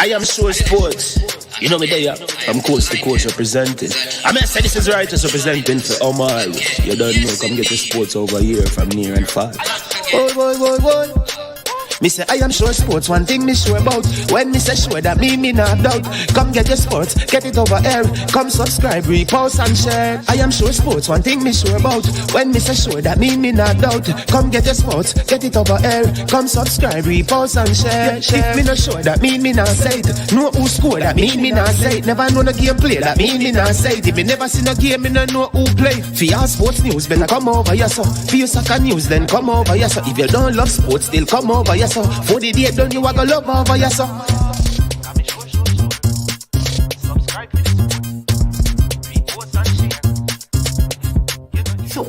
I am Sure Sports. You know me there, I'm coast to coast representing. I mean, I say this is Righteous representing for Omar. You don't know, come get the sports over here from near and far. Boy. Me say I am Sure Sports, one thing me sure about. When me say sure, that me not doubt. Come get your sports, get it over here. Come subscribe, repost and share. I am Sure Sports, one thing me sure about. When me say sure, that me not doubt. Come get your sports, get it over here. Come subscribe, repost and share. If me not sure, that me not say it. Know who score, that me not say it. Never know the game play, that me not say it. If me never seen a game, me no know who play. For your sports news, better come over here so. For your soccer news, then come over here so. If you don't love sports, still come over here so. For the day done, you are gonna love over here so.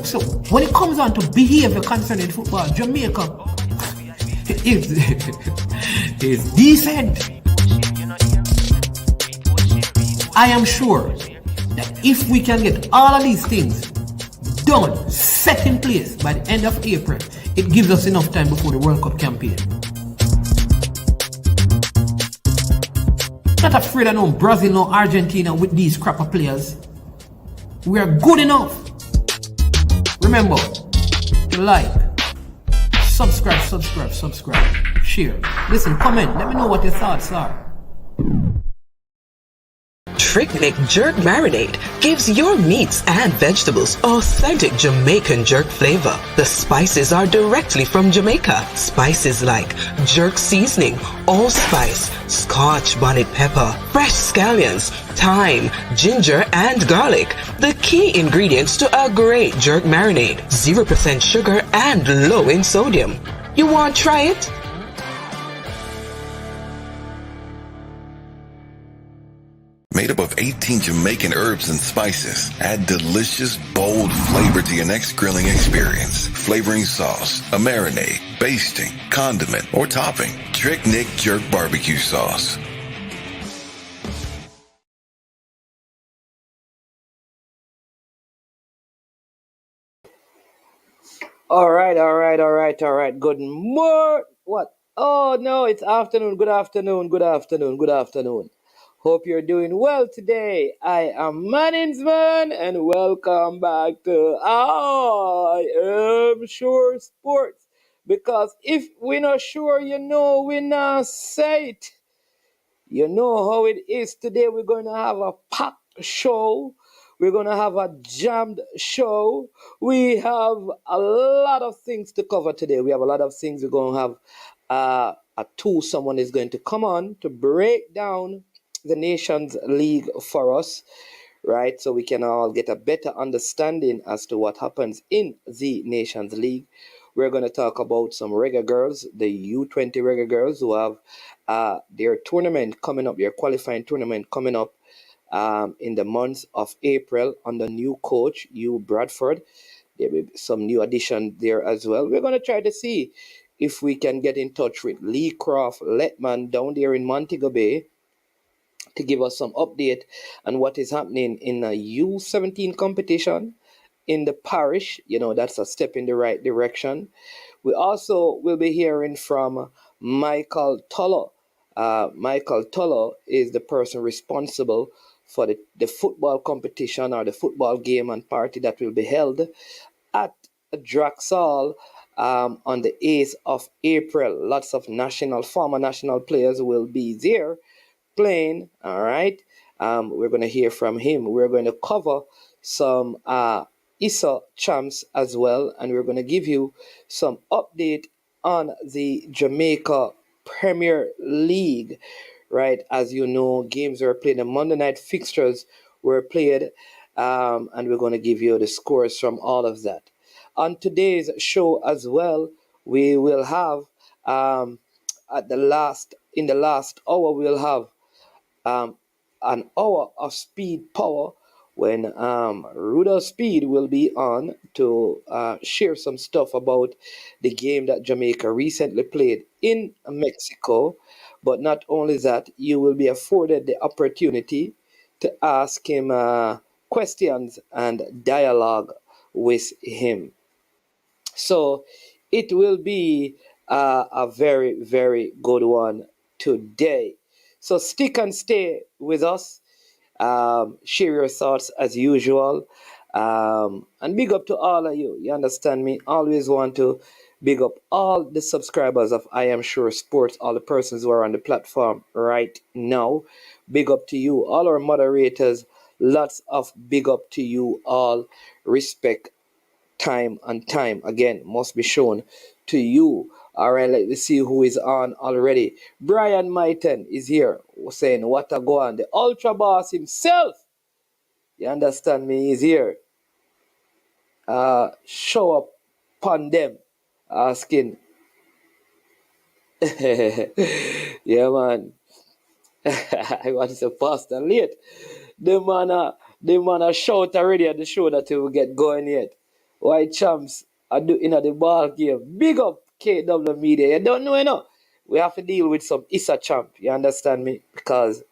So when it comes on to behavior concerning football, Jamaica is decent. I am sure that if we can get all of these things done, set in place by the end of April, it gives us enough time before the World Cup campaign. Not afraid of no Brazil, no Argentina with these crap of players. We are good enough. Remember to like, subscribe, share. Listen, comment, let me know what your thoughts are. Tricknick Jerk Marinade gives your meats and vegetables authentic Jamaican jerk flavor. The spices are directly from Jamaica. Spices like jerk seasoning, allspice, Scotch bonnet pepper, fresh scallions, thyme, ginger, and garlic. The key ingredients to a great jerk marinade. 0% sugar and low in sodium. You want to try it? Made up of 18 Jamaican herbs and spices, add delicious, bold flavor to your next grilling experience. Flavoring sauce, a marinade, basting, condiment, or topping. Tricknick Jerk Barbecue Sauce. All right. Good morning. What? Oh no, it's afternoon. Good afternoon. Hope you're doing well today. I am Maninsman and welcome back to I Am Sure Sports. Because if we're not sure, we not say it. You know how it is today. We're going to have a packed show. We're going to have a jammed show. We have a lot of things to cover today. We have a lot of things. We're going to have a tool. Someone is going to come on to break down the Nations League for us, right? So we can all get a better understanding as to what happens in the Nations League. We're going to talk about some reggae girls, the U-20 reggae girls who have their tournament coming up, their qualifying tournament coming up in the month of April under new coach, Hugh Bradford. There will be some new addition there as well. We're going to try to see if we can get in touch with Lee Croft Letman down there in Montego Bay to give us some update on what is happening in a U-17 competition in the parish. That's a step in the right direction. We also will be hearing from Michael Tullo. Michael Tullo is the person responsible for the football competition or the football game and party that will be held at Draxall on the 8th of April. Lots of former national players will be there playing. All right. We're going to hear from him. We're going to cover some ISSA champs as well, and we're going to give you some update on the Jamaica Premier League, right? As you know, games were played, the Monday night fixtures were played, and we're going to give you the scores from all of that. On today's show as well, we will have in the last hour we'll have an hour of speed power when Rudolph Speed will be on to share some stuff about the game that Jamaica recently played in Mexico. But not only that, you will be afforded the opportunity to ask him questions and dialogue with him. So it will be a very, very good one today. So stick and stay with us. Share your thoughts as usual. And big up to all of you. You understand me? Always want to big up all the subscribers of I Am Sure Sports, all the persons who are on the platform right now. Big up to you, all our moderators. Lots of big up to you all. Respect, time, and time again must be shown to you. All right, let's see who is on already. Brian Myton is here saying, what a go on. The Ultra Boss himself, you understand me, is here. Show up upon them, asking, yeah, man. I want to say fast and late. The man a shout already at the show that he will get going yet. White champs are doing at the ball game. Big up KW Media. You don't know, you know. We have to deal with some ISSA champ. You understand me? Because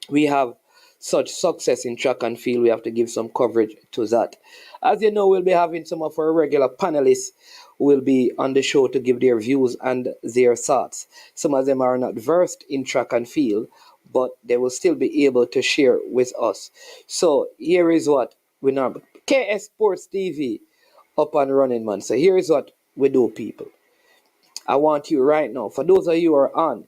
we have such success in track and field, we have to give some coverage to that. As you know, we'll be having some of our regular panelists who will be on the show to give their views and their thoughts. Some of them are not versed in track and field, but they will still be able to share with us. So here is what we know. KS Sports TV up and running, man. So here is what we do, people. I want you right now, for those of you who are on,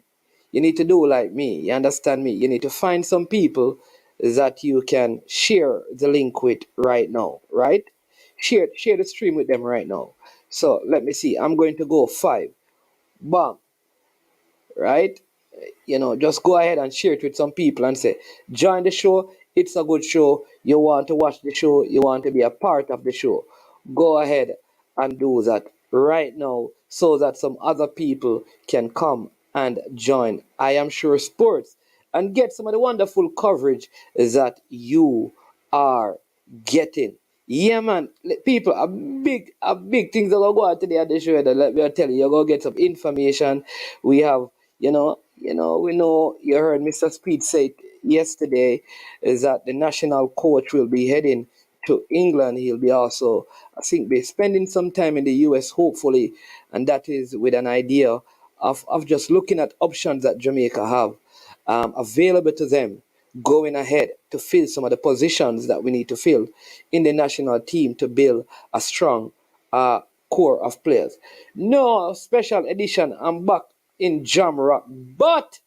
you need to do like me. You understand me? You need to find some people that you can share the link with right now, right? Share the stream with them right now. So let me see. I'm going to go 5. Bam. Right? You know, just go ahead and share it with some people and say, join the show. It's a good show. You want to watch the show. You want to be a part of the show. Go ahead and do that right now so that some other people can come and join I Am Sure Sports and get some of the wonderful coverage that you are getting. Yeah, man. People, a big things that will go out today at the show. That let me tell you, you're gonna get some information. We have, we know you heard Mr. Speed say it yesterday is that the national coach will be heading to England. He'll be also, I think, be spending some time in the US, hopefully, and that is with an idea of just looking at options that Jamaica have available to them going ahead to fill some of the positions that we need to fill in the national team to build a strong core of players. No special edition. I'm back in Jam Rock, but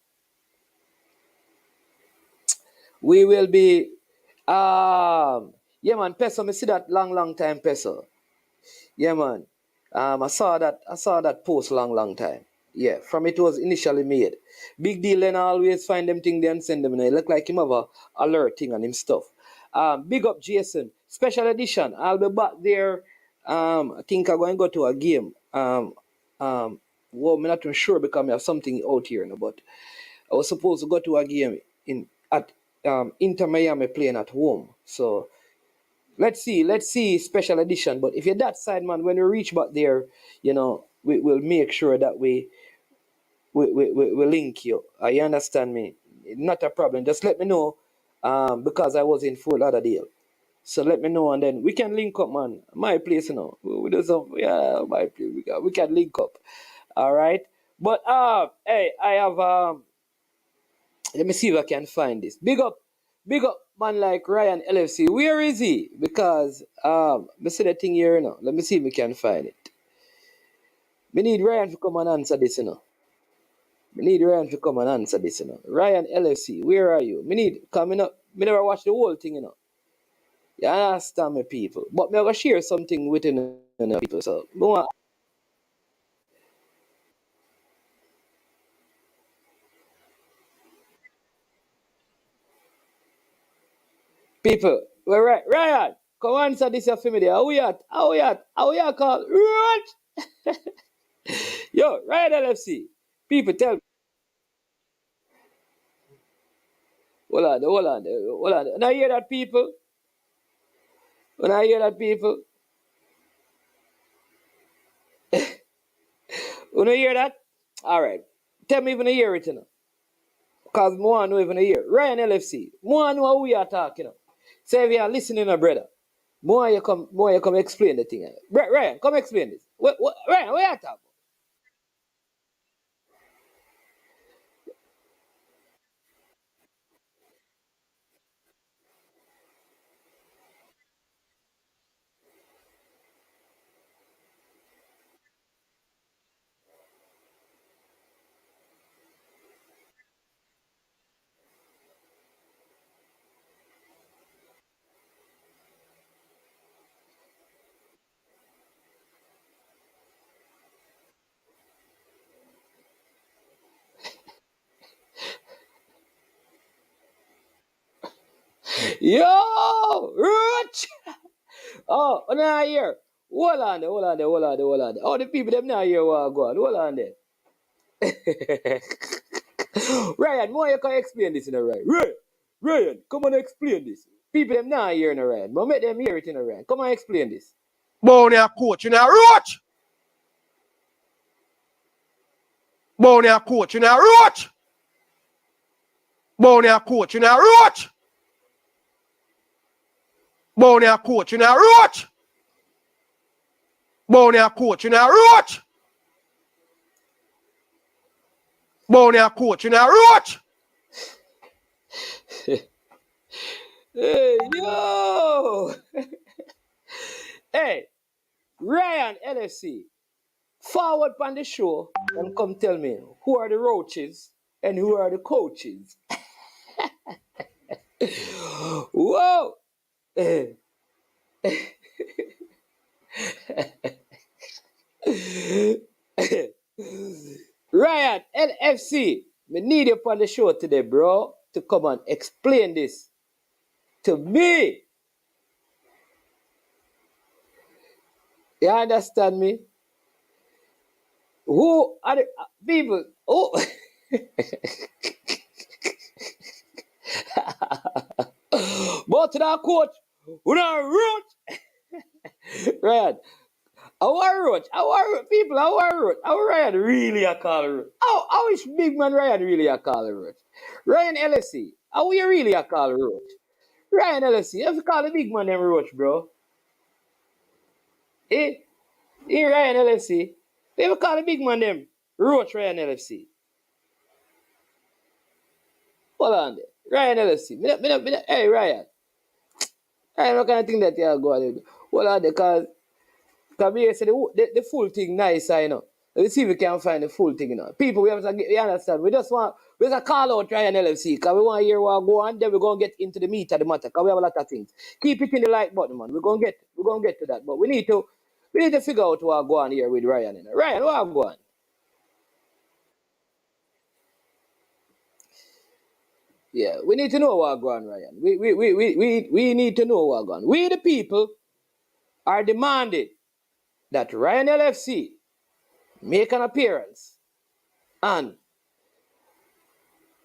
we will be yeah, man. Peso, me see that long time, Peso. Yeah, man. I saw that post long time. Yeah, from it was initially made. Big deal and I always find them thing there and send them and it look like him have a alert thing on him stuff. Big up Jason. Special edition. I'll be back there. I think I'm going to go to a game. Well, I'm not too sure because I have something out here now, but I was supposed to go to a game at Inter Miami playing at home. So let's see special edition. But if you're that side, man, when we reach back there, we'll make sure that we link you. You understand me? Not a problem. Just let me know, because I was in Fort Lauderdale. So let me know, and then we can link up, man. My place, we do some, yeah, my place. We can link up. All right. But hey, I have let me see if I can find this. Big up, man like Ryan LFC. Where is he? Because me see the thing here now. Let me see if we can find it. We need Ryan to come and answer this, Ryan LFC, where are you? Coming up. Me never watch the whole thing, You understand me, people. But me gonna share something with people. So people, we're right. Ryan, come answer this for me there. How we at? How we at call? What? Yo, Ryan LFC. People tell me. Hold on. When I hear that, people, when I hear that, all right. Tell me when I hear it, Because more know even hear. Ryan LFC, more know how we are talking. Say if you are listening, brother. More you come explain the thing. Ryan, come explain this. Ryan, what you talking? Yo, Roach. Oh, now here. Hold on there, hold on there, hold on there, hold on there. Oh, the people them now here want go on. Hold on there. Ryan, more you can explain this in a Ryan. Ryan, come on explain this. People them now here in a Ryan. But make them hear it in a Ryan. Come on explain this. Bone a coach in a roach. Bone a coach in a roach. Bone a coach in a roach. Bone a coach in a roach. Bone a coach in a roach. Bone a coach in a roach. Hey, yo! Hey, Ryan LFC, forward on the show and come tell me who are the roaches and who are the coaches. Whoa! Ryan LFC, me need you on the show today, bro, to come and explain this to me. You understand me? Who are the people? Oh, but to that coach, who not roach? Ryan, our roach, people, our roach, our Ryan really a call roach. How is big man Ryan really a call roach? Ryan LSC, how you really a call roach? Ryan LSC, if you call the big man them roach, bro. Eh? Ryan LFC. They ever call the big man them roach Ryan LFC. Hold on there. Ryan LFC. Hey Ryan. Ryan, what kind of thing that you are going to do? Hold on there, because we say the full thing nice, you know. Let's see if we can find the full thing, you know. People, we understand. We just call out Ryan LFC because we want to hear what go on, then we're going to get into the meat of the matter because we have a lot of things. Keep it in the like button, man. We're going to get to that. But we need to figure out what go on here with Ryan. You know. Ryan, what go on? Yeah, we need to know what go on, Ryan. We need to know what go on. We the people are demanding that Ryan LFC make an appearance on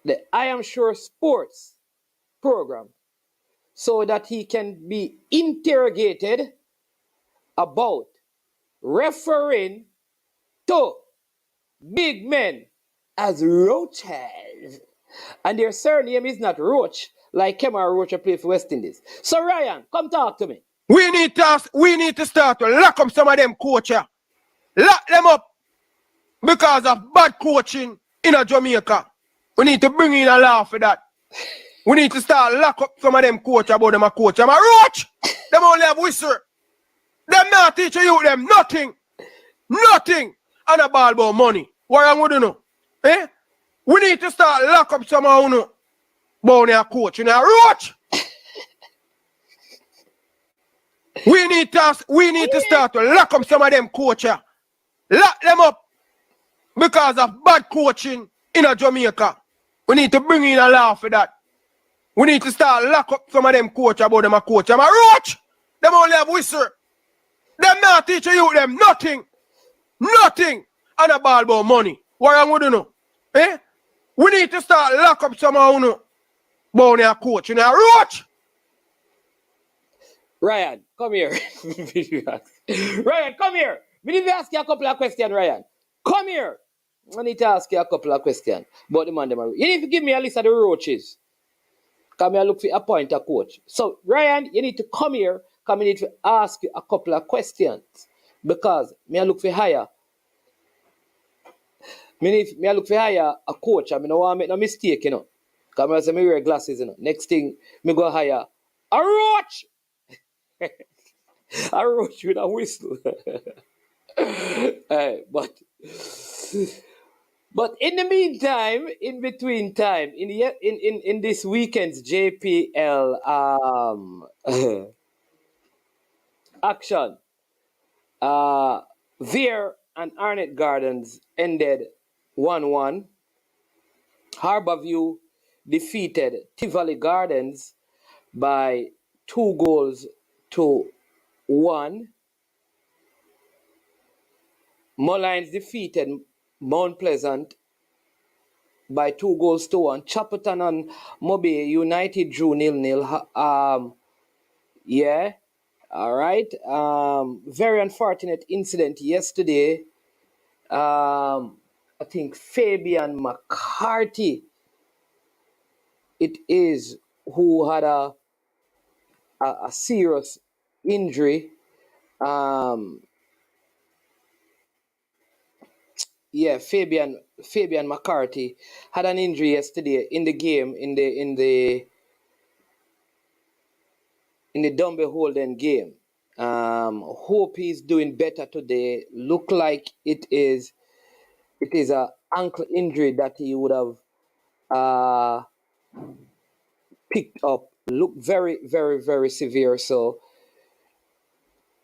the I Am Sure Sports program so that he can be interrogated about referring to big men as roaches. And their surname is not Roach, like Kemar Roach play for West Indies. So Ryan, come talk to me. We need to start to lock up some of them coaches. Lock them up because of bad coaching in Jamaica. We need to bring in a law for that. We need to start lock up some of them coaches about them a coach. I'm a roach. Them only have whistle. Them not teach you them nothing. Nothing. And a ball about money. What am I going to know? Eh? We need to start lock up some of them about their coach. You know, roach. We need to start to lock up some of them coaches. Lock them up because of bad coaching in Jamaica. We need to bring in a law for that. We need to start lock up some of them coaches about them a coach. I'm a roach. Them only have whistle. Them not teach you them nothing. Nothing. And a ball about money. What am I going to know? Eh? We need to start lock up some of them about their coach. You know, roach. Ryan, come here. Ryan, come here. We need to ask you a couple of questions, Ryan. Come here. I need to ask you a couple of questions about the man. You need to give me a list of the roaches. Come here, look for appoint a coach. So, Ryan, you need to come here. Come, I need to ask you a couple of questions. Because me I look for hire. Me I look for hire a coach. I mean, I don't want to make no mistake, you know. Because I say me wear glasses, you know. Next thing, me go hire a roach. A roach with a whistle. But in the meantime, in between time, in this weekend's JPL action, Veer and Arnett Gardens ended 1-1. Harbourview defeated Tivoli Gardens by 2-1. Mullines defeated Mount Pleasant by 2-1. Chapelton and Mobay United drew 0-0. Yeah. All right. Very unfortunate incident yesterday. I think Fabian McCarthy, it is, who had a serious injury. Yeah, Fabian McCarthy had an injury yesterday in the game in the Dumbe Holden game. Hope he's doing better today. Look like it is a ankle injury that he would have picked up. Look very, very, very severe. So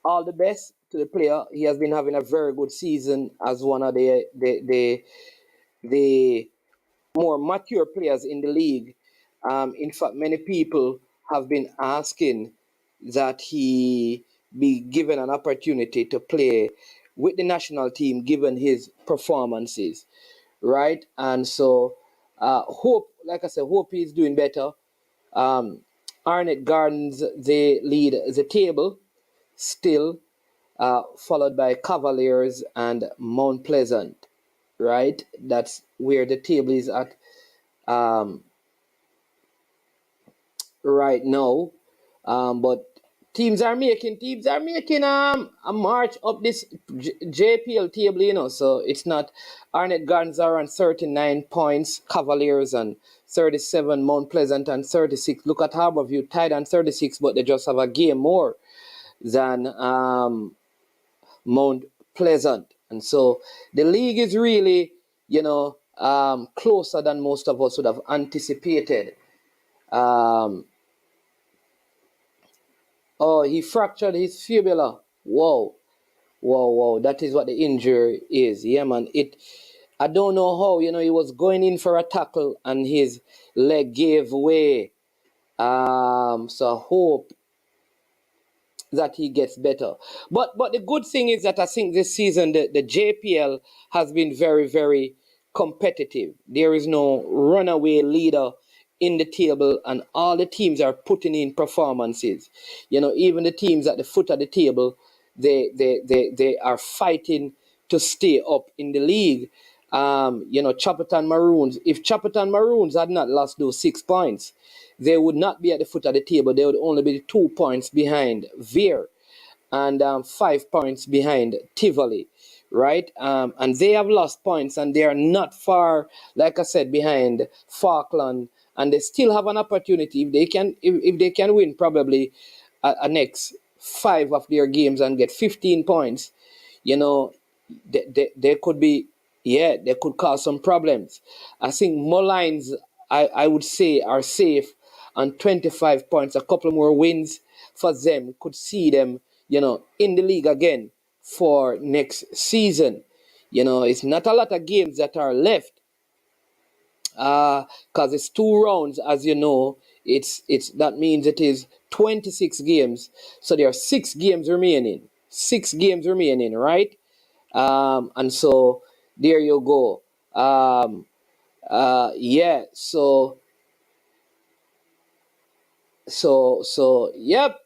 all the best to the player. He has been having a very good season as one of the more mature players in the league. In fact, many people have been asking that he be given an opportunity to play with the national team given his performances, right? And so, hope, like I said, hope he's doing better. Arnett Gardens, they lead the table still, followed by Cavaliers and Mount Pleasant, right? That's where the table is at right now. But teams are making a march up this JPL table, you know. So it's not. Arnett Gardens are on 39 points, Cavaliers on 37, Mount Pleasant on 36. Look at Harborview tied on 36, but they just have a game more than Mount Pleasant. And so the league is really, closer than most of us would have anticipated. Oh, he fractured his fibula. Whoa. That is what the injury is. Yeah, man. I don't know how, he was going in for a tackle and his leg gave way. So I hope that he gets better. But the good thing is that I think this season the JPL has been very, very competitive. There is no runaway leader in the table, and all the teams are putting in performances. Even the teams at the foot of the table, they are fighting to stay up in the league. Chapelton Maroons. If Chapelton Maroons had not lost those 6 points, they would not be at the foot of the table. They would only be 2 points behind Veer and 5 points behind Tivoli, right? And they have lost points, and they are not far, like I said, behind Falkland, and they still have an opportunity if they can win probably a next 5 of their games and get 15 points. They could be, they could cause some problems. I think Mullines, I would say, are safe on 25 points. A couple more wins for them could see them, in the league again for next season. It's not a lot of games that are left, because it's 2 rounds, as you know. It's that means it is 26 games. So there are 6 games remaining. 6 games remaining, right? And so there you go. So yep.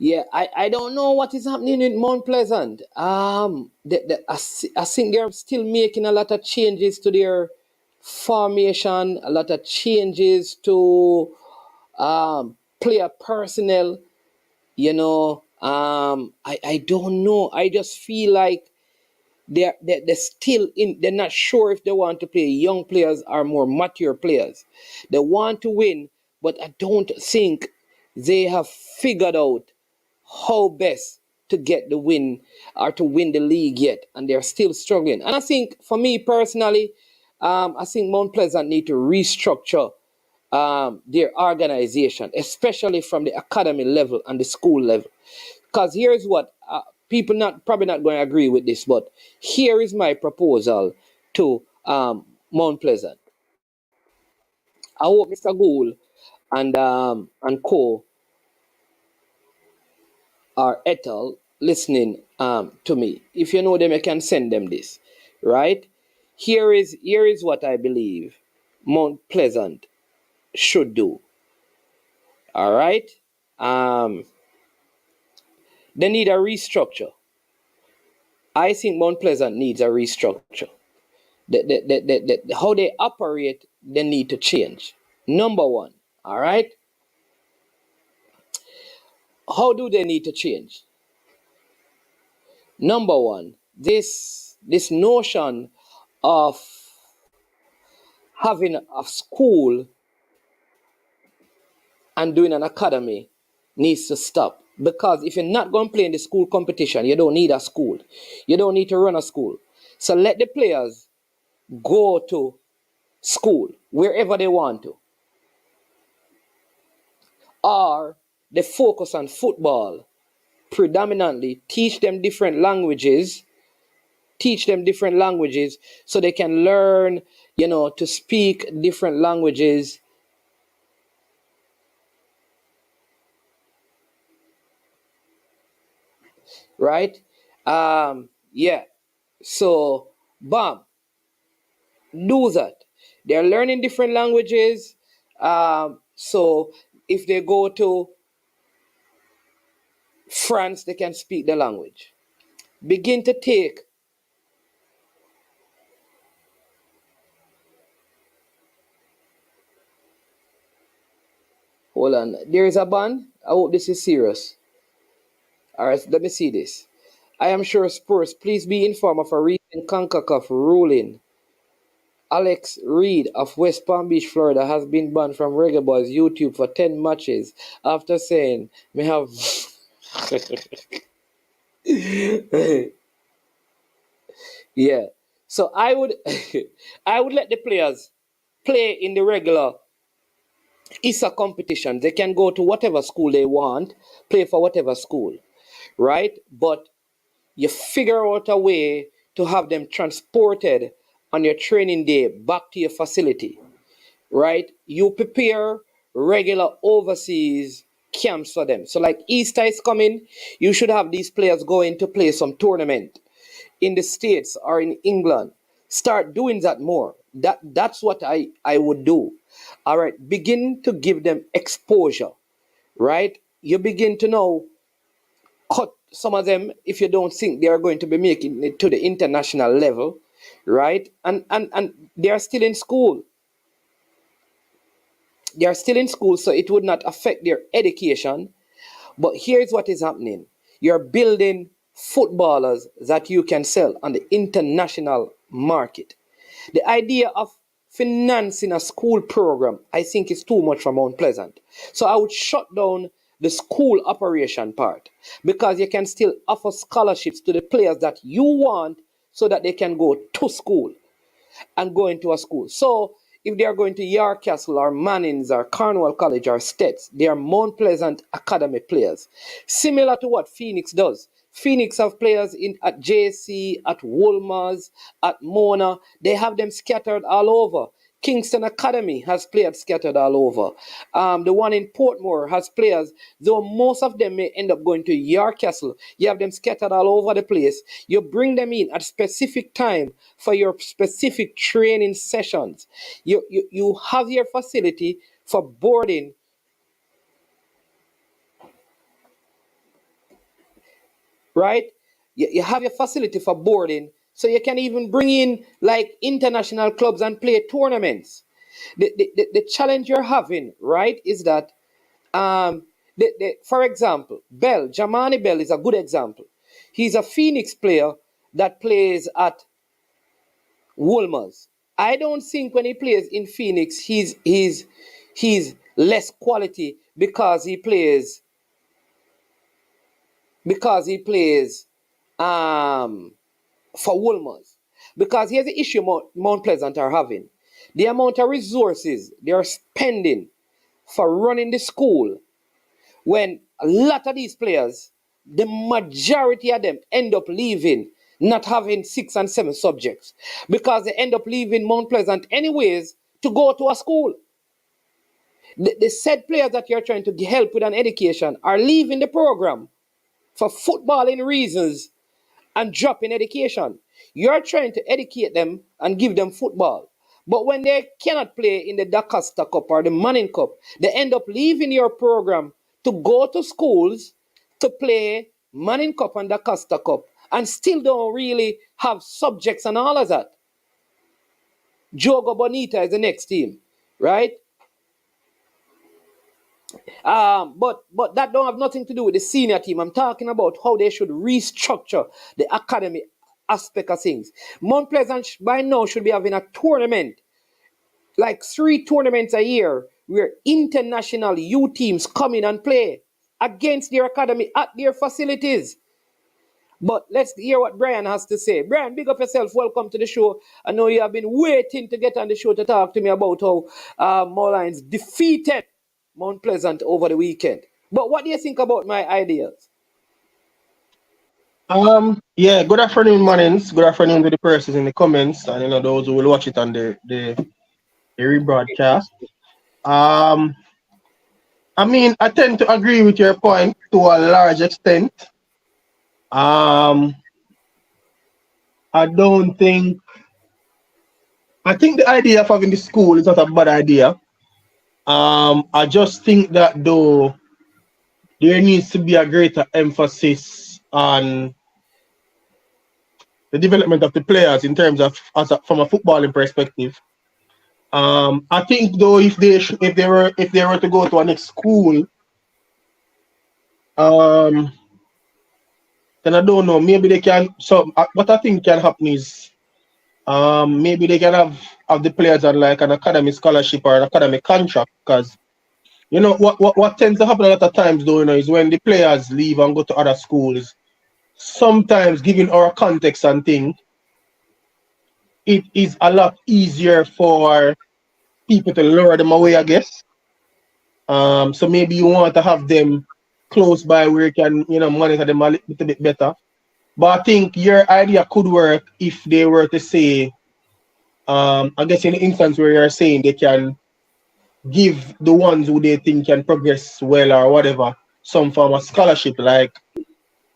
Yeah, I don't know what is happening in Mount Pleasant. I think they're still making a lot of changes to their formation, a lot of changes to player personnel. I don't know. I just feel like they're still in. They're not sure if they want to play young players or more mature players. They want to win, but I don't think they have figured out how best to get the win or to win the league yet, and they're still struggling. And I think, for me personally, I think Mount Pleasant need to restructure their organization, especially from the academy level and the school level. Because here's what people probably not going to agree with this, but here is my proposal to Mount Pleasant. I hope Mr. Gould and co are Ethel listening to me. If you know them, you can send them this. Right? Here is what I believe Mount Pleasant should do. All right? Um, they need a restructure. I think Mount Pleasant needs a restructure. How they operate, they need to change. Number one, all right? How do they need to change? Number one, this notion of having a school and doing an academy needs to stop. Because if you're not going to play in the school competition, you don't need a school. You don't need to run a school. So let the players go to school wherever they want to. Or they focus on football predominantly, teach them different languages so they can learn, to speak different languages. Right? Yeah. So, bam, do that. They're learning different languages. So if they go to France, they can speak the language. Begin to take hold on. There is a ban. I hope this is serious. All right, let me see this. I am sure Spurs, please be informed of a recent CONCACAF ruling. Alex Reed of West Palm Beach, Florida, has been banned from Reggae Boys YouTube for 10 matches after saying, may have... Yeah. So I would I would let the players play in the regular ISSA competition. They can go to whatever school they want, play for whatever school, right? But you figure out a way to have them transported on your training day back to your facility, right? You prepare regular overseas camps for them. So like Easter is coming, you should have these players going to play some tournament in the States or in England. Start doing that more. That's what I would do. All right. Begin to give them exposure, right? You begin to know, cut some of them if you don't think they are going to be making it to the international level, right? And they are still in school. They are still in school, so it would not affect their education. But here's what is happening. You're building footballers that you can sell on the international market. The idea of financing a school program, I think, is too much for Mount Pleasant. So I would shut down the school operation part because you can still offer scholarships to the players that you want so that they can go to school and go into a school. So if they are going to York Castle or Mannings or Cornwall College or Stets, they are Mount Pleasant Academy players. Similar to what Phoenix does. Phoenix have players at JC, at Wolmer's, at Mona. They have them scattered all over. Kingston Academy has players scattered all over. The one in Portmore has players, though most of them may end up going to York Castle. You have them scattered all over the place. You bring them in at specific time for your specific training sessions. You have your facility for boarding, right? You have your facility for boarding, so you can even bring in like international clubs and play tournaments. The challenge you're having, right, is that, for example, Jamani Bell is a good example. He's a Phoenix player that plays at Wolmer's. I don't think when he plays in Phoenix, he's less quality because he plays for Wolmer's. Because here's the issue Mount Pleasant are having. The amount of resources they are spending for running the school, when a lot of these players, the majority of them end up leaving, not having 6 and 7 subjects, because they end up leaving Mount Pleasant anyways to go to a school. The said players that you're trying to help with an education are leaving the program for footballing reasons and dropping education. You're trying to educate them and give them football. But when they cannot play in the DaCosta Cup or the Manning Cup, they end up leaving your program to go to schools to play Manning Cup and DaCosta Cup and still don't really have subjects and all of that. Jogo Bonita is the next team, right? But that don't have nothing to do with the senior team. I'm talking about how they should restructure the academy aspect of things. Mount Pleasant by now should be having a tournament, like 3 tournaments a year, where international U teams come in and play against their academy at their facilities. But let's hear what Brian has to say. Brian, big up yourself. Welcome to the show. I know you have been waiting to get on the show to talk to me about how Mullines defeated Mount Pleasant over the weekend. But what do you think about my ideas? Yeah, good afternoon, Mannings. Good afternoon to the persons in the comments and those who will watch it on the rebroadcast. I mean, I tend to agree with your point to a large extent. I think the idea of having the school is not a bad idea. I just think that though there needs to be a greater emphasis on the development of the players in terms of from a footballing perspective. I think though if they were to go to a next school, then I don't know. Maybe they can. So what I think can happen is, maybe they can have the players on like an academy scholarship or an academy contract. Because what tends to happen a lot of times though, is when the players leave and go to other schools. Sometimes, given our context and thing, it is a lot easier for people to lure them away, I guess. So maybe you want to have them close by where you can, monitor them a little bit better. But I think your idea could work if they were to say, I guess in the instance where you're saying they can give the ones who they think can progress well or whatever some form of scholarship, like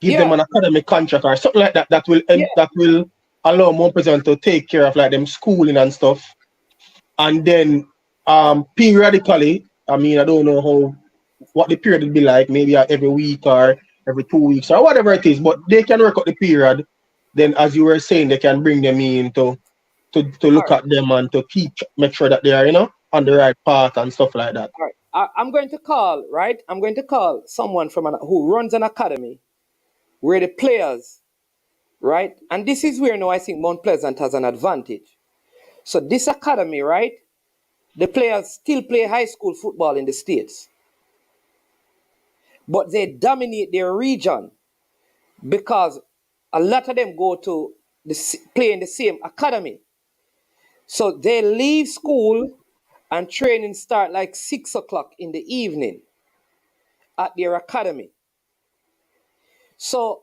give them an academic contract or something like that. That will allow Mount Pleasant to take care of like them schooling and stuff. And then periodically, I mean, I don't know what the period will be like, maybe every week or every 2 weeks or whatever it is, but they can work out the period. Then, as you were saying, they can bring them in to look at them and to make sure that they are, on the right path and stuff like that. All right. I'm going to call someone who runs an academy where the players, right? And this is where now I think Mount Pleasant has an advantage. So this academy, right? The players still play high school football in the States. But they dominate their region because a lot of them go to play in the same academy. So they leave school and training start like 6 o'clock in the evening at their academy. So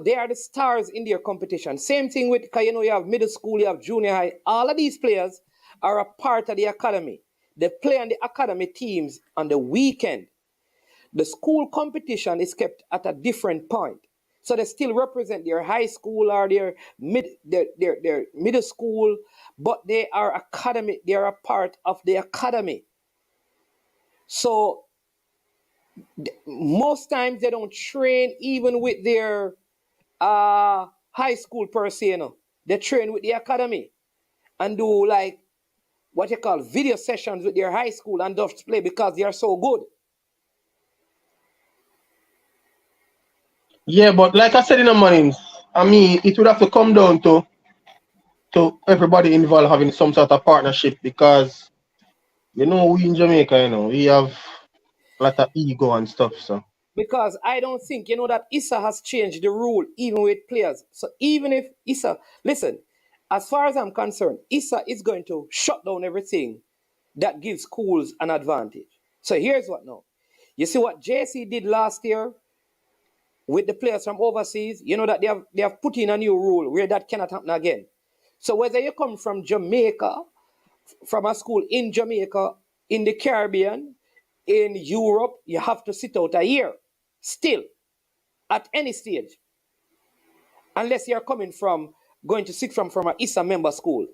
they are the stars in their competition. Same thing with, because you have middle school, you have junior high. All of these players are a part of the academy. They play on the academy teams on the weekend. The school competition is kept at a different point. So they still represent their high school or their middle school, but they are academy. They are a part of the academy. So most times they don't train even with their high school per se. They train with the academy and do like what you call video sessions with their high school and just play because they are so good. Yeah, but like I said in the mornings, I mean, it would have to come down to everybody involved having some sort of partnership because, we in Jamaica, we have a lot of ego and stuff, so. Because I don't think, that ISSA has changed the rule even with players. So even if ISSA, listen, as far as I'm concerned, ISSA is going to shut down everything that gives schools an advantage. So here's what now. You see what JC did last year with the players from overseas? You know that they have put in a new rule where that cannot happen again. So whether you come from Jamaica, from a school in Jamaica, in the Caribbean, in Europe, you have to sit out a year. Still, at any stage. Unless you're going to sit from an ISSA member school.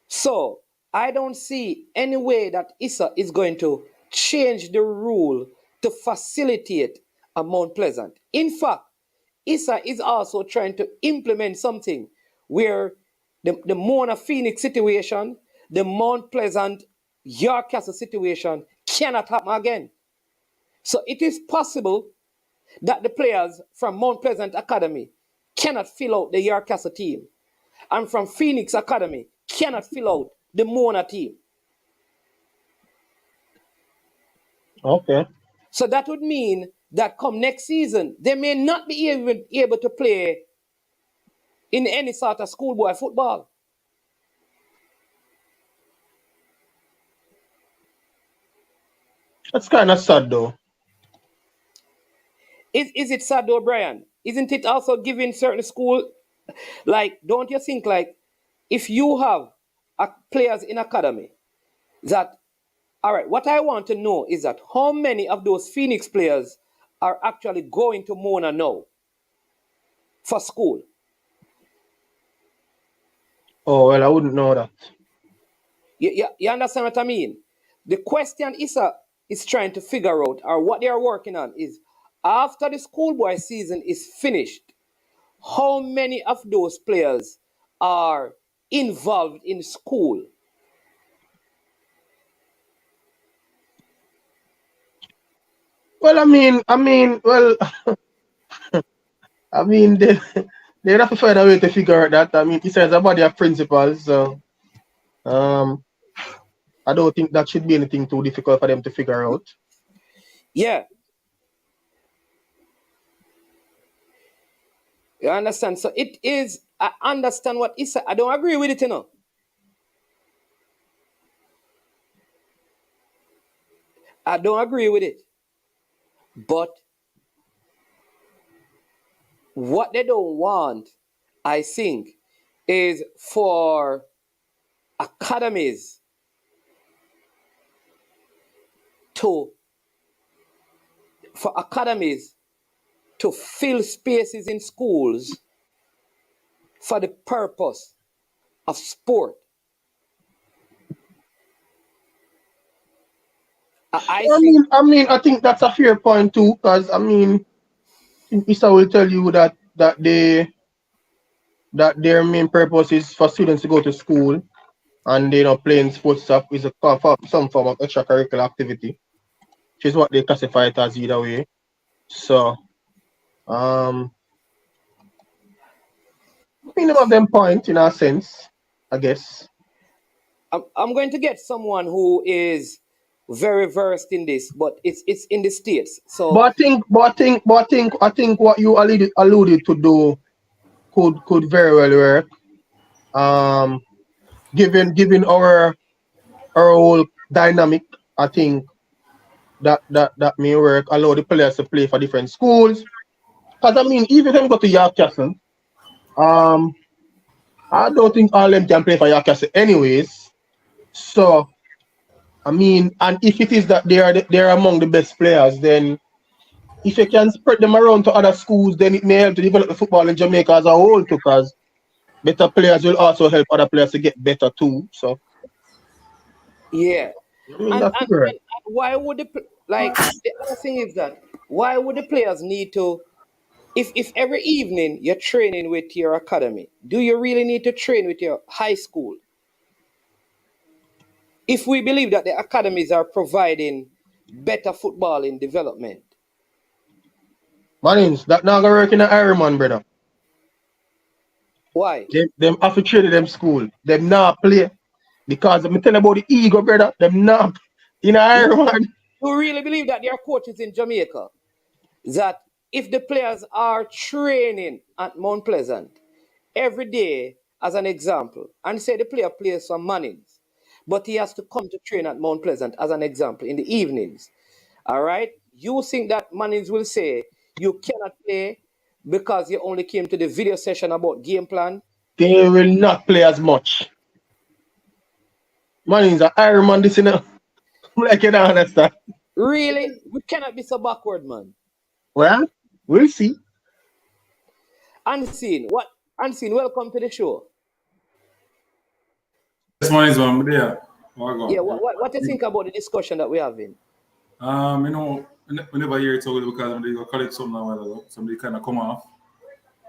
So, I don't see any way that ISSA is going to change the rule to facilitate a Mount Pleasant. In fact, ISSA is also trying to implement something where the Mona Phoenix situation, the Mount Pleasant York Castle situation cannot happen again. So it is possible that the players from Mount Pleasant Academy cannot fill out the York Castle team, and from Phoenix Academy cannot fill out the Mona team. Okay. So that would mean that come next season, they may not be even able to play in any sort of schoolboy football. That's kind of sad though. Is it sad though, Brian? Isn't it also giving certain school, like, don't you think, like, if you have players in academy that, all right, what I want to know is that how many of those Phoenix players are actually going to Mona now for school? Oh, well, I wouldn't know that. You understand what I mean? The question ISSA is trying to figure out, or what they are working on, is after the schoolboy season is finished, how many of those players are involved in school? Well, well, they have to find a way to figure out that. I mean, it says about their principals, so I don't think that should be anything too difficult for them to figure out. Yeah. You understand? So it is, I understand what ISSA, I don't agree with it, you know. I don't agree with it. But what they don't want, I think, is for academies to fill spaces in schools for the purpose of sport. I think that's a fair point too, because ISSA will tell you that their main purpose is for students to go to school, and playing sports stuff is some form of extracurricular activity, which is what they classify it as either way. So, of them point in a sense, I guess. I'm going to get someone who is very versed in this, but it's in the States. So, I think what you alluded to do could very well work. Given our whole dynamic, I think that may work. Allow the players to play for different schools. Because even if they go to York Castle, I don't think all of them can play for York Castle anyways. So, and if it is that they're among the best players, then if you can spread them around to other schools, then it may help to develop the football in Jamaica as a whole too, because better players will also help other players to get better too. So, yeah. And why would the other thing is that why would the players need to, if every evening you're training with your academy, do you really need to train with your high school? If we believe that the academies are providing better footballing development. Manins, that not gonna work in an Ironman, brother. Why? Them have to train them school. Them not play. Because I'm telling about the ego, brother. Them not in an Ironman. You really believe that there are coaches in Jamaica that if the players are training at Mount Pleasant every day, as an example, and say the player plays some Mannings, but he has to come to train at Mount Pleasant, as an example, in the evenings, all right? You think that Mannings will say you cannot play because you only came to the video session about game plan? They will not play as much. Mannings are Ironman, this, you know. Like you don't understand. Really? We cannot be so backward, man. Well, we'll see. Unseen, what? Unseen, welcome to the show. This one is one there. What go? Yeah, what do you think about the discussion that we're having? You know, we never hear it always because when they go collect something a while ago, somebody kind of come off.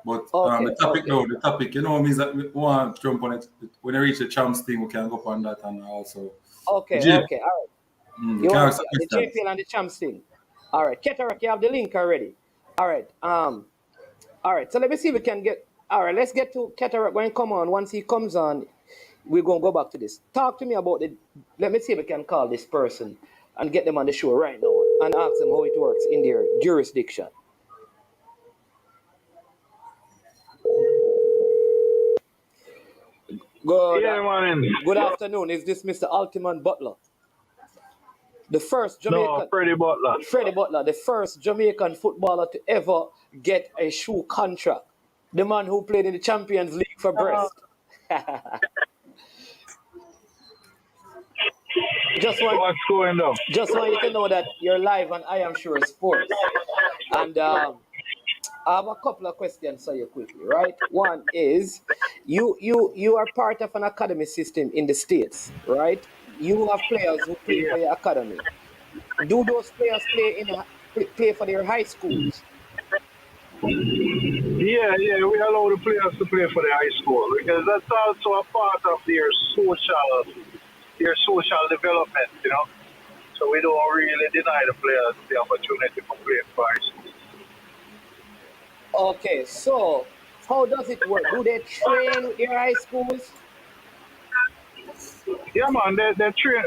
But Okay, the topic okay. now, the topic, you know, means that we want to jump on it. When I reach the champs thing, we can go up on that and also. Okay, J- okay, all right. we You can want ask some the questions. JPL and the champs thing. All right, Ketarak, you have the link already. All right. All right. So let me see if we can get. All right, let's get to Ketarak when he come on. Once he comes on, we're gonna go back to this. Talk to me about the. Let me see if we can call this person and get them on the show right now and ask them how it works in their jurisdiction. Good. Yeah, man. Good afternoon. Is this Mr. Altiman Butler? The first No, Jamaican. Freddie Butler. Freddie Butler, the first Jamaican footballer to ever get a shoe contract. The man who played in the Champions League for Brest. What's going on? Just want you to know that you're live on I Am Sure Sports. And I have a couple of questions for you quickly, right? One is, you are part of an academy system in the States, right? You have players who play for your academy. Do those players play for their high schools? Yeah, we allow the players to play for the high school because that's also a part of their social development, you know. So we don't really deny the players the opportunity for playing for high school. Okay, so how does it work? Do they train with their high schools? Yeah, man, they train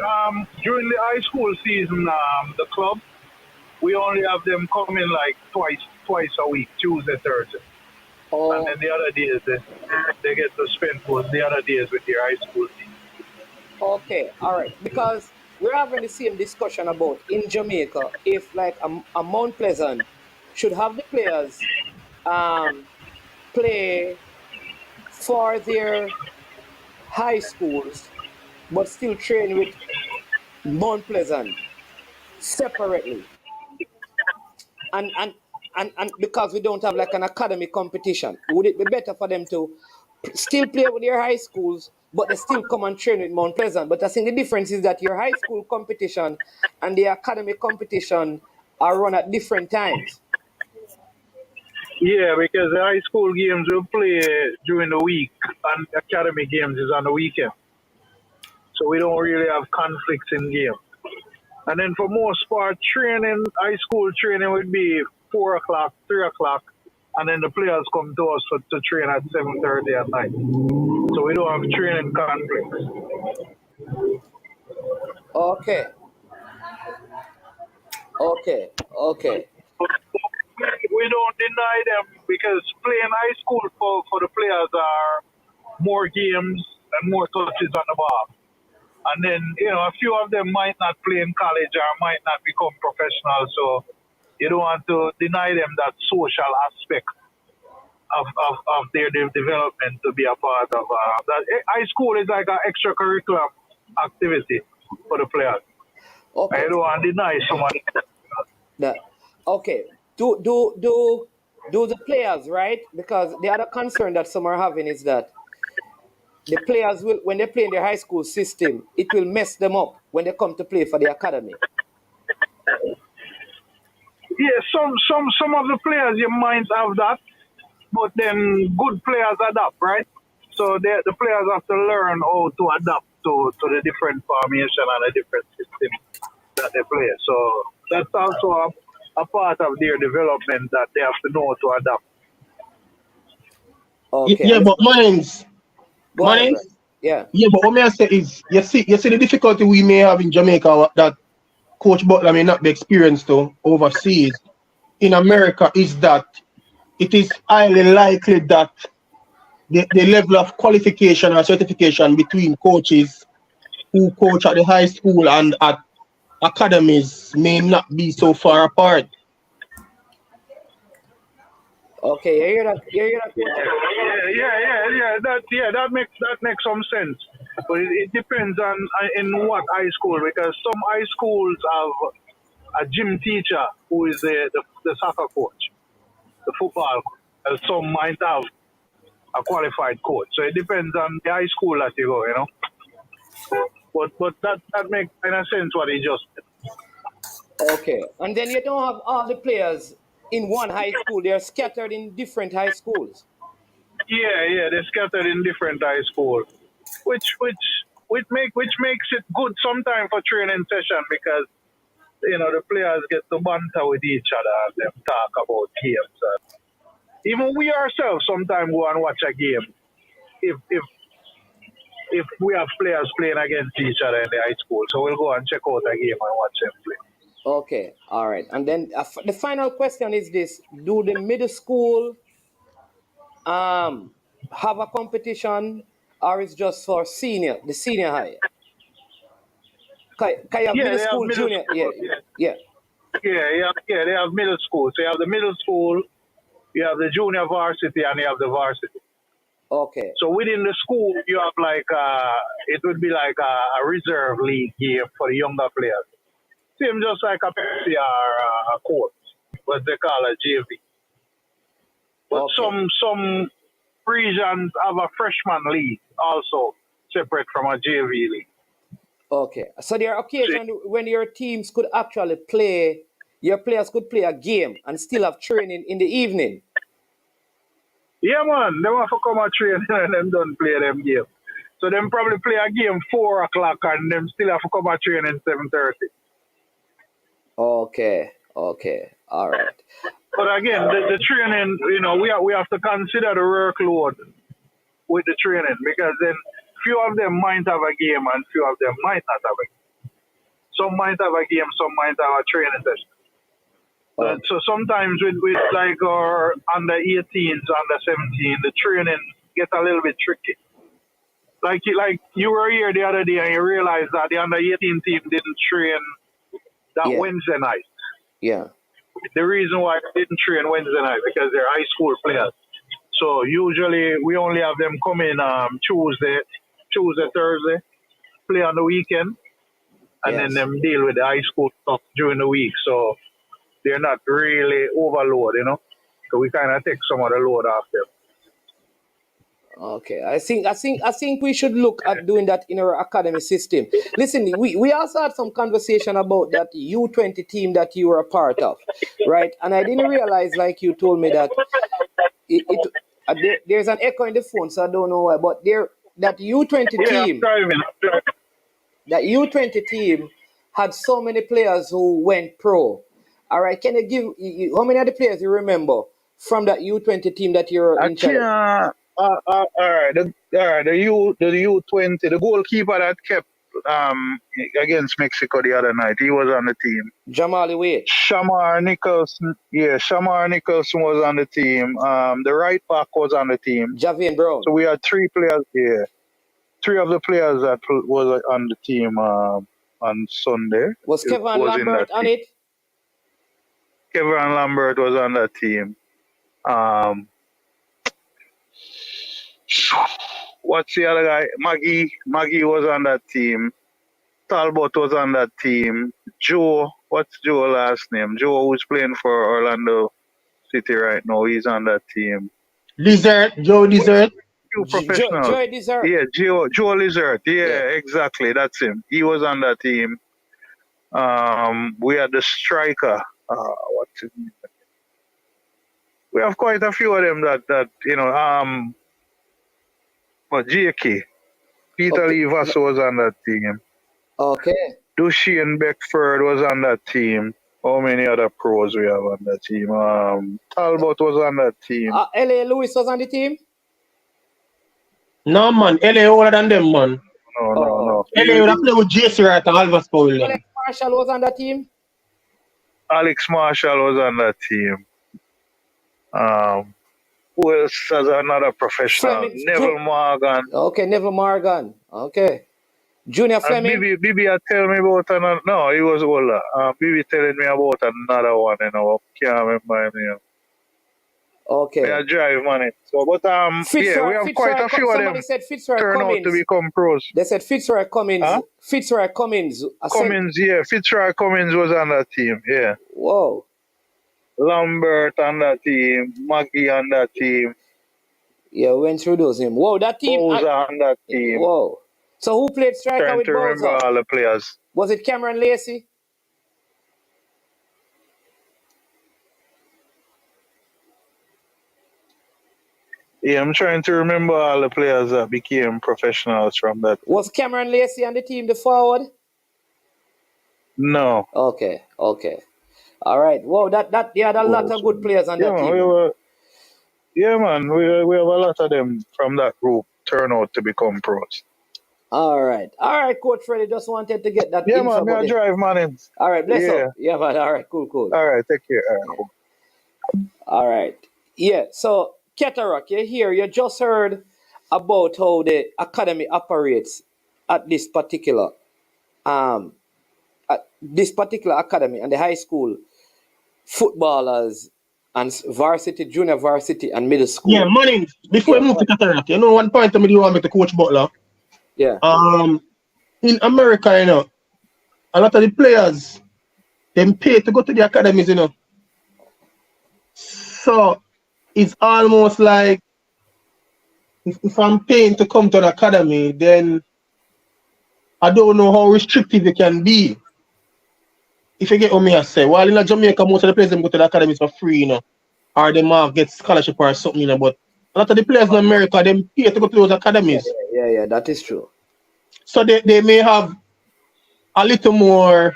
during the high school season. The club, we only have them coming like twice a week, Tuesday, Thursday. Oh. And then the other days they get to spend the other days with their high school team. Okay, all right. Because we're having the same discussion about in Jamaica if like a Mount Pleasant should have the players play for their high schools but still train with Mount Pleasant separately. And because we don't have like an academy competition, would it be better for them to still play with their high schools, but they still come and train with Mount Pleasant? But I think the difference is that your high school competition and the academy competition are run at different times. Yeah, because the high school games will play during the week and academy games is on the weekend. So we don't really have conflicts in game. And then for most part, training, high school training would be 4 o'clock, 3 o'clock, and then the players come to us to train at 7:30 at night. So we don't have training conflicts. Okay. We don't deny them because playing high school for the players are more games and more touches on the ball. And then, you know, a few of them might not play in college or might not become professional. So you don't want to deny them that social aspect of their development to be a part of that. High school is like an extracurricular activity for the players. Okay. I don't want to deny someone that. Okay. Do the players, right? Because the other concern that some are having is that the players will, when they play in their high school system, it will mess them up when they come to play for the academy. Yeah, some of the players you might have that, but then good players adapt, right? So the players have to learn how to adapt to the different formation and the different system that they play. So that's also a part of their development that they have to know to adapt. Okay. Yeah, but mine's. Yeah. Yeah, but what may I say is, you see the difficulty we may have in Jamaica that Coach Butler may not be experienced to overseas in America is that it is highly likely that the level of qualification or certification between coaches who coach at the high school and at academies may not be so far apart. Okay, you hear that, coach? That makes some sense. But it depends on in what high school, because some high schools have a gym teacher who is the soccer coach, the football coach, and some might have a qualified coach. So it depends on the high school that you go, you know. But that makes kind of sense what he just said. Okay, and then you don't have all the players in one high school. They're scattered in different high schools. Yeah, they're scattered in different high schools, which makes it good sometimes for training session, because the players get to banter with each other and them talk about games. Even we ourselves sometimes go and watch a game if we have players playing against each other in the high school. So we'll go and check out a game and watch them play. Okay, all right. And then the final question is this: do the middle school have a competition, or is just for the senior high? Can you have Yeah, middle they have school, middle junior? school. Yeah. They have middle school. So you have the middle school, you have the junior varsity, and you have the varsity. Okay. So within the school, you have it would be like a reserve league game for the younger players. Same just like a Pepsi or a court, what they call a JV. But Okay. some regions have a freshman league also, separate from a JV league. Okay. So there are occasions when your teams could actually play, your players could play a game and still have training in the evening. Yeah, man, they want to come and train and them don't play them game. So them probably play a game 4 o'clock and them still have to come and train in 7:30. Okay. All right. But again, the training, we have to consider the workload with the training, because then few of them might have a game and few of them might not have a game. Some might have a game, some might have a training session. So sometimes with like our under 18s, under 17, the training gets a little bit tricky. Like you were here the other day and you realized that the under 18 team didn't train that Wednesday night. Yeah. The reason why they didn't train Wednesday night, because they're high school players. So usually we only have them come in Tuesday, Thursday, play on the weekend, and then them deal with the high school stuff during the week. So they're not really overload, So we kind of take some of the load off them. Okay, I think we should look at doing that in our academy system. Listen, we also had some conversation about that U-20 team that you were a part of, right? And I didn't realize, like you told me, that there's an echo in the phone, so I don't know why. But that U-20 team, that U-20 team had so many players who went pro. All right, can you give how many of the players you remember from that U-20 team that you're in charge? All right. The U-20, the goalkeeper that kept against Mexico the other night, he was on the team. Jamali Wade. Shamar Nicholson was on the team. The right back was on the team. Javian Brown. So we had 3 players here. 3 of the players that was on the team on Sunday. Was Kevin Lambert on it? Kevin Lambert was on that team. What's the other guy? Maggie was on that team. Talbot was on that team. Joe, what's Joe's last name? Joe, who's playing for Orlando City right now, he's on that team. Joe Desert. Professional. Joe Desert. Yeah, Joe Lizard. Yeah, exactly. That's him. He was on that team. We had the striker. What's his name? We have quite a few of them that but JK. Peter Lee Vasso was on that team. Okay. Dushian Beckford was on that team. How many other pros we have on that team? Talbot was on that team. L.A. Lewis was on the team? No, man. LA older than them, man. No. LA would have played with JC Wright and Alva Spowell. Alex Marshall was on that team? Alex Marshall was on that team. Who else has another professional? Neville Morgan. Okay, Neville Morgan. Okay. Junior Fleming. Bibi tell me about another. No, he was older. Bibi telling me about another one, Can't remember him. Okay. I drive money. So, but yeah, we have quite a few of somebody them said Fitzroy turn out to Cummins. become pros. They said Fitzroy Cummins. Huh? Fitzroy Cummins. Cummins, yeah, Fitzroy Cummins was on that team, yeah. Whoa. Lambert on that team, Maggie on that team, Yeah, we went through those him. Whoa, that team. Bowser on that team. Whoa. So who played striker Trying with to remember Bowser? all the players. Was it Cameron Lacey? Yeah, I'm trying to remember all the players that became professionals from that. Was Cameron Lacey on the team, the forward? No. Okay. All right. Whoa, that they had a lot of good players on that team. We have a lot of them from that group turn out to become pros. All right, Coach Freddie. Just wanted to get that. Yeah, man, I drive, man. All right, bless up. Yeah, man. All right, cool. All right, take care. All right, cool. All right. Yeah, so Cataract, you're here. You just heard about how the academy operates at this particular academy and the high school footballers and varsity, junior varsity, and middle school. Yeah, money. Before we move to Cataract, you know one point I do want to Coach Butler. Yeah. In America, you know, a lot of the players them pay to go to the academies, you know. So it's almost like if I'm paying to come to an academy, then I don't know how restrictive it can be. If you get what me I say, while in Jamaica, most of the players them go to the academies for free, you know, or they might get scholarship or something, you know. But a lot of the players in America, them pay to go to those academies. Yeah, that is true. So they may have a little more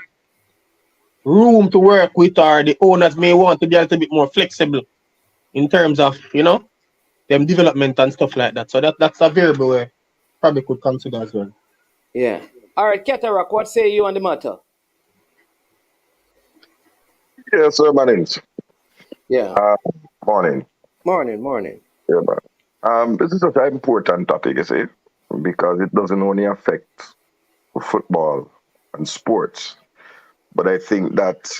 room to work with, or the owners may want to be a little bit more flexible in terms of, you know, them development and stuff like that. So that's a variable we probably could consider as well. Yeah. All right, Cataract, what say you on the matter? Yeah, sir, my name's. Yeah. Morning. Morning. Yeah, man. This is such an important topic, you see, because it doesn't only affect football and sports, but I think that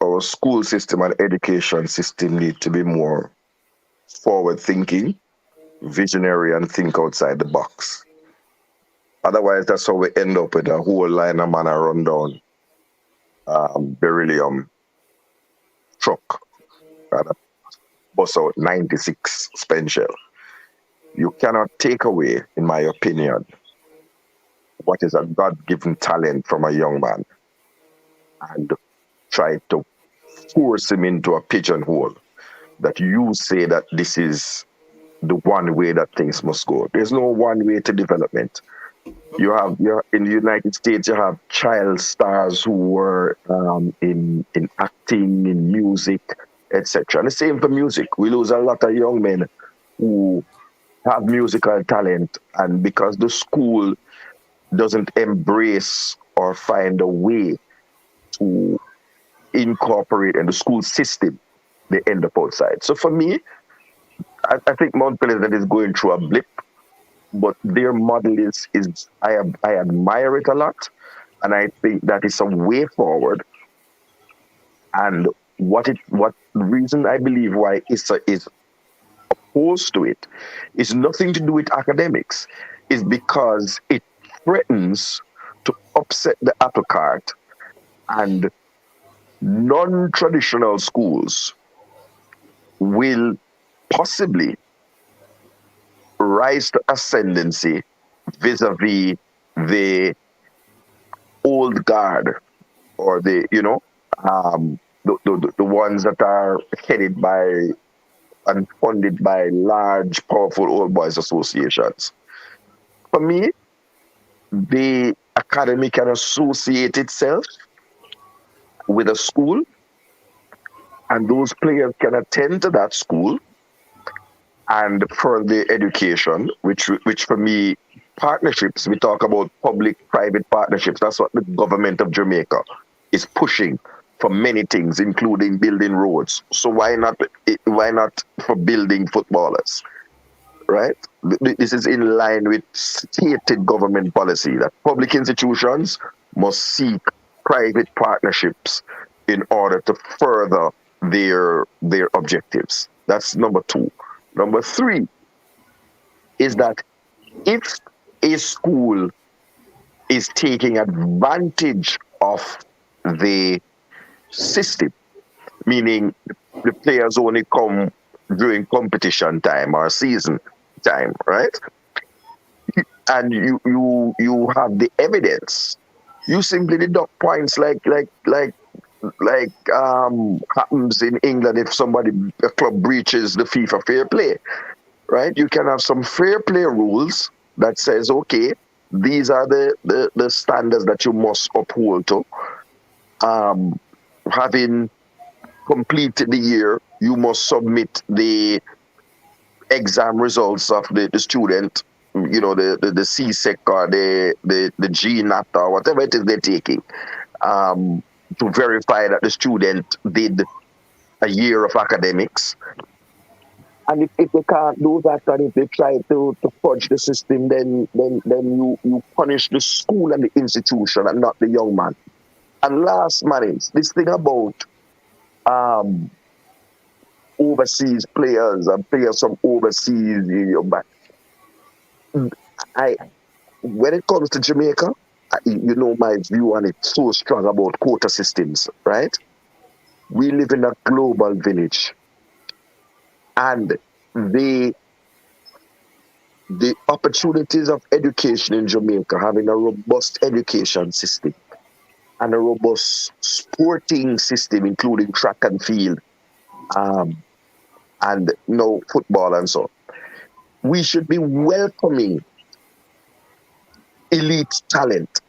our school system and education system need to be more forward-thinking, visionary, and think outside the box. Otherwise, that's how we end up with a whole line of man a run down beryllium truck and a bus out 96 spent shell. You cannot take away, in my opinion, what is a God-given talent from a young man and try to force him into a pigeonhole that you say that this is the one way that things must go. There's no one way to development. You have in the United States, you have child stars who were in acting, in music, etc. And the same for music. We lose a lot of young men who have musical talent, and because the school doesn't embrace or find a way to incorporate in the school system, they end up outside. So for me, I think Mount Pleasant is going through a blip, but their model is I admire it a lot, and I think that is a way forward. And what reason I believe why ISSA is opposed to it is nothing to do with academics. It's because it threatens to upset the apple cart, and non-traditional schools will possibly rise to ascendancy vis-a-vis the old guard, or the ones that are headed by and funded by large, powerful old boys associations. For me, the academy can associate itself with a school, and those players can attend to that school and further education, which for me, partnerships, we talk about public-private partnerships. That's what the government of Jamaica is pushing for many things, including building roads. So why not for building footballers, right? This is in line with stated government policy that public institutions must seek private partnerships in order to further their objectives. That's number 2. Number 3 is that if a school is taking advantage of the system, meaning the players only come during competition time or season time, right? And you have the evidence, you simply deduct points like happens in England if a club breaches the FIFA fair play, right? You can have some fair play rules that says, okay, these are the standards that you must uphold to. Having completed the year, you must submit the exam results of the student, the CSEC or the GNAT or whatever it is they're taking, to verify that the student did a year of academics. And if they can't do that, and if they try to fudge the system, then you punish the school and the institution and not the young man. And last, man, this thing about overseas players and players from overseas, when it comes to Jamaica, you know my view on it so strong about quota systems, right? We live in a global village, and the opportunities of education in Jamaica, having a robust education system and a robust sporting system, including track and field, and football and so on. We should be welcoming elite talent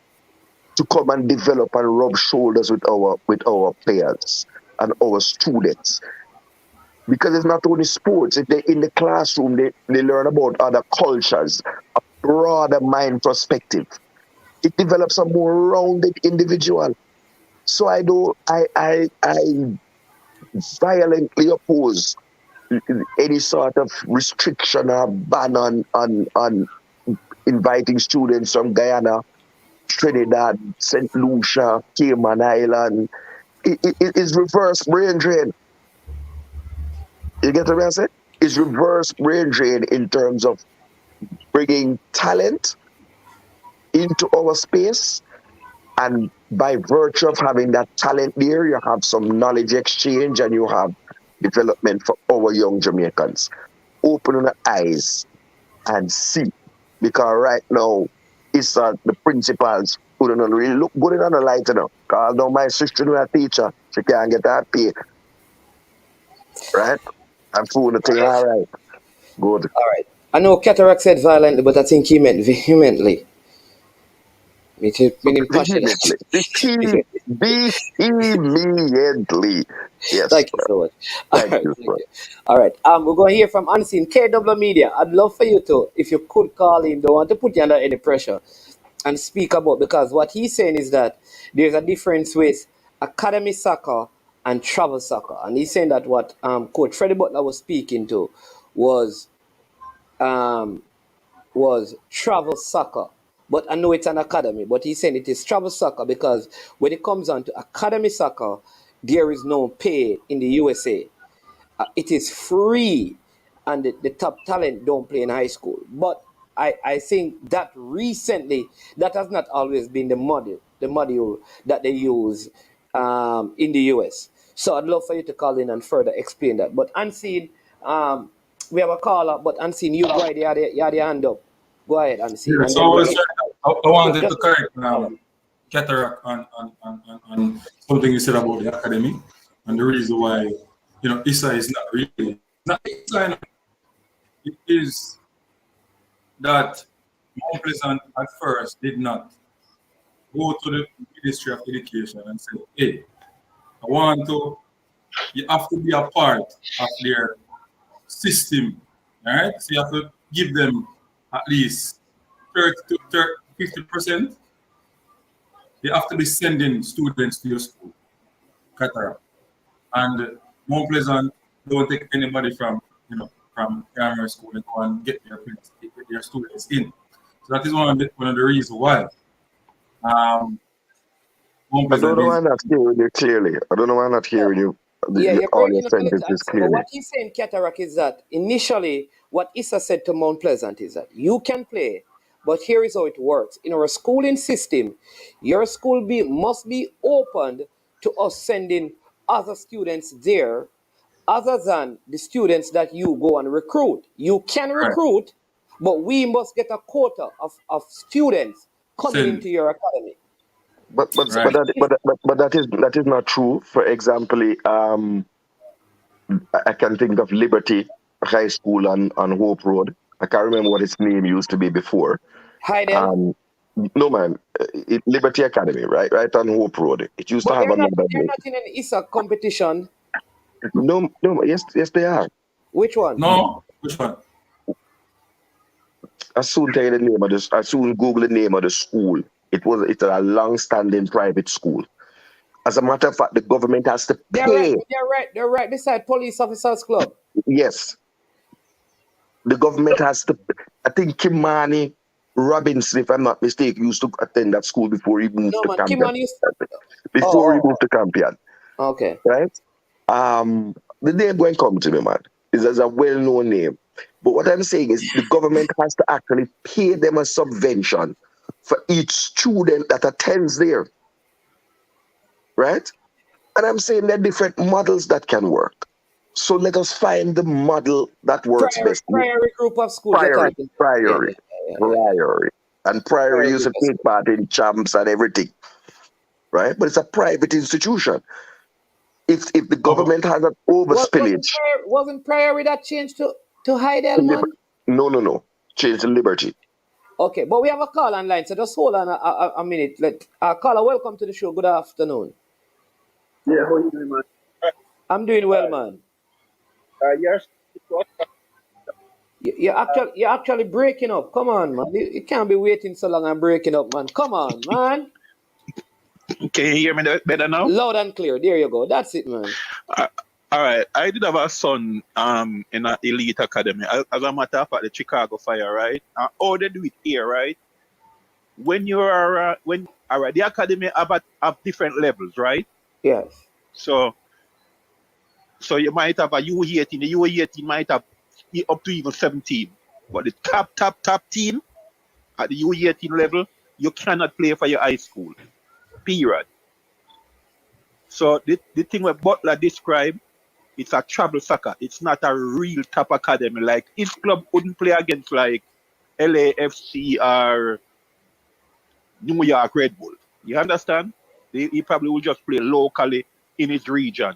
to come and develop and rub shoulders with our players and our students. Because it's not only sports, if they're in the classroom, they learn about other cultures, a broader mind perspective. It develops a more rounded individual. So I violently oppose any sort of restriction or ban on inviting students from Guyana, Trinidad, St. Lucia, Cayman Island. It is reverse brain drain. You get what I'm saying? It's reverse brain drain in terms of bringing talent into our space, and by virtue of having that talent there, you have some knowledge exchange and you have development for our young Jamaicans. Open your eyes and see, because right now it's the principals who don't really look good in the light enough. Because now my sister is a teacher, she can't get that pay, right? I'm fooling the thing. All right, good. All right. I know Cataract said violently, but I think he meant vehemently. Meaning passionate. Vehemently. Yes. Thank you so much. Thank you, sir. All right. We're going to hear from Unseen KW Media. I'd love for you to, if you could call in, don't want to put you under any pressure, and speak about, because what he's saying is that there's a difference with academy soccer and travel soccer. And he's saying that what Coach Freddie Butler was speaking to was travel soccer. But I know it's an academy, but he's saying it is travel soccer because when it comes on to academy soccer, there is no pay in the USA. It is free, and the top talent don't play in high school. But I think that recently, that has not always been the module that they use in the US. So I'd love for you to call in and further explain that. But Unseen, we have a caller, but Unseen, you go ahead, you had your hand up. Go ahead, Unseen. Yeah, so I wanted to correct Cataract on something you said about the academy and the reason why ISSA is not really not ISSA. It is that Mount Pleasant at first did not go to the Ministry of Education and say, hey, you have to be a part of their system, all right? So you have to give them at least 30 to 50%. They have to be sending students to your school, Cataract. And Mount Pleasant don't take anybody from primary school and go and get their students in. So that is one of the reasons why. I don't know why I'm not hearing you clearly. I don't know why I'm not hearing you Yeah, you're all your breaking up a little. sentences But clearly. what he's saying, Cataract, is that initially what ISSA said to Mount Pleasant is that you can play, but here is how it works. In our schooling system, your school must be opened to us sending other students there other than the students that you go and recruit. You can Right. recruit, but we must get a quota of students coming Send. into your academy. So Right. But that is not true. For example, I can think of Liberty High School on Hope Road. I can't remember what its name used to be before. Heidel, Um, no man, Liberty Academy, right on Hope Road. It used to but have another they're name. not in an ISSA competition. No, yes they are. Which one? No. Which one? I soon tell you the name of this. I soon Google the name of the school. It's a long-standing private school. As a matter of fact, the government has to pay. They're right beside Police Officers Club. Yes, the government has to. I think Kimani Robinson, if I'm not mistaken, used to attend that school before he moved No to man, Campion. Kimani used. Before he moved to Campion, Okay. right? The name going to come to me, man. Is as a well-known name. But what I'm saying is the government has to actually pay them a subvention for each student that attends there, right? And I'm saying there are different models that can work. So let us find the model that works best. Priory group of schools. Priory. And Priory used to take part in champs and everything, right? But it's a private institution. If the government has an overspillage, Wasn't Priory that changed to Heidel, man? No. Change to Liberty. Okay, but we have a call online, so just hold on a minute. Caller, welcome to the show. Good afternoon. Yeah, how you doing, man? I'm doing well, man. Yes. You're actually breaking up. Come on, man. You can't be waiting so long and breaking up, man. Come on, man. Can you hear me better now? Loud and clear. There you go. That's it, man. All right. I did have a son in an elite academy. As a matter of fact, the Chicago Fire, right? How they do it here, right? When you are all right, the academy have different levels, right? Yes. So you might have a U-18. The U-18 might have up to even 17. But the top team at the U-18 level, you cannot play for your high school. Period. So the thing what Butler described, it's a travel soccer. It's not a real top academy. Like his club wouldn't play against like LAFC or New York Red Bull. You understand? He probably will just play locally in his region.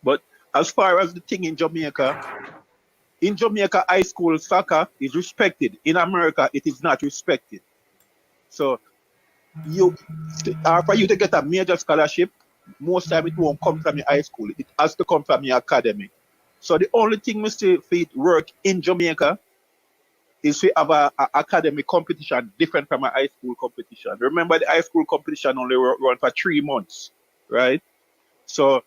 But as far as the thing in Jamaica, high school soccer is respected. In America, it is not respected. So for you to get a major scholarship, most time it won't come from your high school. It has to come from your academy. So the only thing we see for it work in Jamaica is we have a academic competition different from a high school competition. Remember, the high school competition only run for 3 months, right? So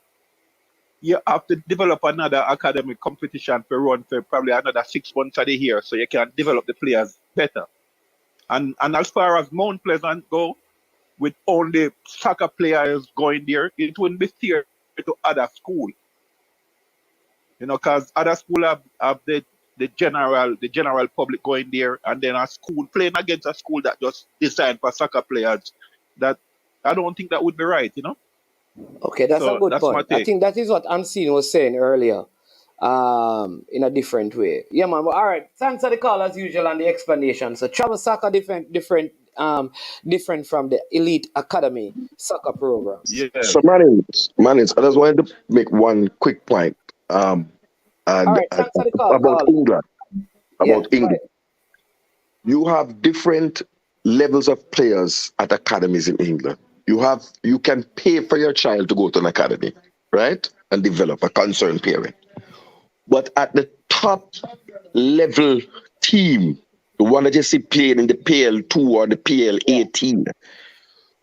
you have to develop another academic competition to run for probably another 6 months of the year, so you can develop the players better. And as far as Mount Pleasant go, with only soccer players going there, it wouldn't be fair to other schools. Because other schools have the general public going there, and then a school playing against a school that just designed for soccer players. That I don't think that would be right, Okay, that's a good point. I think that is what Unseen was saying earlier, in a different way. Yeah, man. But all right, thanks for the call as usual and the explanation. So travel soccer different from the elite academy soccer programs. Yeah. So Mannings, I just wanted to make one quick point. All right, thanks for the call. About England. England. Right. You have different levels of players at academies in England. You can pay for your child to go to an academy, right? And develop a concerned parent. But at the top level team, the one that you see playing in the PL2 or the PL18,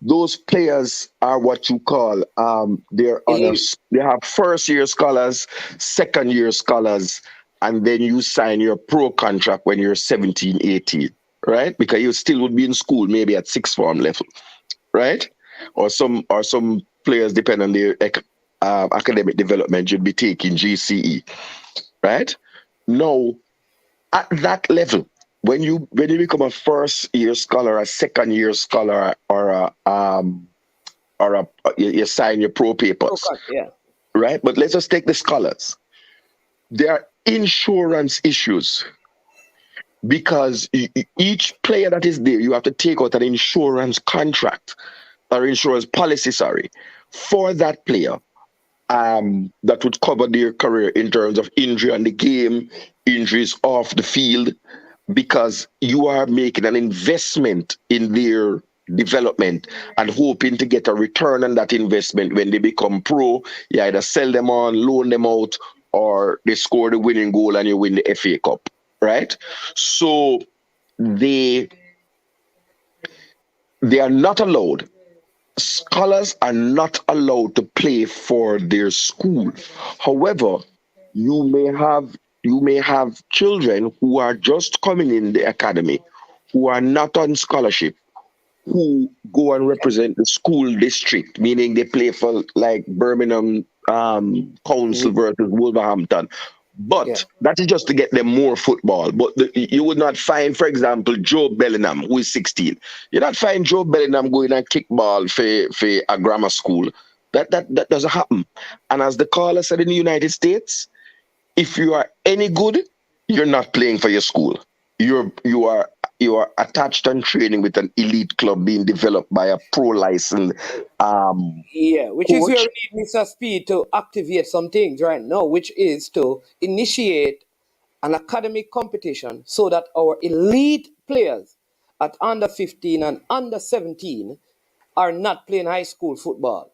those players are what you call they have first year scholars, second year scholars, and then you sign your pro contract when you're 17, 18, right? Because you still would be in school maybe at sixth form level, right? Or some players depend on their academic development should be taking GCE, right? Now, at that level, when you become a first year scholar, a second year scholar, or you sign your pro papers, Yeah. right? But let's just take the scholars. There are insurance issues because each player that is there, you have to take out an insurance contract or insurance policy, sorry, for that player. That would cover their career in terms of injury on the game, injuries off the field, because you are making an investment in their development and hoping to get a return on that investment when they become pro. You either sell them on, loan them out, or they score the winning goal and you win the FA Cup, right? So they are not allowed. Scholars are not allowed to play for their school. However, you may have children who are just coming in the academy, who are not on scholarship, who go and represent the school district, meaning they play for like Birmingham Council versus Wolverhampton. But that is just to get them more football. But you would not find, for example, Joe Bellingham, who is 16. You not find Joe Bellingham going and kick ball for a grammar school. That doesn't happen. And as the caller said in the United States, if you are any good, you're not playing for your school. You are attached and training with an elite club being developed by a pro licensed which is where we need Mr. Speed to activate some things right now, which is to initiate an academic competition so that our elite players at under 15 and under 17 are not playing high school football.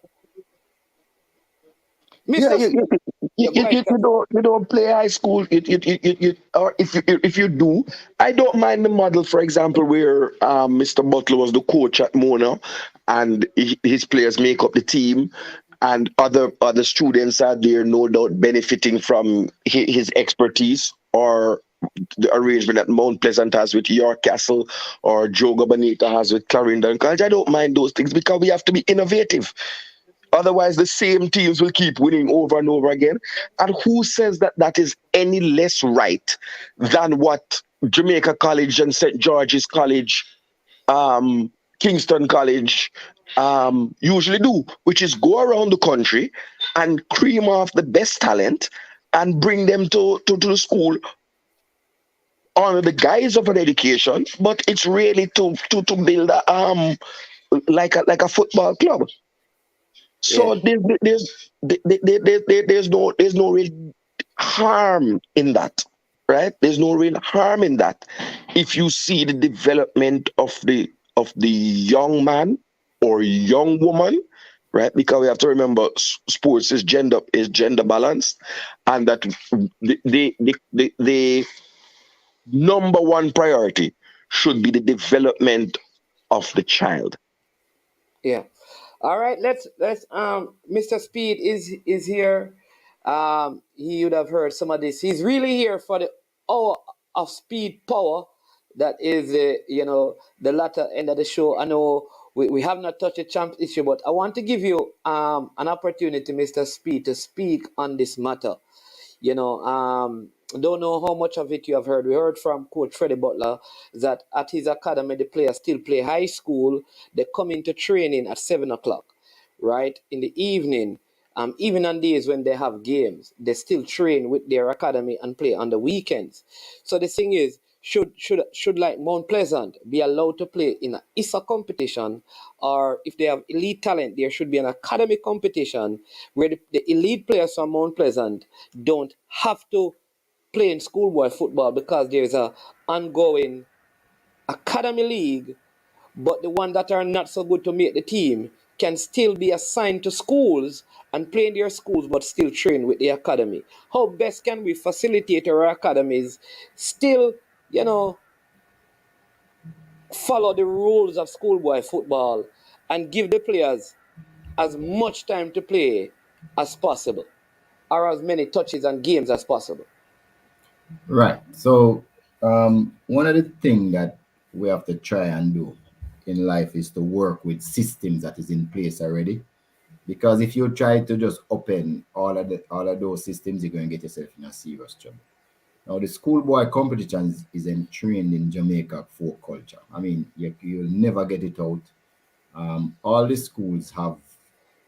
You don't play high school. Or if you do, I don't mind the model. For example, where Mr. Butler was the coach at Mona, and his players make up the team, and other students are there, no doubt benefiting from his expertise, or the arrangement that Mount Pleasant has with York Castle or Joe Bonita has with Clarendon College. I don't mind those things because we have to be innovative. Otherwise, the same teams will keep winning over and over again. And who says that is any less right than what Jamaica College and St. George's College, Kingston College usually do, which is go around the country and cream off the best talent and bring them to the school under the guise of an education, but it's really to build a like a football club. So there's no real harm in that, right? There's no real harm in that. If you see the development of the young man or young woman, right? Because we have to remember sports is gender balanced, and that the number one priority should be the development of the child. Yeah. All right, let's Mr. Speed is here. He would have heard some of this. He's really here for the hour of speed power. That is the latter end of the show. I know we have not touched the champs issue, but I want to give you an opportunity, Mr. Speed, to speak on this matter. Don't know how much of it you have heard. We heard from Coach Freddie Butler that at his academy, the players still play high school. They come into training at 7 o'clock, right? In the evening, even on days when they have games, they still train with their academy and play on the weekends. So the thing is, should like Mount Pleasant be allowed to play in an ISSA competition, or if they have elite talent, there should be an academic competition where the elite players from Mount Pleasant don't have to play in schoolboy football because there's a ongoing academy league, but the ones that are not so good to make the team can still be assigned to schools and play in their schools but still train with the academy. How best can we facilitate our academies still, follow the rules of schoolboy football and give the players as much time to play as possible, or as many touches and games as possible? Right. So one of the things that we have to try and do in life is to work with systems that is in place already. Because if you try to just open all of those systems, you're going to get yourself in a serious trouble. Now, the schoolboy competitions is entrained in Jamaica folk culture. I mean, you'll never get it out. All the schools have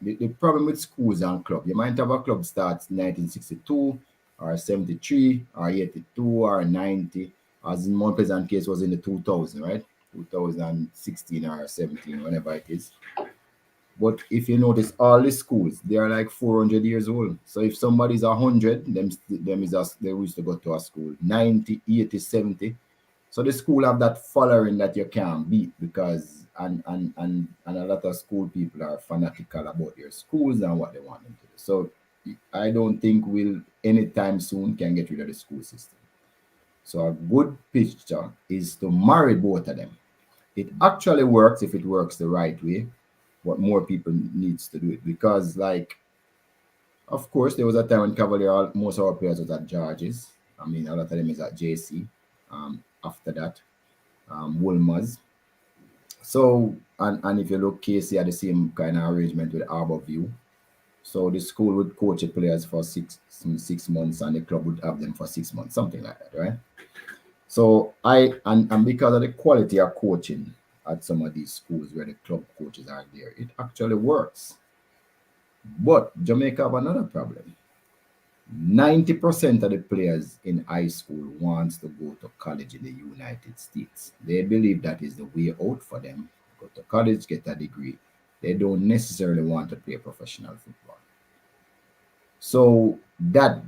the problem with schools and club. You might have a club starts 1962 or 73 or 82 or 90, as in Mount Pleasant case was in the 2000, right? 2016 or 17, whenever it is. But if you notice, all the schools, they are like 400 years old. So if somebody's 100, they used to go to a school 90, 80, 70. So the school have that following that you can't beat because and a lot of school people are fanatical about their schools and what they want them to do. So I don't think we'll anytime soon can get rid of the school system. So a good picture is to marry both of them. It actually works if it works the right way. What more people needs to do it because, like, of course, there was a time when Cavalier, most of our players was at George's. I mean, a lot of them is at JC. After that, Wolmer's. So, and if you look, Casey had the same kind of arrangement with Harborview. So the school would coach the players for six months, and the club would have them for 6 months, something like that, right? So and because of the quality of coaching at some of these schools where the club coaches are there, it actually works. But Jamaica have another problem. 90% of the players in high school wants to go to college in the United States. They believe that is the way out for them. Go to college, get a degree. They don't necessarily want to play professional football. So that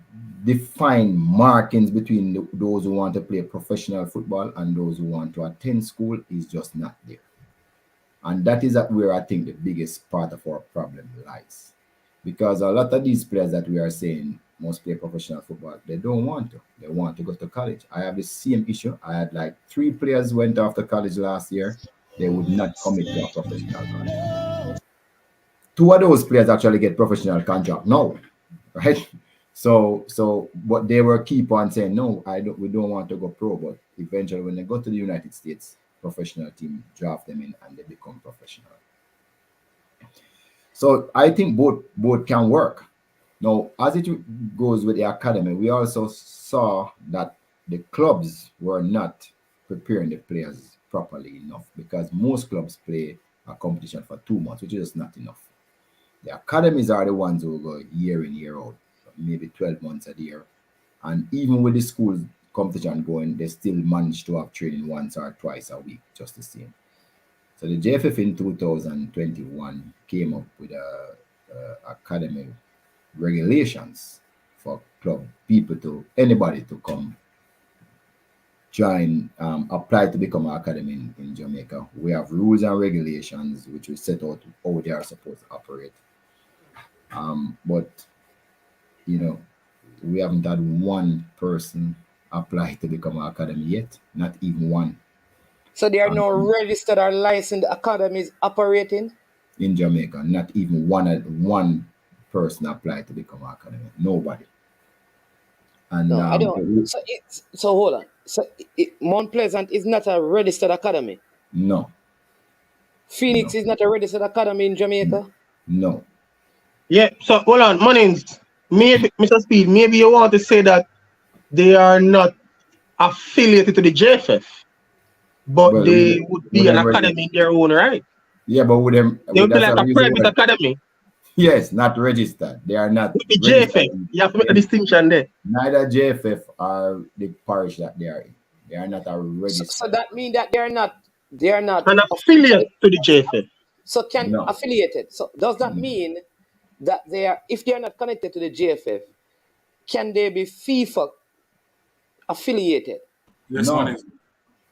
define markings between those who want to play professional football and those who want to attend school is just not there. And that is where I think the biggest part of our problem lies. Because a lot of these players that we are saying must play professional football, they don't want to. They want to go to college. I have the same issue. I had like 3 players went off to college last year. They would not commit to a professional contract. 2 of those players actually get professional contract now, right? So, but they were keep on saying, no, we don't want to go pro. But eventually, when they go to the United States, professional team draft them in and they become professional. So I think both can work. Now, as it goes with the academy, we also saw that the clubs were not preparing the players properly enough because most clubs play a competition for 2 months, which is not enough. The academies are the ones who go year in, year out, maybe 12 months a year. And even with the school competition going, they still manage to have training once or twice a week, just the same. So the JFF in 2021 came up with a academy regulations for club people anybody to come join, apply to become an academy in Jamaica. We have rules and regulations which we set out how they are supposed to operate. But we haven't had one person apply to become an academy yet, not even one. So there are no registered or licensed academies operating in Jamaica. Not even one person applied to become an academy. Nobody. And no, I don't. So hold on. So Mount Pleasant is not a registered academy. No. Phoenix is not a registered academy in Jamaica. No. Yeah. So hold on, Munnings. Maybe Mr. Speed. Maybe you want to say that they are not affiliated to the JFF. But they would be an academy in their own right. Yeah, but with them, they would be like a private academy. Yes, not registered. They are not. With the JFF, you have to make a distinction there. Neither JFF or the parish that they are in. They are not a registered. So that means that they are not an affiliate to the JFF. So affiliated. So does that mean that if they are not connected to the JFF, can they be FIFA affiliated? Yes, no.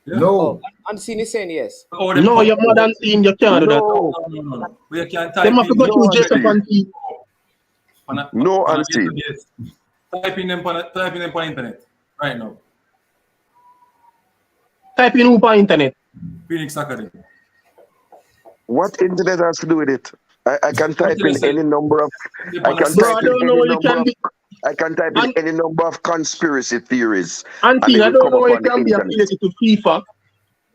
Yeah. No. Oh, Unseen is saying yes. No, you're more than seeing you can't do that. No. We can't type they must go through JFF and see. No, Unseen. Typing them on internet right now. Type in who on internet? Phoenix Academy. What internet has to do with it? I can type in any number of. I can type in any number of conspiracy theories. I don't know why you can be affiliated to FIFA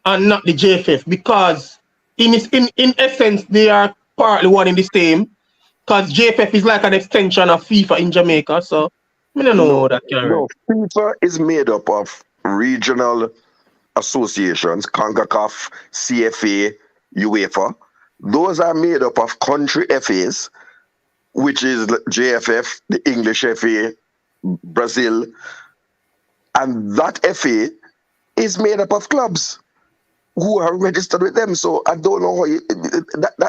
and not the JFF because in essence they are partly one in the same. Because JFF is like an extension of FIFA in Jamaica, so I don't know how that can No, FIFA is made up of regional associations, CONCACAF, CFA, UEFA. Those are made up of country FAs, which is JFF, the English FA, Brazil, and that FA is made up of clubs who are registered with them. So I don't know how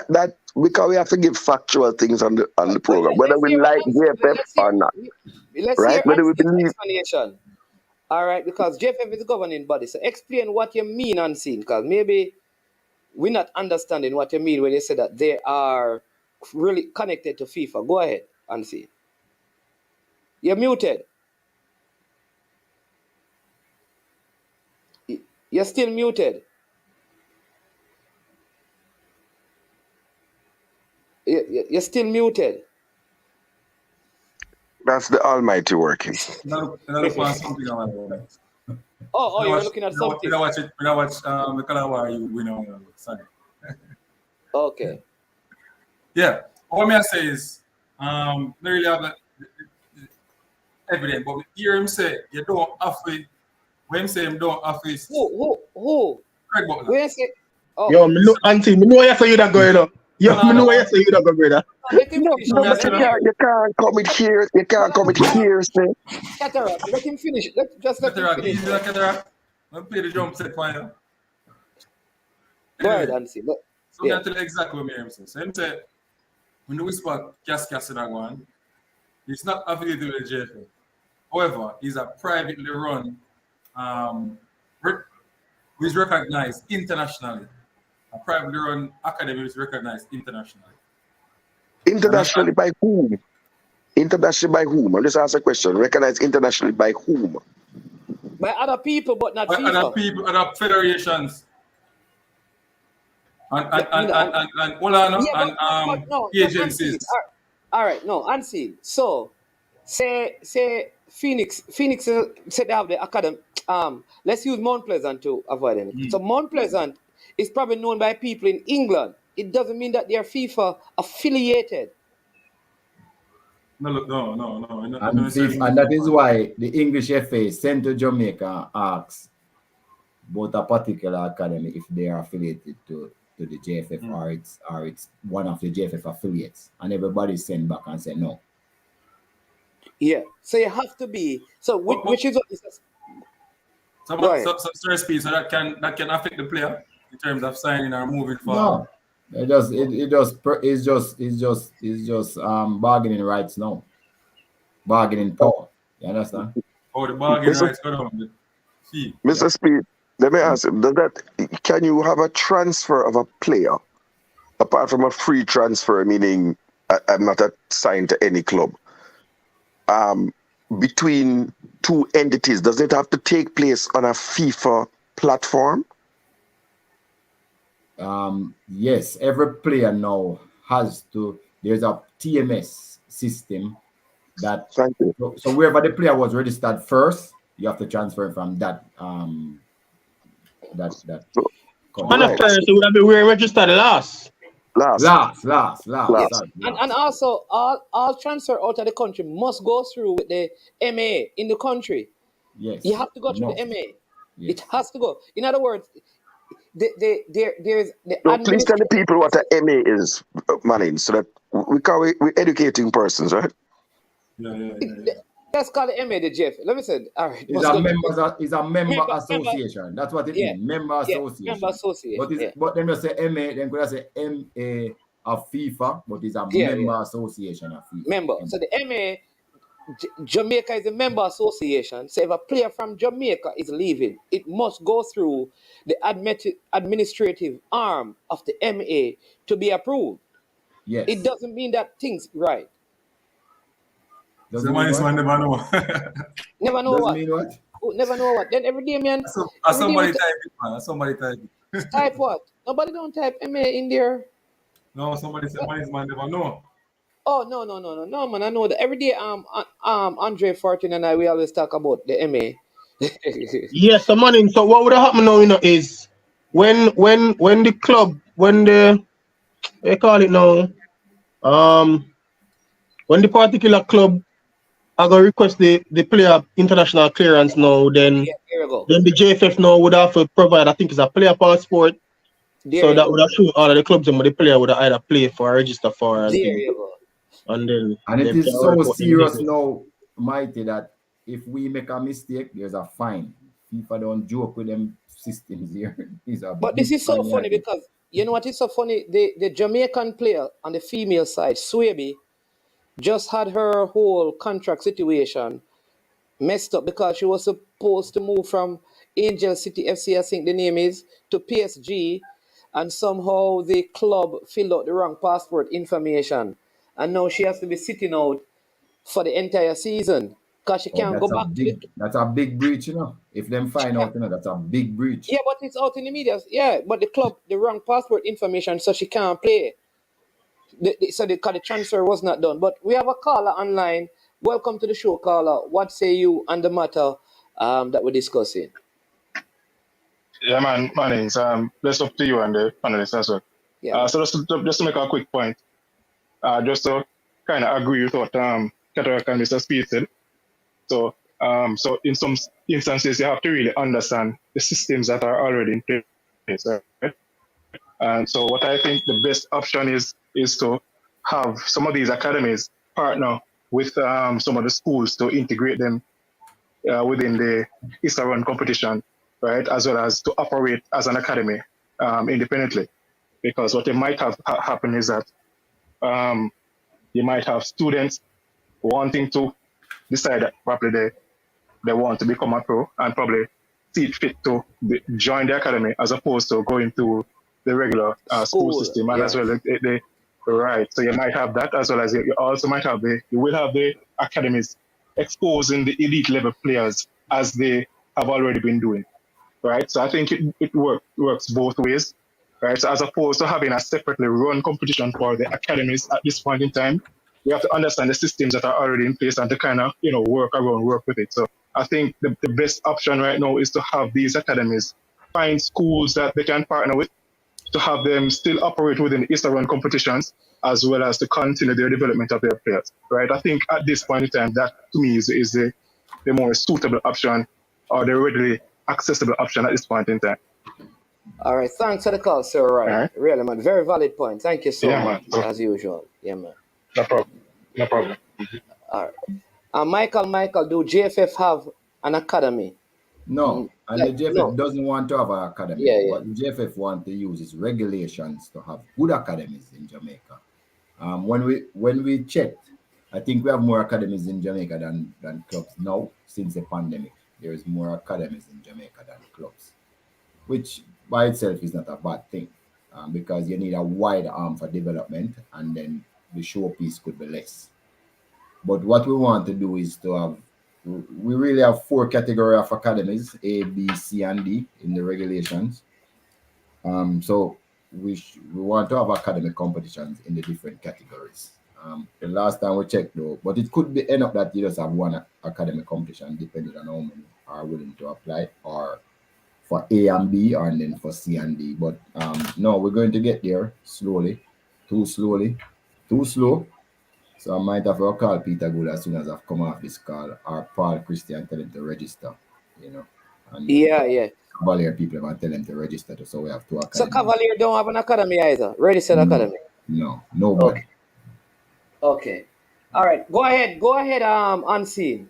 that because we have to give factual things on the program, whether we like JFF or not. Let's Right? hear Whether we Ansi's believe. explanation. All right, because JFF is the governing body. So explain what you mean, Unseen, because maybe we're not understanding what you mean when you say that they are really connected to FIFA. Go ahead, Unseen. You're muted. You're still muted. You're still muted. That's the Almighty working. Another find something on my Oh, you're looking at something. I watch the color you know. Sorry. Okay. Yeah. What may I say is, not really have the evidence, but we hear him say you don't have to. When him say him don't have to. Who? Craig Butler. Where say? Oh. Yo, me know, Auntie, me know you say you that going up. Yo, me know you say you that go, brother. No, but you can't come it here. You can't come it here, say. Cataract, let him finish. Let him finish. Easy like Cataract. Let me play the drum set for you. Go ahead, Ansi. So I'm tell you exactly what I say. So him say, when the whisper Cas in that one, it's not affiliated with the JFL. However, he's a privately run, who is recognized internationally. A privately run academy is recognized internationally. Internationally by whom? Internationally by whom? I'm just asking a question. Recognized internationally by whom? By other people, but not by FIFA. Other people, other federations. And agencies. All right, no, unseen. So, say Phoenix said they have the academy. Let's use Mount Pleasant to avoid anything. So Mount Pleasant is probably known by people in England. It doesn't mean that they are FIFA affiliated. No. And that is why the English FA sent to Jamaica asks about a particular academy if they are affiliated to the JFF or it's one of the JFF affiliates, and everybody sent back and said no. Yeah, so you have to be which is some speed, so that can affect the player in terms of signing or moving forward. No, it's just bargaining rights now. Bargaining power. You understand? Oh, the bargaining rights go down. Mr. Speed, let me ask you, can you have a transfer of a player apart from a free transfer, meaning I'm not signed to any club, between two entities? Does it have to take place on a FIFA platform? Yes, every player now has to. There's a TMS system that. Thank you. So wherever the player was registered first, you have to transfer from that. And a person would have been registered last. Last. Yes. And also, all transfer out of the country must go through with the MA in the country. Yes. You have to go through the MA. Yes. It has to go. In other words, there's the. No, please tell the people what the MA is, Manning, so that we're educating persons, right? Yeah. Let's call the MA the Jeff. Let me say, all right. It's a member association. That's what it means. Member association. Member association. But then you say MA, then could I say MA of FIFA, but it's a member association of FIFA. Member. So the MA, Jamaica is a member association. So if a player from Jamaica is leaving, it must go through the administrative arm of the MA to be approved. Yes. It doesn't mean that things right. Never know. Never know what. Mean what? Never know what. Then every day, man. Somebody type it, man. Somebody type it. Type what? Nobody don't type MA in there. No, somebody man never know. Oh no, man. I know that every day. Andre Fortin and I, we always talk about the MA. Yes, so Manning. So what would happen now? Is when the club, they call it now, when the particular club are going to request the player international clearance now, then Yeah, here you go. then the JFF now would have to provide, I think it's a player passport. There So you that go. would have shown all of the clubs and the player would have either play for or register for and There thing. you go. And then And it them can is work so out them serious business. now, Mighty, that if we make a mistake, there's a fine. FIFA don't joke with them systems here. It's a But big this is so fine. funny because you know what is so funny? The Jamaican player on the female side, Swaby, just had her whole contract situation messed up because she was supposed to move from Angel City FC, I think the name is, to PSG, and somehow the club filled out the wrong passport information, and now she has to be sitting out for the entire season because she Oh, can't go back to the. that's a big breach, If them find Yeah, out, that's a big breach. yeah, but it's out in the media. Yeah, but the club the wrong passport information, so she can't play. So the transfer was not done. But we have a caller online. Welcome to the show, caller. What say you on the matter that we're discussing? Yeah, man, it's bless up to you and the panelists as well. Yeah. So just to make a quick point, just to kind of agree with what Kataraka and Mr. Speed said. So so in some instances you have to really understand the systems that are already in place. Right? And so what I think the best option is to have some of these academies partner with some of the schools to integrate them within the ISSA run competition, right, as well as to operate as an academy independently. Because what might have happen is that you might have students wanting to decide that probably they want to become a pro and probably see it fit to join the academy as opposed to going to the regular school system. And as yes. well, right. So you might have that as well as you also might have you will have the academies exposing the elite level players as they have already been doing. Right. So I think it works both ways. Right. So as opposed to having a separately run competition for the academies at this point in time, we have to understand the systems that are already in place and to kind of, work with it. So I think the best option right now is to have these academies find schools that they can partner with to have them still operate within ISSA run competitions as well as to continue their development of their players. Right. I think at this point in time, that to me is the more suitable option or the readily accessible option at this point in time. All right. Thanks for the call, sir. Right. Really, man. Very valid point. Thank you so much, as usual. Yeah, man. No problem. No problem. All right. Michael, do JFF have an academy? No, and the JFF doesn't want to have an academy. Yeah. What the JFF want to use is regulations to have good academies in Jamaica. When we checked, I think we have more academies in Jamaica than clubs now since the pandemic. There is more academies in Jamaica than clubs, which by itself is not a bad thing, because you need a wide arm for development, and then the showpiece could be less. But what we want to do is to have, we really have 4 categories of academies, A, B, C, and D in the regulations. So we want to have academic competitions in the different categories. The last time we checked though, but it could be end up that you just have one academic competition depending on how many are willing to apply, or for A and B, and then for C and D. But no, we're going to get there slowly, too slow. So I might have to call Peter Gould as soon as I've come off this call, or Paul Christian, tell him to register, And Yeah. Cavalier people are going to tell him to register, so we have 2 academies. So Cavalier don't have an academy either. Registered academy. No, nobody. Okay. All right. Go ahead, Unseen.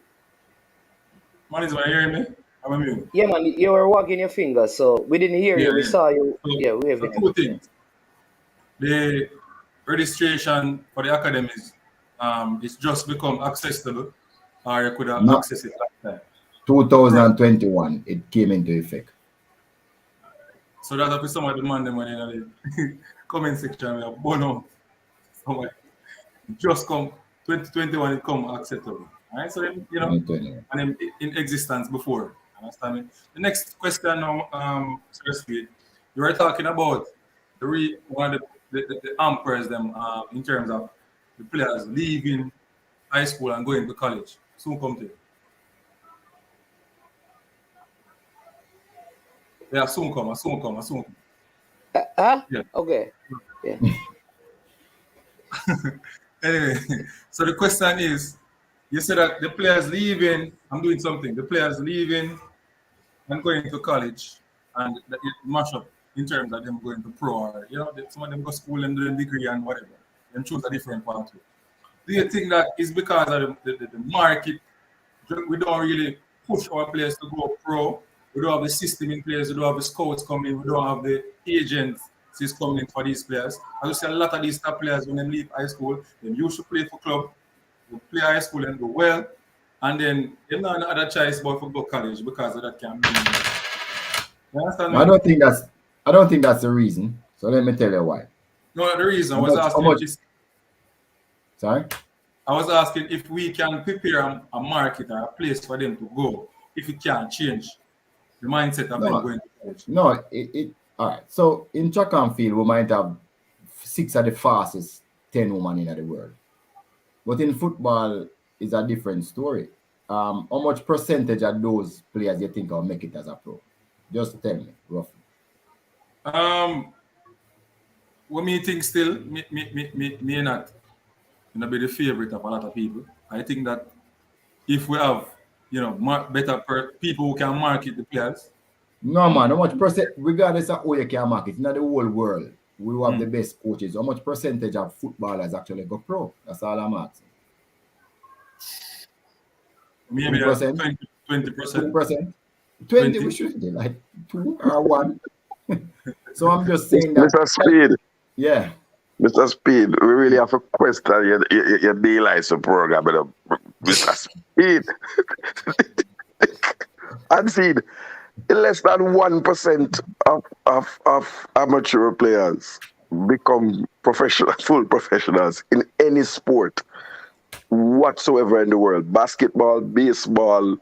Man, is hearing me? I'm a mute. Yeah, man, you were wagging your fingers, so we didn't hear you. We saw you. So, we have 2 things. The registration for the academies, it's just become accessible, or you could have access it last time. 2021, it came into effect. So that will be some of the man them in the comment section. We have bono. Just come 2021, it come acceptable. All right, so and then in existence before. Understand me? The next question now, seriously, you were talking about one of the ampers them in terms of the players leaving high school and going to college. Soon come to you. Yeah, soon come. Huh? Yeah. Okay. Yeah. Anyway, so the question is, you said that the players leaving, I'm doing something, the players leaving and going to college, and that it mash up in terms of them going to pro, or, you know, some of them go school and do a degree and whatever, and choose a different pathway. Do you think that is because of the market? We don't really push our players to go pro. We don't have the system in place. We don't have the scouts coming. We don't have the agents coming in for these players. As you see, a lot of these top players, when they leave high school, they used to play for club, they play high school and do well, and then they don't have no other choice but to go college because of that campaign. You understand? I don't think that's the reason. So let me tell you why. No, the reason I was asking. Sorry? I was asking if we can prepare a market or a place for them to go, if it can change the mindset of them going to college. No, all right. So in track and field, we might have 6 of the fastest 10 women in the world. But in football, it's a different story. How much percentage of those players you think will make it as a pro? Just tell me, roughly. What me think still, me not be the favorite of a lot of people. I think that if we have, better people who can market the players. No, man, how much percent, regardless of how you can market, in the whole world, we have the best coaches. How much percentage of footballers actually go pro? That's all I'm asking. Maybe 20%. 2%. 20, we should be like 2 or 1. So I'm just saying that. Mr. Speed. Yeah. Mr. Speed, we really have a question your daylight program, Mr. Speed. And see, less than 1% of amateur players become full professionals in any sport whatsoever in the world. Basketball, baseball,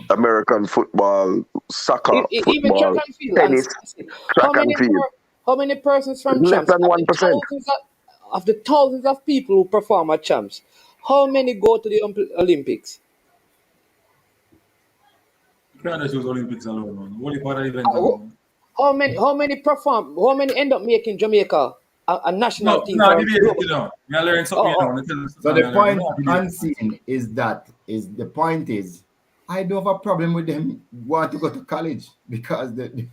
American football, soccer, football, even track and field, tennis, track and field. How many persons from Less champs? than 1%. Of the thousands of people who perform at champs, how many go to the Olympics? You can't choose Olympics alone, man. Only part of events alone. How many perform? How many end up making Jamaica a national team? No, I learned something. So the point unseen is the point is I don't have a problem with them want to go to college because the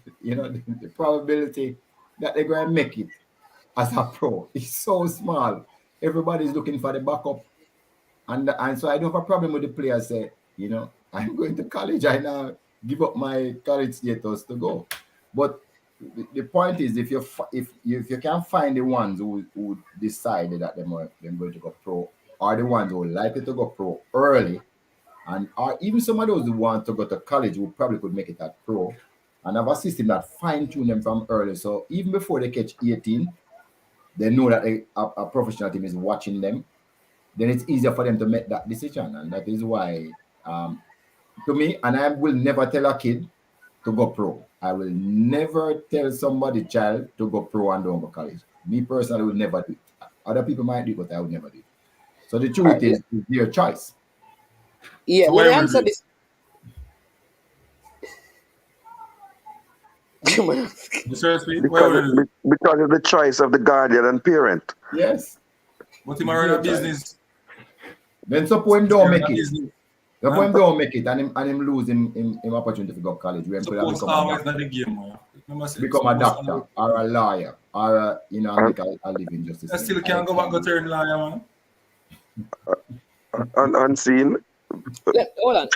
probability that they're going to make it as a pro is so small. Everybody's looking for the backup, and so I don't have a problem with the players say, I'm going to college. I now give up my college status to go. But the point is, if you can find the ones who decided that they're going to go pro, or the ones who are likely to go pro early, and or even some of those who want to go to college who probably could make it at pro, and have a system that fine-tune them from early. So even before they catch 18, they know that a professional team is watching them. Then it's easier for them to make that decision. And that is why, to me, and I will never tell a kid to go pro. I will never tell somebody child to go pro and don't go college. Me personally will never do it. Other people might do it, but I would never do it. So the truth is their choice. Yeah, so let me answer this. Because of the choice of the guardian and parent. Yes. But him run a business. Then suppose him don't make it. Suppose him don't make it and him lose him opportunity to go to college. Suppose always not the game, man. Become a doctor or a lawyer or make a living justice. I still can't go back and turn lawyer, man. Unseen. Hold on.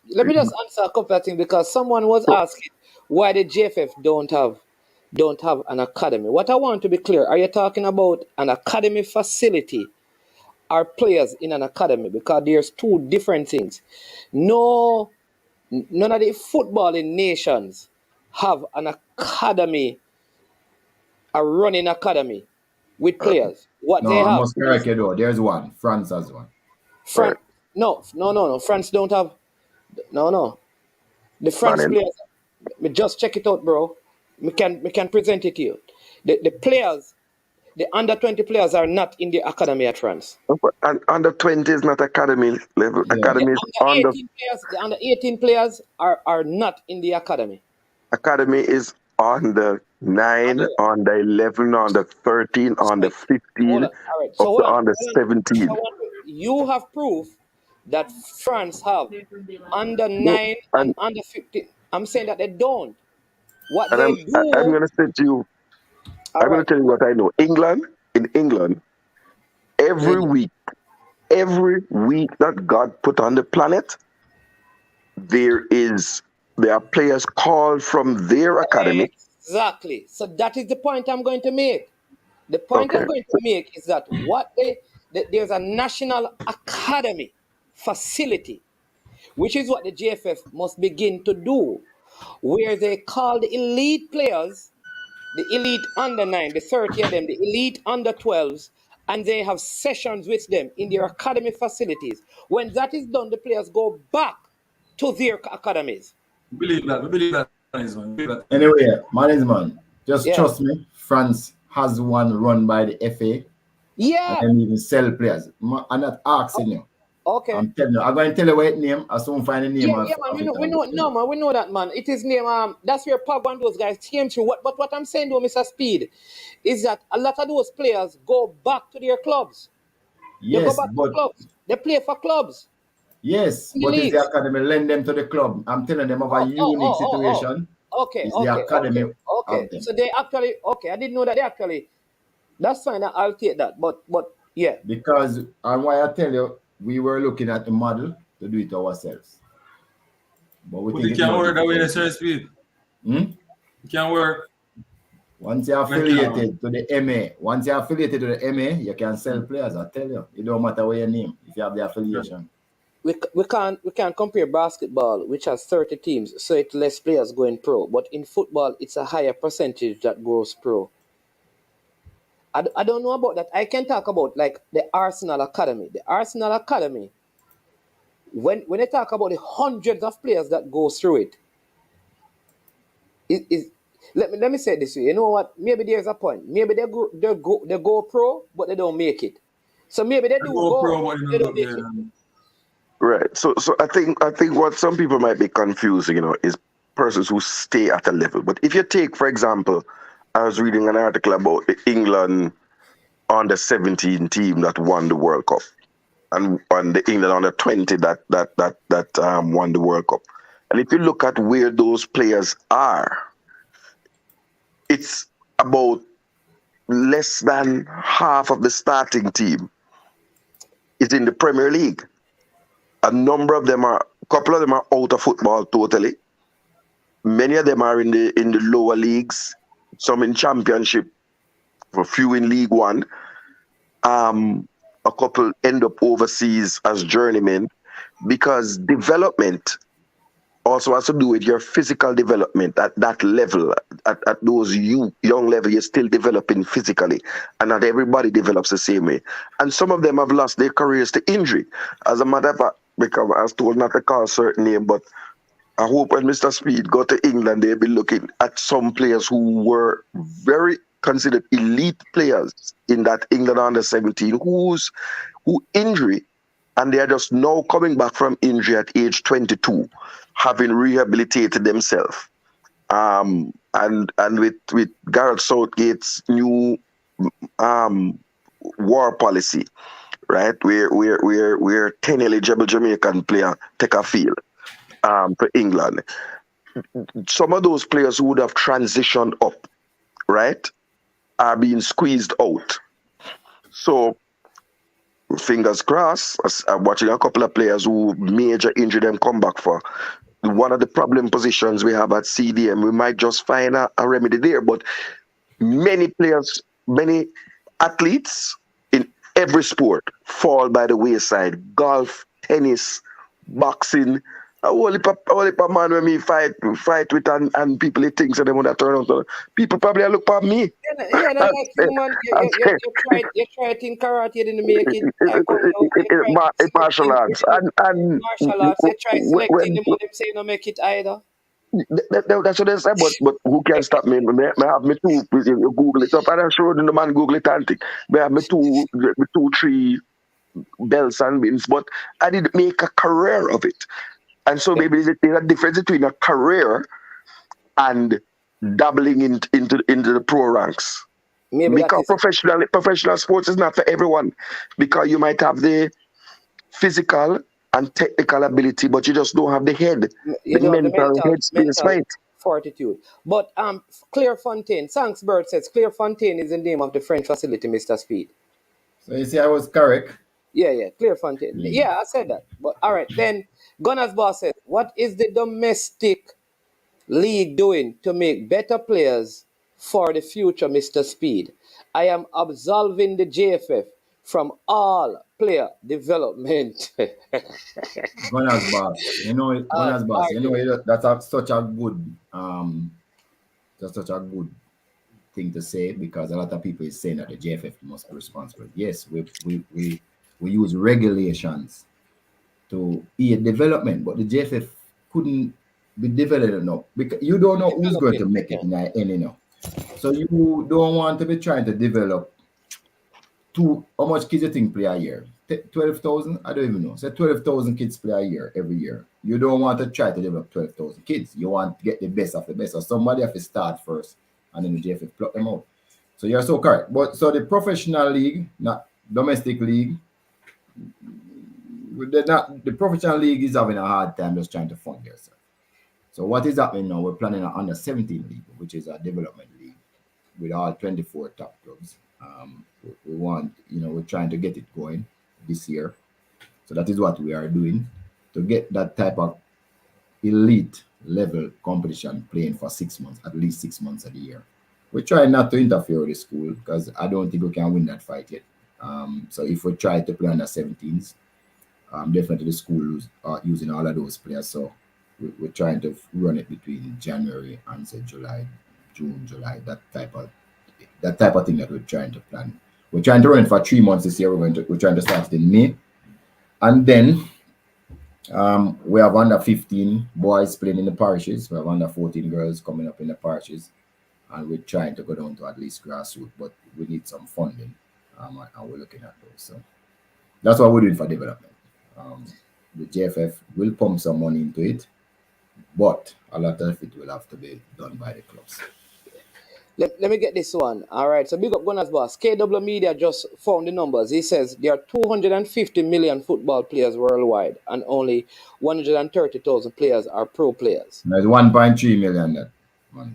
Let me just answer a couple of things because someone was asking why the JFF don't have an academy. What I want to be clear, are you talking about an academy facility or players in an academy? Because there's two different things. None of the footballing nations have an academy, a running academy with players. What they have? I must correct you though. There's one. France has one. No. France don't have. No. The French players. Me just check it out, bro. We can present it to you. The players, the under 20 players are not in the academy at France. And under 20 is not academy level. Yeah. Academy is under 18 players. The under 18 players are not in the academy. Academy is on the 9, on the 11, on the 13, on the 15, All right. up So to hold on. on the Hold on. 17. You have proof that France have under No, 9 and under 15. I'm saying that they don't. What and they I'm do. going to say to you, All I'm going right. to tell you what I know. In England, every week that God put on the planet, there are players called from their academy. Exactly. So that is the point I'm going to make. The point Okay. I'm going to make is that there's a national academy facility, which is what the JFF must begin to do, where they call the elite players, the elite under 9, the 30 of them, the elite under 12s, and they have sessions with them in their academy facilities. When that is done, the players go back to their academies. We believe that, man. Anyway, man, just Yeah. trust me. France has one run by the FA, and Yeah. then even sell players. I'm not asking you. Okay. I'm telling you. I'm going to tell you what name. I soon find the name Yeah, of man. it. We know. No, man. We know that, man. It is name. That's where Pogba and those guys came through. But what I'm saying, though, Mr. Speed, is that a lot of those players go back to their clubs. They go Yes, back to but clubs. They play for clubs. yes, In the but is the leagues. academy lend them to the club? I'm telling them of a unique situation. Okay. Is the academy of them. So they actually. Okay, I didn't know that they actually. That's fine. I'll take that. But yeah. Because and why I tell you, we were looking at the model to do it ourselves. But we But think it it's can't more work that way, difficult. Sir Speed. It can't work. Once you're affiliated to the MA, you can sell players. I tell you, it don't matter what your name if you have the affiliation. We can't compare basketball, which has 30 teams, so it's less players going pro. But in football, it's a higher percentage that goes pro. I don't know about that. I can talk about like the Arsenal Academy. The Arsenal Academy, when they talk about the hundreds of players that go through let me say it this way. You know what? Maybe there's a point. Maybe they go pro, but they don't make it. So maybe they do go, but they don't make it. Right. So I think what some people might be confusing, is persons who stay at a level. But if you take, for example, I was reading an article about the England under 17 team that won the World Cup, and the England under 20 that won the World Cup. And if you look at where those players are, it's about less than half of the starting team is in the Premier League. A couple of them are out of football totally. Many of them are in the lower leagues, some in Championship, a few in League One. A couple end up overseas as journeymen, because development also has to do with your physical development at that level. At those young level, you're still developing physically, and not everybody develops the same way. And some of them have lost their careers to injury. As a matter of fact, because I was told not to call a certain name, but I hope when Mr. Speed got to England, they'll be looking at some players who were very considered elite players in that England under 17 who injury, and they are just now coming back from injury at age 22, having rehabilitated themselves. And with Gareth Southgate's new war policy, right, where 10 eligible Jamaican player take a field for England. Some of those players who would have transitioned up, right, are being squeezed out. So, fingers crossed, I'm watching a couple of players who major injury them come back for. One of the problem positions we have at CDM, we might just find a remedy there. But many athletes in every sport fall by the wayside. Golf, tennis, boxing. A whole heap of man when me fight with and people they think so they want to turn out. People probably look for me. Yeah, that's like you, man. You tried in karate, you didn't make it. Martial arts. And martial arts, you try selecting them, them say you don't make it either. That's what they say, but who can stop me? I have me two, Google it up, and I showed the man Google it and think. I have me two, 3 belts and wins, but I didn't make a career of it. And so maybe there's a difference between a career and dabbling into the pro ranks. Maybe because professional sports is not for everyone. Because you might have the physical and technical ability, but you just don't have the head, the mental headspace, right? Fortitude. But Clairefontaine, Sanksburg says Clairefontaine is the name of the French facility, Mr. Speed. So you see, I was correct. Yeah, Clairefontaine. Yeah, I said that. But all right, then Gunners Boss says, what is the domestic league doing to make better players for the future, Mr. Speed? I am absolving the JFF from all player development. Gunners Boss, Gunners Boss, that's such a good thing to say, because a lot of people is saying that the JFF must be responsible. Yes, we use regulations to aid development, but the JFF couldn't be developed enough, because you don't know who's going to make it in the end, So you don't want to be trying to develop how much kids you think play a year? 12,000? I don't even know. Say 12,000 kids play a year every year. You don't want to try to develop 12,000 kids. You want to get the best of the best. So somebody have to start first, and then the JFF pluck them out. So you're so correct. But so the professional league, not domestic league, the professional league is having a hard time just trying to fund yourself. So what is happening now? We're planning an under 17 league, which is a development league with all 24 top clubs. We want, we're trying to get it going this year. So that is what we are doing, to get that type of elite level competition playing for 6 months, at least 6 months of the year. We're trying not to interfere with the school, because I don't think we can win that fight yet. So if we try to play under 17s, definitely the school using all of those players. So we're trying to run it between January and say June, July, that type of thing that we're trying to plan. We're trying to run it for 3 months this year. We're trying to start it in May, and then we have under 15 boys playing in the parishes. We have under 14 girls coming up in the parishes, and we're trying to go down to at least grassroots, but we need some funding, and we're looking at those. So that's what we're doing for development. The JFF will pump some money into it, but a lot of it will have to be done by the clubs. Let me get this one. All right, so big up Gunners Boss. KW Media just found the numbers. He says there are 250 million football players worldwide, and only 130,000 players are pro players. There's 1.3 million that money.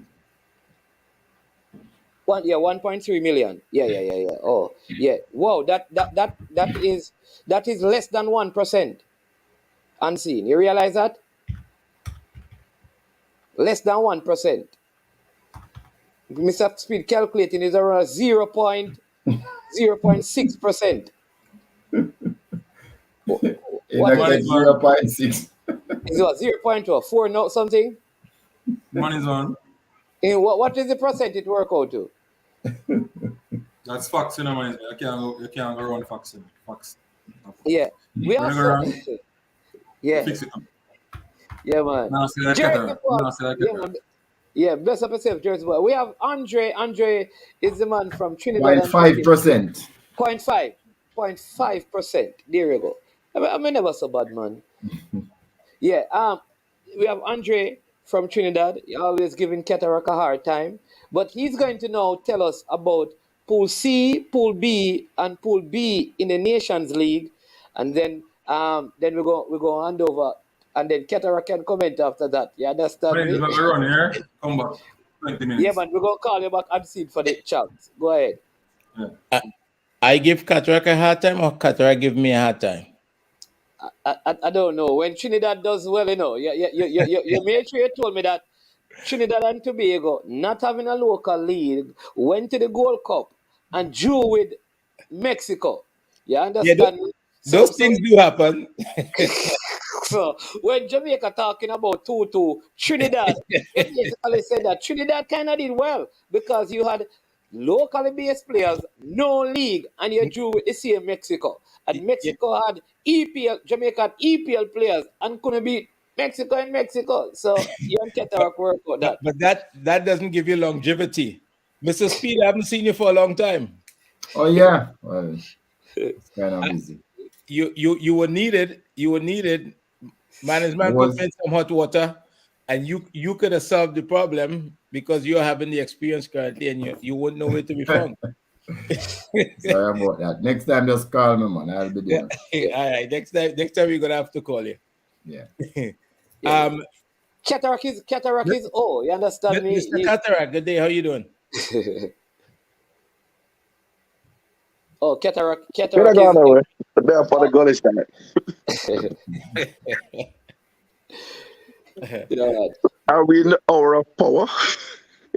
1.3 million. Yeah. Oh, yeah. Wow, that is less than 1%. Unseen. You realize that? Less than 1%. Mr. Speed calculating is around 0.6%. What is 0.6? Is what 0.4 no something? Money's on. What is the percent it work out to? That's facts, man. You can't go around facts. Yeah. We are. Yeah. Fix it up. Yeah, man. Yeah, bless up yourself, Jersey boy. We have Andre. Andre is the man from Trinidad. 0.5%. 0.5%. There you go. I mean, never so bad, man. Yeah. We have Andre from Trinidad. He always giving Cataract a hard time, but he's going to now tell us about Pool C, Pool B, and Pool B in the Nations League, and then we go hand over. And then Cataract can comment after that. You understand me? We're on here. Come back. 20 minutes. Yeah, man. We're going to call you back and see for the chat. Go ahead. Yeah. I give Cataract a hard time, or Cataract give me a hard time? I don't know. When Trinidad does well, you made sure you told me that Trinidad and Tobago, not having a local league, went to the Gold Cup and drew with Mexico. You understand? Yeah, those things do happen. So when Jamaica talking about 2-2, Trinidad basically said that Trinidad kind of did well because you had locally based players, no league, and you drew with the same Mexico. And Mexico had EPL, Jamaica had EPL players and couldn't beat Mexico in Mexico. So you and Cataract work on that. But that doesn't give you longevity. Mr. Speed, I haven't seen you for a long time. Oh yeah. Well, it's kind of busy. You were needed. Management put in some hot water. And you could have solved the problem because you're having the experience currently and you wouldn't know where to be found. Sorry about that. Next time, just call me, man. I'll be there. All right. Next time we're gonna have to call you. Yeah. Cataract is you understand me? Mr. Cataract, good day. How you doing? Oh, cataract We're not going away. There for the gun is that. You know what? Are we in the hour of power?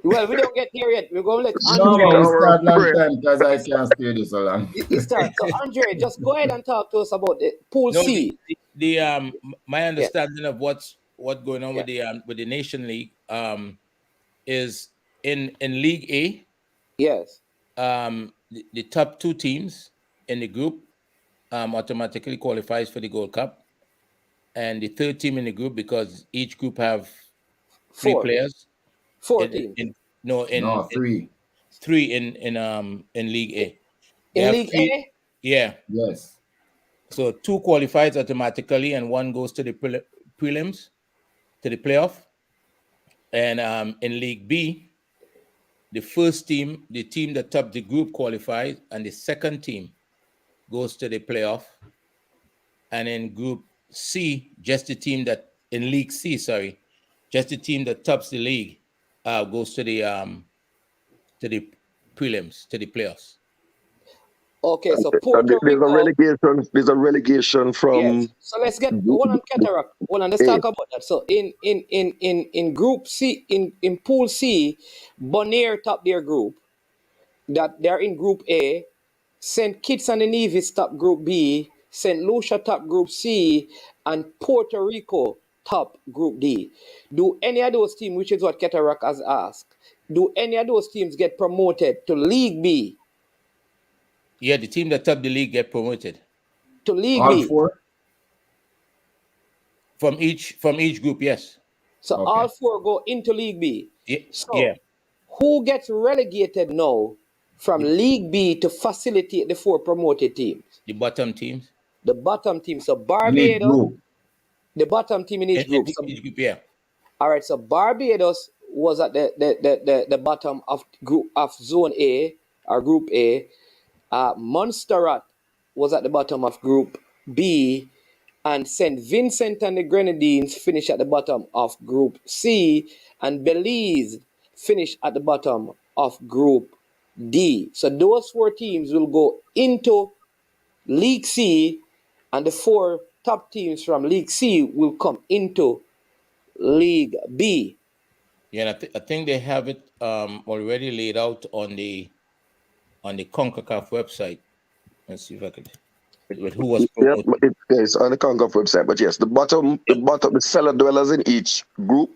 Well, we don't get here yet. We're going to let No, Andre. we start long time because I can't stay this so long. He start. So Andre, just go ahead and talk to us about the Pool C. My understanding of what's going on with the Nation League is in League A. Yes. The top 2 teams in the group automatically qualifies for the Gold Cup, and the 3rd team in the group, because each group have 3 players. 4 teams. 3. 3 in League A. In League A? Yeah. Yes. So 2 qualifies automatically, and 1 goes to the prelims, to the playoff. And in League B, the first team, the team that topped the group, qualifies, and the second team goes to the playoff. And in Group C, just the team that in League C, just the team that tops the league goes to the prelims, to the playoffs. Okay, so there's a relegation from. Yes. So let's get one on Cataract. Let's talk about that. So in Group C, in Pool C, Bonaire top their group. That they're in Group A. St. Kitts and Nevis top Group B. St. Lucia top Group C, and Puerto Rico top Group D. Do any of those teams, which is what Cataract has asked, do any of those teams get promoted to League B? Yeah, the team that top the league get promoted. To League All B? 4? From each group, yes. So all 4 go into League B. Yeah. Who gets relegated now from League B to facilitate the 4 promoted teams? The bottom teams. The bottom team. So Barbados, the bottom team in each group. Each group, yeah. All right. So Barbados was at the bottom of Zone A or Group A. Montserrat was at the bottom of Group B, and St. Vincent and the Grenadines finished at the bottom of Group C, and Belize finished at the bottom of Group D. So those 4 teams will go into League C, and the 4 top teams from League C will come into League B. Yeah, and I think they have it already laid out on the CONCACAF website. Let's see if I could. With who was promoted. It's on the CONCACAF website, but yes, the cellar dwellers in each group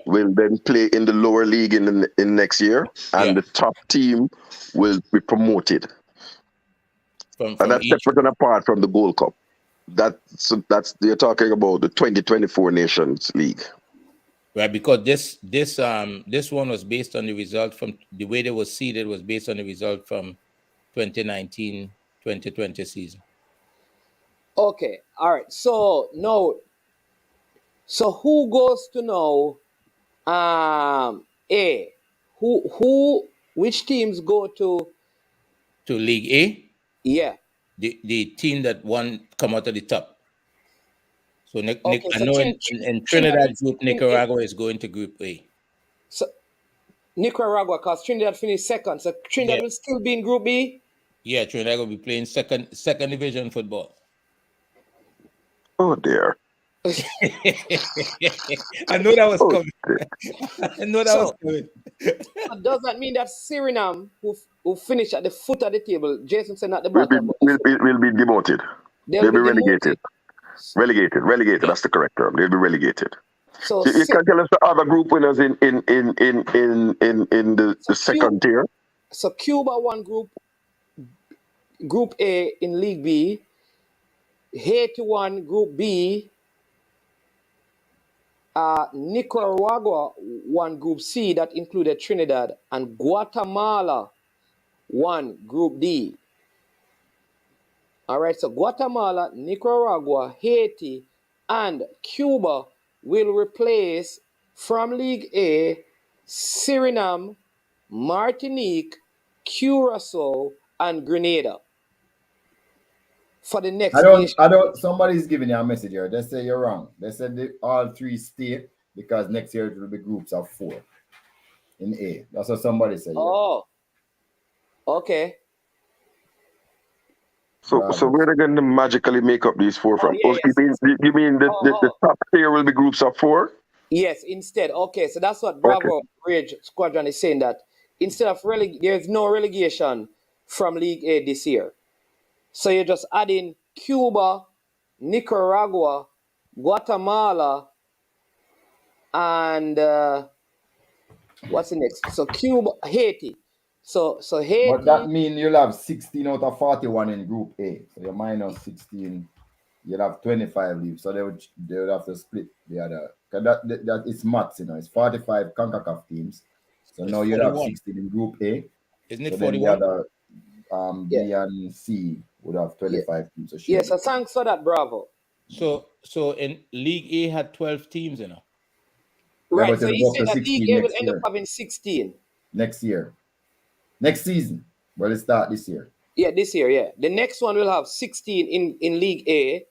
will then play in the lower league in next year, and the top team will be promoted. And that's separate and apart from the Gold Cup. That's you're talking about the 2024 Nations League. Right, because this one was based on the result from the way they were seeded was based on the result from 2019-2020 season. Okay, all right. So now, who goes to now? A. Which teams go to League A? Yeah. The team that won come out of the top. So, I know in Trinidad group, Nicaragua is going to Group A. So Nicaragua, because Trinidad finished second, so Trinidad will still be in Group B. Yeah, Trinidad will be playing second division football. Oh dear. I know that was coming. I know that was coming. Does that mean that Suriname, who finished at the foot of the table, Jason said at the bottom, will be demoted. They'll be relegated. Relegated. That's the correct term. They'll be relegated. So you can tell us the other group winners in the second tier. So Cuba won Group A in League B. Haiti won Group B. Nicaragua won Group C, that included Trinidad, and Guatemala won Group D. All right, so Guatemala, Nicaragua, Haiti, and Cuba will replace from League A, Suriname, Martinique, Curacao, and Grenada for the next nation. Somebody's giving you a message here. They say you're wrong. They said all three stay because next year it will be groups of 4 in A. That's what somebody said. Oh, okay. So where they going to magically make up these 4 from? yes. You mean the top tier will be groups of 4? Yes, instead. Okay, so that's what Bravo Rage Squadron is saying, that instead of there's no relegation from League A this year. So you're just adding Cuba, Nicaragua, Guatemala, and what's the next? So Cuba, Haiti. So Haiti. But that means you'll have 16 out of 41 in Group A. So you're minus 16. You'll have 25 leaves. So they would have to split the other. Cause that is maths, It's 45 CONCACAF teams. So it's now you'll 41. have 16 in Group A. Isn't it so 41? The other, B and C would have 25 teams. So yes, so thanks for that, Bravo. So in League A had 12 teams, Right, Yeah, so you say that League A will end up having 16. Next year. Next season. Well, it start this year. Yeah, this year, yeah. The next one will have 16 in League A.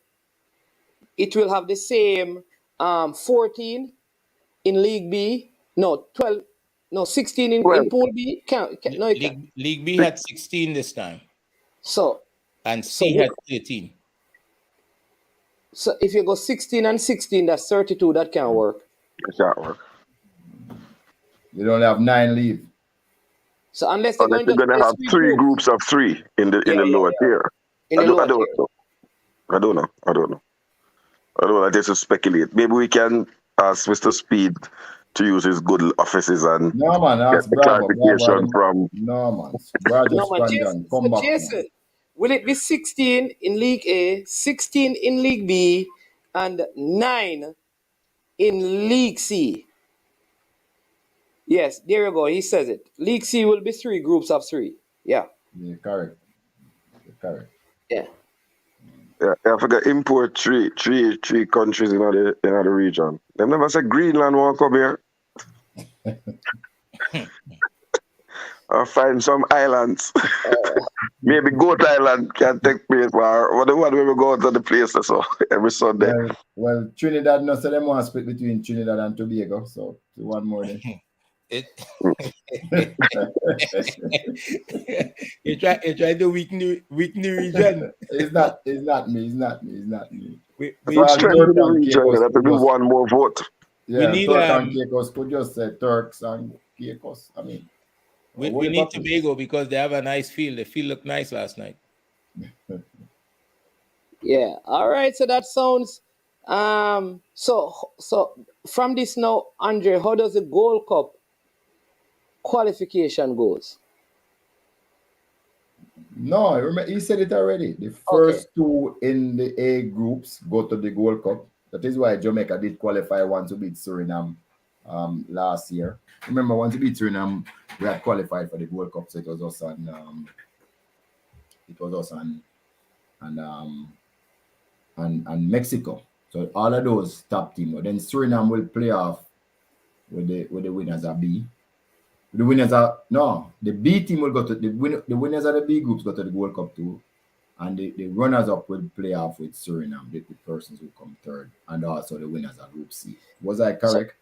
It will have the same 14 in League B. No, 12. No, 16 in Pool B. League B had 16 this time. And C had 13. So if you go 16 and 16, that's 32. That can't work. It can't work. You don't have 9 leave. So unless you're going to have 3 groups of 3 in the lower tier. I don't know. I just speculate. Maybe we can ask Mr. Speed to use his good offices and get the clarification from. Jason, will it be 16 in League A, 16 in League B, and 9 in League C? Yes, there you go. He says it. League C will be 3 groups of 3. Yeah. Yeah, correct. Yeah. Yeah, I forgot import three countries in the region. They never said Greenland won't come here. Or find some islands. Maybe Goat Island can take place, or the one where we go to the place so every Sunday. Well, Trinidad no say them want to split between Trinidad and Tobago, so one more then. You try to weaken the region. It's not me. We're strengthening the region. That will be one more vote. Yeah, we need Turks and Caicos could just say Turks and Caicos. I mean, we need Tobago because they have a nice field. The field looked nice last night. Yeah. All right. So that sounds. So from this now, Andre, how does the Gold Cup qualification goes? No, remember he said it already. The first 2 in the A groups go to the Gold Cup. That is why Jamaica did qualify once to beat Suriname last year. Remember, once we beat Suriname, we had qualified for the Gold Cup, so it was us and Mexico. So all of those top teams. Then Suriname will play off with the winners of B. The winners are the B team will go to the winners of the B groups go to the World Cup too, and the runners up will play off with Suriname, the persons who come third, and also the winners of Group C. Was I correct?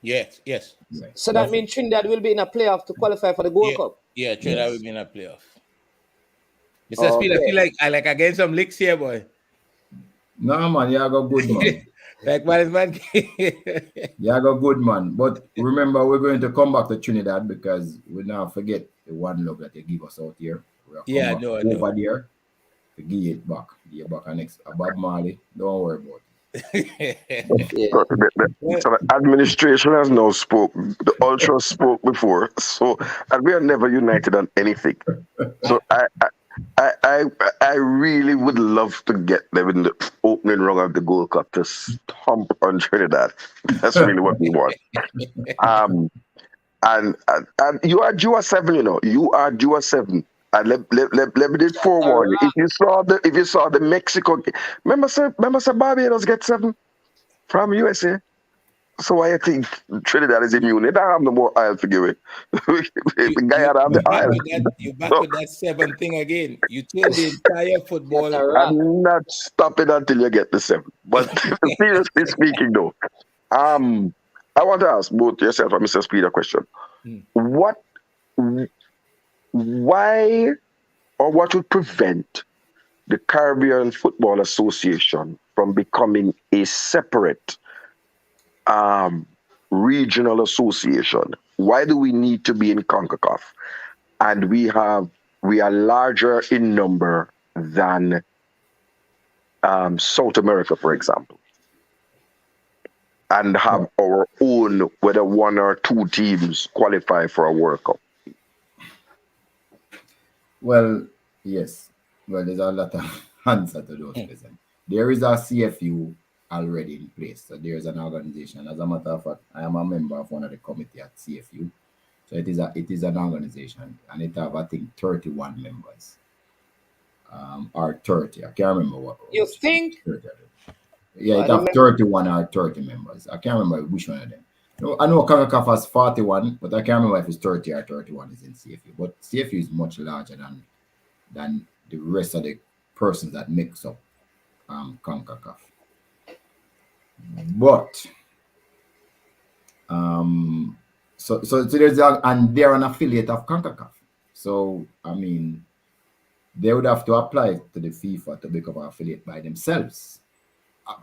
Yes. Right. So that means Trinidad will be in a playoff to qualify for the Gold Cup. Yeah, Trinidad will be in a playoff. Mr. Speed, I feel like I get some licks here, boy. No man, you got good man. Like man. You got good man. But remember, we're going to come back to Trinidad because we now forget the one love that they give us out here. Yeah, no. Over there to give it back. Give it back next. Bob Marley, don't worry about it. So the administration has now spoke. The Ultras spoke before, so and we are never united on anything. So I really would love to get them in the opening round of the Gold Cup to stomp on Trinidad. That's really what we want. And you are due a 7, You are due a 7. And let me just forewarn you. If you saw the Mexico, remember Barbados get 7 from USA. So I think Trinidad is immune. They don't have no more oil to give it. The guy had have the oil. You're back with that 7 thing again. You told the entire football. I'm not stopping until you get the 7. But seriously speaking, though, I want to ask both yourself and Mr. Speed a question. Why, or what would prevent the Caribbean Football Association from becoming a separate regional association? Why do we need to be in CONCACAF? And we are larger in number than South America, for example, and have our own, whether 1 or 2 teams qualify for a World Cup. Well, yes. Well, there's a lot of answer to those questions. There is a CFU already in place. So there's an organization. As a matter of fact, I am a member of one of the committee at CFU. So it is an organization, and it have, I think, 31 members. Or 30. I can't remember what. You think? 30. Yeah, it have 31 or 30 members. I can't remember which one of them. No, I know CONCACAF has 41, but I can't remember if it's 30 or 31 is in CFU. But CFU is much larger than the rest of the persons that makes up CONCACAF. But so there's and they're an affiliate of CONCACAF. So I mean, they would have to apply to the FIFA to become an affiliate by themselves,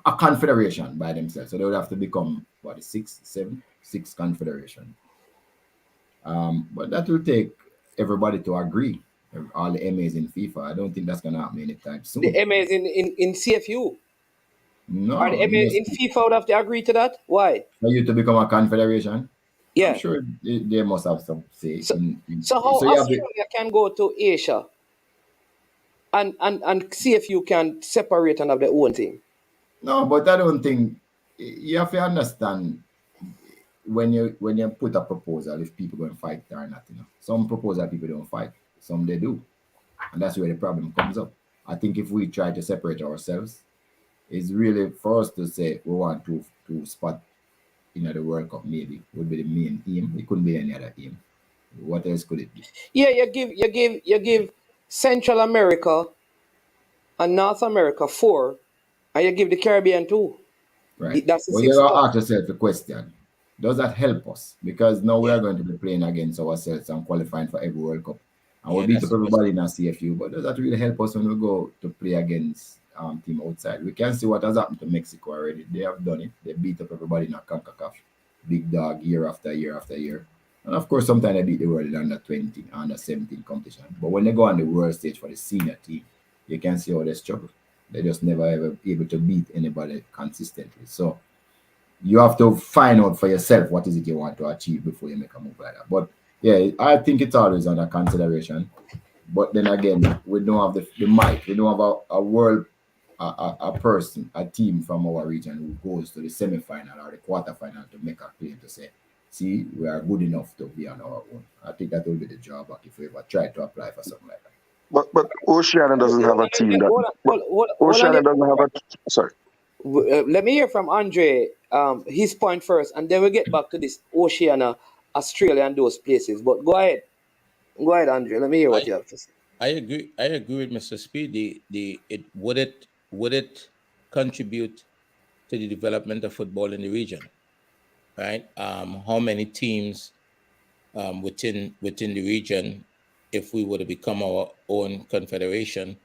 a confederation by themselves. So they would have to become what, six confederation. But that will take everybody to agree. All the MAs in FIFA. I don't think that's gonna happen anytime soon. The MAs in CFU. No. Are the MAs in FIFA would have to agree to that? Why? For you to become a confederation? Yeah. I'm sure they must have some say. So how Australia can go to Asia and CFU can separate and have their own thing? No, but I don't think you have to understand when you put a proposal, if people going to fight or not. Some proposal people don't fight, some they do, and that's where the problem comes up. I think if we try to separate ourselves, it's really for us to say we want to spot the World Cup. Maybe would be the main aim. It couldn't be any other aim. What else could it be? Yeah, you give Central America and North America 4, and you give the Caribbean 2. Right. That's the well, you gotta ask yourself the question: does that help us? Because now we are going to be playing against ourselves and qualifying for every World Cup, and we'll beat up everybody in our CFU. But does that really help us when we go to play against team outside? We can see what has happened to Mexico already. They have done it. They beat up everybody in a CONCACAF, big dog, year after year after year. And of course, sometimes they beat the world in under 20, under 17 competition. But when they go on the world stage for the senior team, you can see how they struggle. They just never ever able to beat anybody consistently. So you have to find out for yourself what is it you want to achieve before you make a move like that. But yeah, I think it's always under consideration. But then again, we don't have the might. We don't have a world, a person, a team from our region who goes to the semi-final or the quarter-final to make a claim to say, see, we are good enough to be on our own. I think that will be the drawback if we ever try to apply for something like that. But Oceania doesn't have a team that. Oceania doesn't have a. Sorry. Let me hear from Andre his point first, and then we'll get back to this Oceania, Australia, and those places. But go ahead, Andre. Let me hear what you have to say. I agree with Mr. Speed. Would it contribute to the development of football in the region, right? How many teams within the region, if we were to become our own confederation,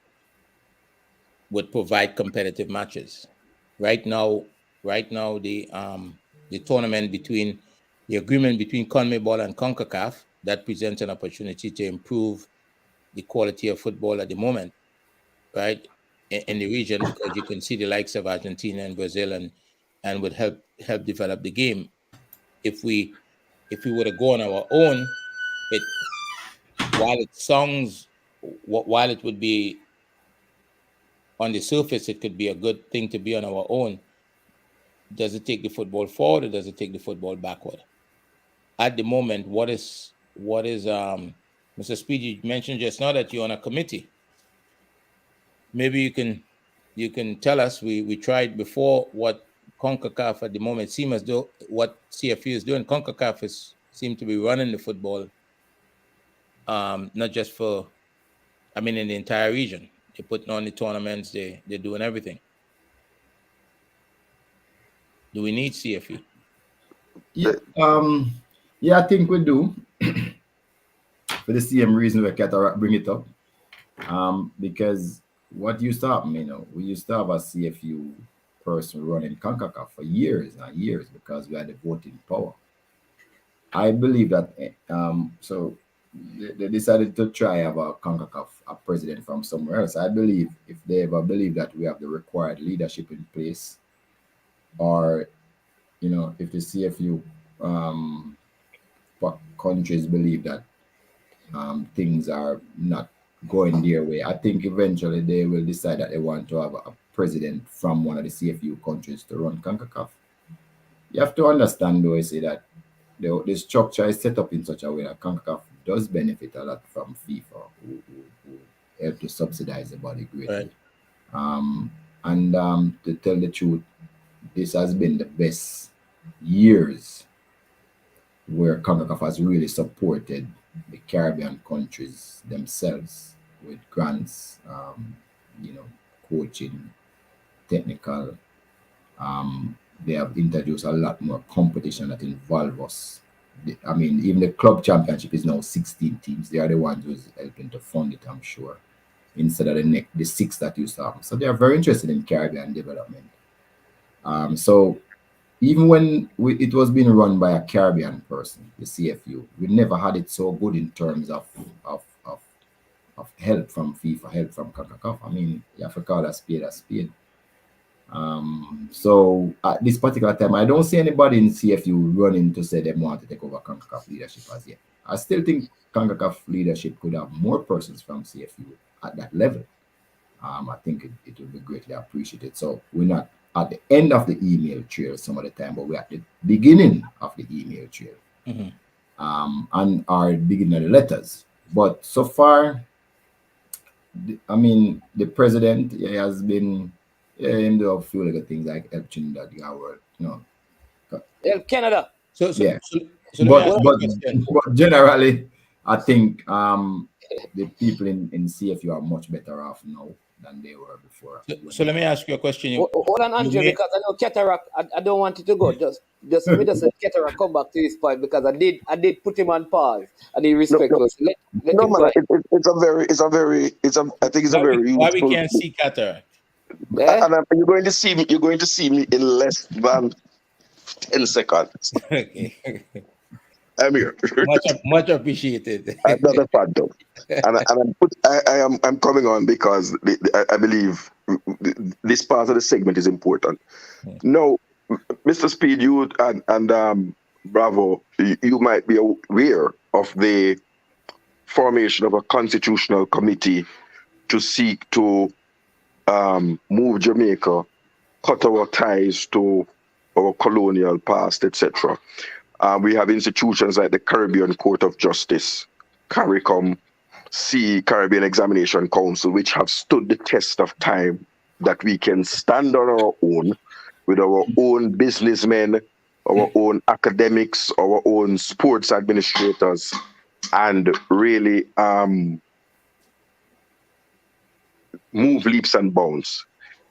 would provide competitive matches? Right now, the tournament the agreement between CONMEBOL and CONCACAF, that presents an opportunity to improve the quality of football at the moment, right, in the region, because you can see the likes of Argentina and Brazil and would help develop the game. If we were to go on our own, while it would be on the surface, it could be a good thing to be on our own. Does it take the football forward or does it take the football backward? At the moment, what is Mr. Speed, you mentioned just now that you're on a committee. Maybe you can tell us, we tried before, what CONCACAF at the moment seem as though what CFU is doing, CONCACAF seem to be running the football, not just for, I mean, in the entire region. They're putting on the tournaments, they're doing everything. Do we need CFU? Yeah, I think we do. For the same reason we Cataract bring it up. Because what used to happen, we used to have a CFU person running CONCACAF for years and years because we had the voting power. I believe that so they decided to try have a CONCACAF a president from somewhere else. I believe if they ever believe that we have the required leadership in place, or if the CFU countries believe that things are not going their way, I think eventually they will decide that they want to have a president from one of the CFU countries to run CONCACAF. You have to understand, though, I say that the structure is set up in such a way that CONCACAF does benefit a lot from FIFA, who help to subsidize the body greatly. Right. To tell the truth, this has been the best years where CONCACAF has really supported the Caribbean countries themselves with grants, coaching, technical. They have introduced a lot more competition that involve us. I mean, even the club championship is now 16 teams. They are the ones who's helping to fund it, I'm sure, instead of the 6 that used to happen. So they are very interested in Caribbean development. So even when it was being run by a Caribbean person, the CFU, we never had it so good in terms of help from FIFA, help from CONCACAF. I mean, you have to call a spade a spade. So at this particular time, I don't see anybody in CFU running to say they want to take over CONCACAF leadership as yet. I still think CONCACAF leadership could have more persons from CFU at that level. I think it would be greatly appreciated. So we're not at the end of the email trail some of the time, but we're at the beginning of the email trail. And our beginning of the letters. But so far, the president has been him do a few little things like help Trinidad, world, Help Canada. But generally, I think the people in CFU are much better off now than they were before. So let me ask you a question. Hold on, Andrew, because I know Cataract. I don't want it to go. Just let me just let Cataract come back to his point, because I did put him on pause and he respected us. Let him go. I think it's a very. Why we can't see Cataract? And you're going to see me in less than 10 seconds. Okay. I'm here. Much appreciated. I'm not a phantom, and I'm coming on because I believe this part of the segment is important. No, Mr. Speed, you and Bravo, you might be aware of the formation of a constitutional committee to seek to move Jamaica, cut our ties to our colonial past, etc. We have institutions like the Caribbean Court of Justice, CARICOM, Caribbean Examination Council, which have stood the test of time, that we can stand on our own with our own businessmen, our own academics, our own sports administrators, and really move leaps and bounds.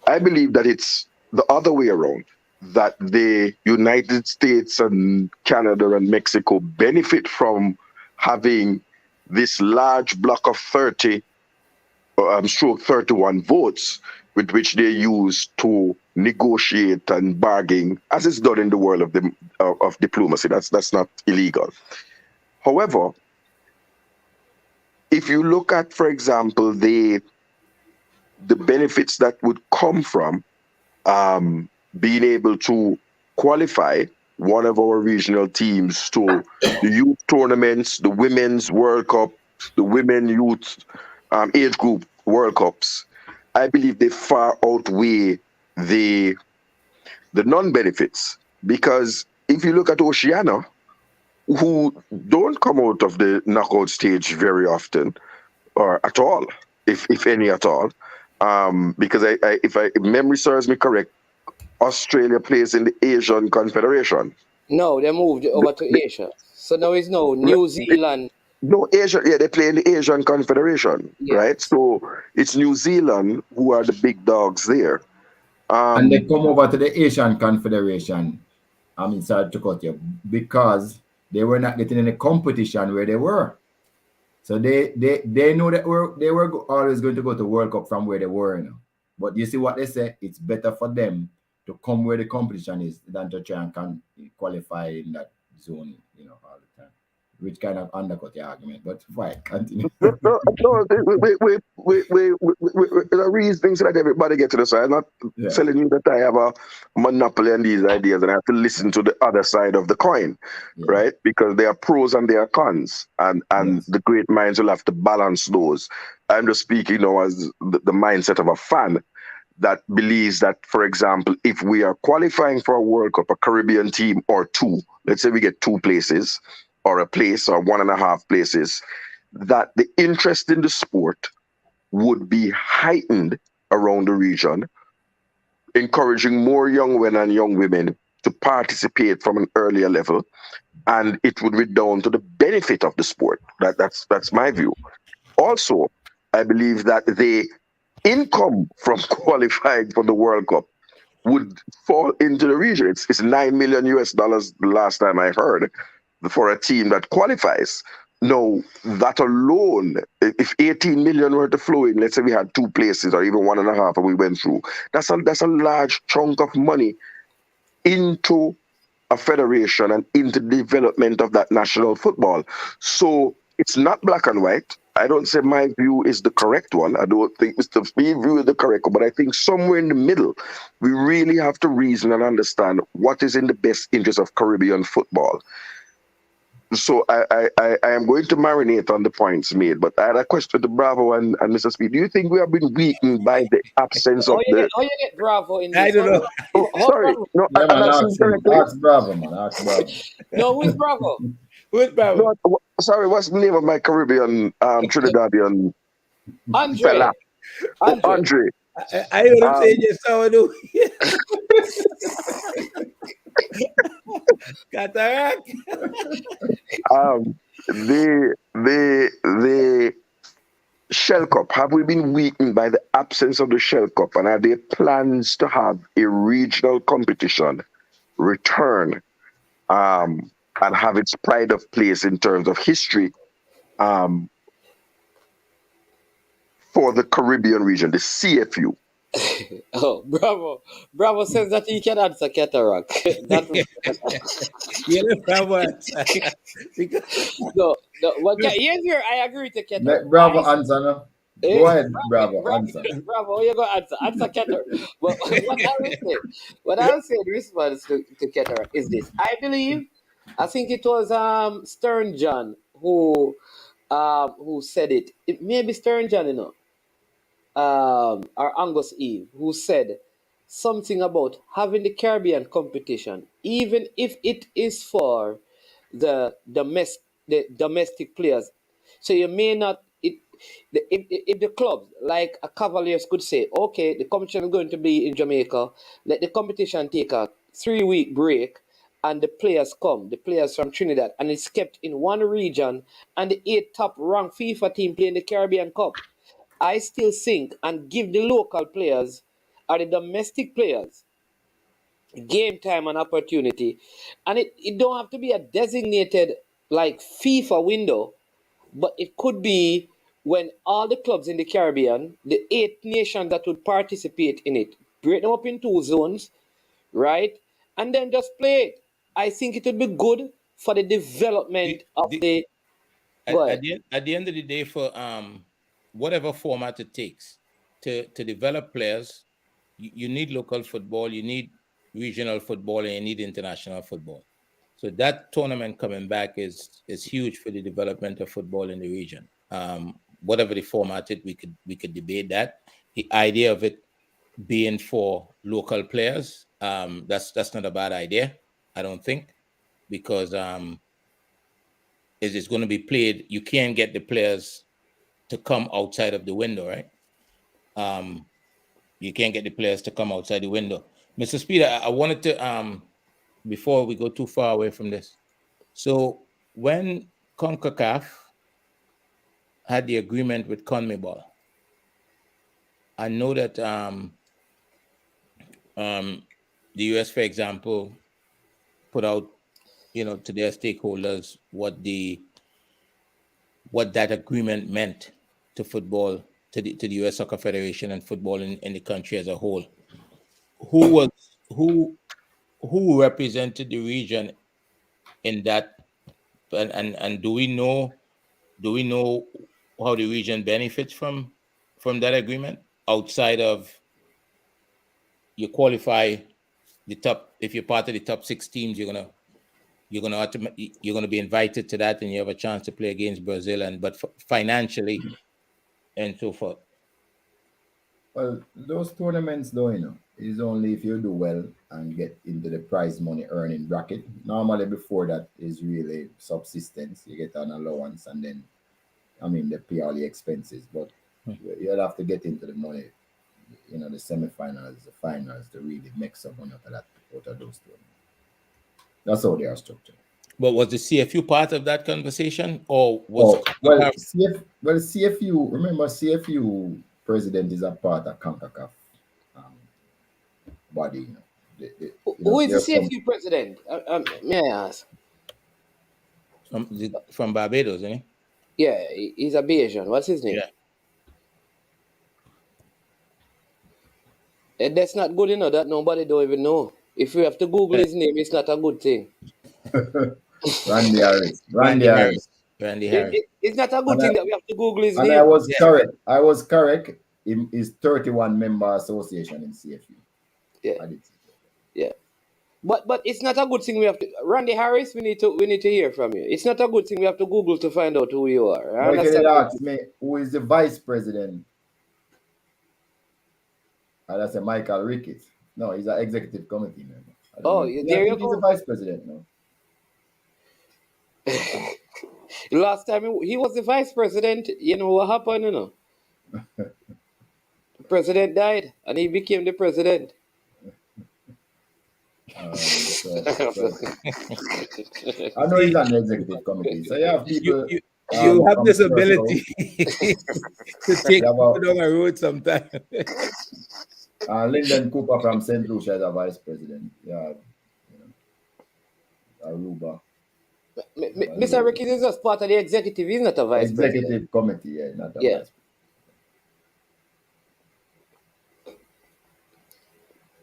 I believe that it's the other way around, that the United States and Canada and Mexico benefit from having this large block of 30, I'm sure 31 votes, with which they use to negotiate and bargain, as is done in the world of diplomacy. That's not illegal. However, if you look at, for example, the benefits that would come from being able to qualify one of our regional teams to the youth tournaments, the Women's World Cup, the Women Youth Age Group World Cups, I believe they far outweigh the non-benefits. Because if you look at Oceania, who don't come out of the knockout stage very often, or at all, if any at all, because if memory serves me correct, Australia plays in the Asian Confederation. No, they moved over to Asia. So now it's now New Zealand. No, Asia, yeah, they play in the Asian Confederation, Yeah. right? So it's New Zealand who are the big dogs there. And they come over to the Asian Confederation. I'm sorry to cut you, because they were not getting any competition where they were. So they know that they were always going to go to World Cup from where they were, you know. But you see what they say? It's better for them to come where the competition is than to try and qualify in that zone, you know, all the time. Which kind of undercut your argument, but fine, continue. No, the reasoning so that everybody get to the side. I'm not telling you that I have a monopoly on these ideas and I have to listen to the other side of the coin, right? Because there are pros and there are cons, and the great minds will have to balance those. I'm just speaking now as the mindset of a fan that believes that, for example, if we are qualifying for a World Cup, a Caribbean team or two, let's say we get 2 places, or a place or 1.5 places, that the interest in the sport would be heightened around the region, encouraging more young men and young women to participate from an earlier level, and it would redound to the benefit of the sport. That's my view. Also, I believe that the income from qualifying for the World Cup would fall into the region. It's $9 million the last time I heard, for a team that qualifies. No, that alone, if 18 million were to flow in, let's say we had 2 places or even 1.5 and we went through, that's a large chunk of money into a federation and into the development of that national football. So it's not black and white. I don't say my view is the correct one. I don't think Mr. Speed's view is the correct one, but I think somewhere in the middle, we really have to reason and understand what is in the best interest of Caribbean football. So I am going to marinate on the points made, but I had a question to Bravo and Mr. Speed. Do you think we have been weakened by the absence of the... How you get Bravo in this? I don't know. Oh, sorry. No, Yeah, man, ask Bravo, man. Ask Bravo. No, who's Bravo? Who's Bravo? No, sorry, what's the name of my Caribbean, Trinidadian fella? Andre. I heard him say just sourdough. Cataract. The Shell Cup, have we been weakened by the absence of the Shell Cup? And are there plans to have a regional competition return and have its pride of place in terms of history for the Caribbean region, the CFU? Oh, Bravo says that he can answer cataract. Bravo. No, well, here's where I agree to cataract. Let Bravo answer now. Go ahead, Bravo, answer. Bravo, you go answer cataract. But what I would say in response to cataract is this. I think it was Stern John who said it. It may be Stern John, you know. Or Angus Eve, who said something about having the Caribbean competition, even if it is for the domestic players. So you may not, if the clubs, like a Cavaliers could say, okay, the competition is going to be in Jamaica, let the competition take a 3-week break, and the players from Trinidad, and it's kept in one region, and the 8 top ranked FIFA team play in the Caribbean Cup. I still think and give the local players or the domestic players game time and opportunity. And it don't have to be a designated like FIFA window, but it could be when all the clubs in the Caribbean, the 8 nations that would participate in it, break them up in 2 zones, right? And then just play it. I think it would be good for the development of the... At the end of the day, for whatever format it takes to develop players, you need local football, you need regional football, and you need international football. So that tournament coming back is huge for the development of football in the region. Whatever the format it, we could debate that. The idea of it being for local players, that's not a bad idea, I don't think, because it's going to be played. You can't get the players to come outside of the window, right? You can't get the players to come outside the window. Mr. Speed, I wanted to before we go too far away from this. So when CONCACAF had the agreement with CONMEBOL, I know that the US, for example, put out, to their stakeholders what that agreement meant to football, to the US Soccer Federation and football in the country as a whole. Who represented the region in that, and do we know how the region benefits from that agreement outside of you qualify the top? If you're part of the top 6 teams, you're gonna be invited to that, and you have a chance to play against Brazil, but financially and so forth. Well, those tournaments, though, is only if you do well and get into the prize money earning bracket. Normally, before that is really subsistence. You get an allowance, and then, they pay all the expenses. But you'll have to get into the money, the semifinals, the finals, to really make some money out of those tournaments. That's how they are structured. But was the CFU part of that conversation, or was CFU? Remember, CFU president is a part of CONCACAF body. Who is the CFU president? May I ask? From Barbados, isn't he? Yeah, he's a Bayesian. What's his name? Yeah. That's not good enough. That nobody don't even know. If you have to Google his name, it's not a good thing. Randy Harris. It's not a good thing that we have to Google his name. And I was correct. It is 31 member association in CFU. Yeah. Yeah. But it's not a good thing we have to. Randy Harris, we need to hear from you. It's not a good thing we have to Google to find out who you are. You can ask me who is the vice president. And that's a Michael Ricketts. No, he's an executive committee member. There you go. He's the vice president now. Last time he was the vice president, you know what happened, The president died and he became the president. I know he's on the executive committee. So you have people. You have this ability to take people down a road sometimes. Lyndon Cooper from St. Lucia is a vice president. Yeah, Aruba. Mr. Ricky is just part of the executive. He's not a vice president. Executive committee, not a vice president.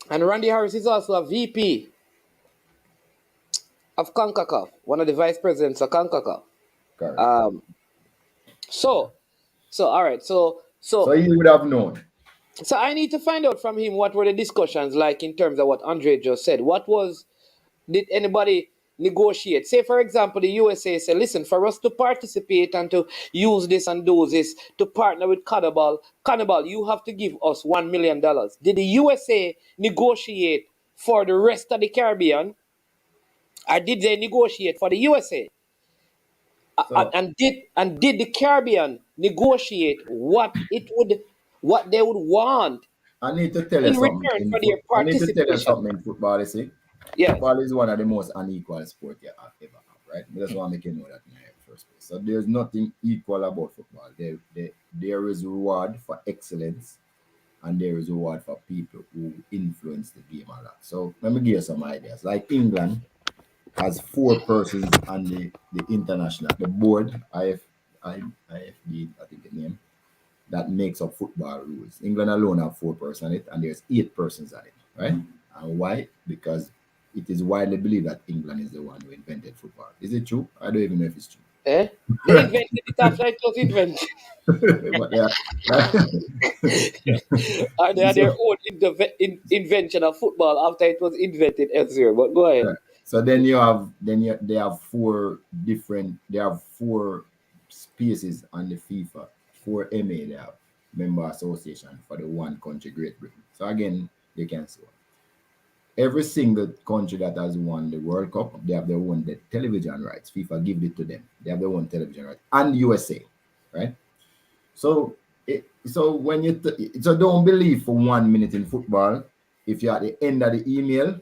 And Randy Harris is also a VP of CONCACAF, one of the vice presidents of CONCACAF. Correct. So all right. So you would have known. So I need to find out from him what were the discussions like in terms of what Andre just said. Did anybody negotiate? Say, for example, the USA said, listen, for us to participate and to use this and do this, to partner with CONMEBOL, you have to give us $1 million. Did the USA negotiate for the rest of the Caribbean? Or did they negotiate for the USA? And did the Caribbean negotiate what they would want? I need to tell you something in football, you see. Yeah. Football is one of the most unequal sports you have ever have, right? I just want to make you know that in the first place. So there's nothing equal about football. There is reward for excellence, and there is reward for people who influence the game a lot. So let me give you some ideas. Like England has 4 persons on the international, the board, IFB, I think the name, that makes up football rules. England alone have 4 persons on it, and there's 8 persons on it, right? And why? Because it is widely believed that England is the one who invented football. Is it true? I don't even know if it's true. They invented it after it was invented. They had their own invention of football after it was invented elsewhere. But go ahead. Right. So then they have 4 spaces on the FIFA, 4 MA they have member association for the one country, Great Britain. So again, they can see every single country that has won the World Cup, they have their own television rights. FIFA give it to them. They have their own television rights, and USA, right? So when so don't believe for 1 minute in football if you're at the end of the email,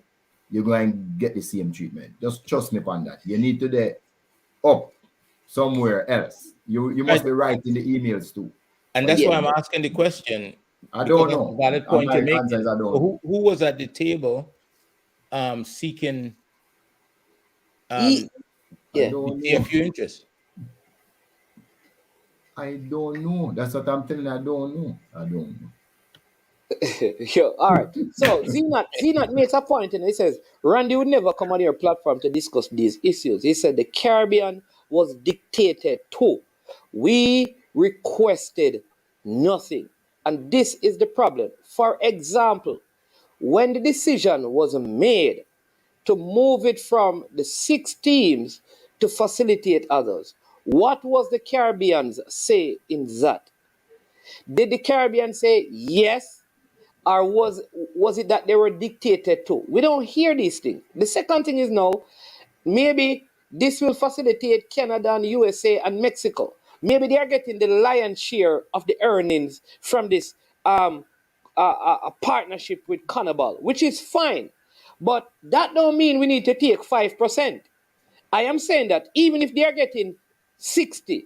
you're going to get the same treatment. Just trust me on that. You need to be up somewhere else. You must be writing the emails too. And that's why I'm asking the question. I because don't that's know. a valid point you're My answer making. is I don't So who was at the table seeking the CFU interest? I don't know. That's what I'm telling you. I don't know. I don't know. Yo, all right. So Zenat makes a point and he says, Randy would never come on your platform to discuss these issues. He said the Caribbean was dictated to. We requested nothing. And this is the problem. For example, when the decision was made to move it from the 6 teams to facilitate others, what was the Caribbeans say in that? Did the Caribbean say yes? Or was it that they were dictated to? We don't hear these things. The second thing is now, maybe this will facilitate Canada and USA and Mexico. Maybe they are getting the lion's share of the earnings from this a partnership with CONCACAF, which is fine. But that don't mean we need to take 5%. I am saying that even if they are getting 60,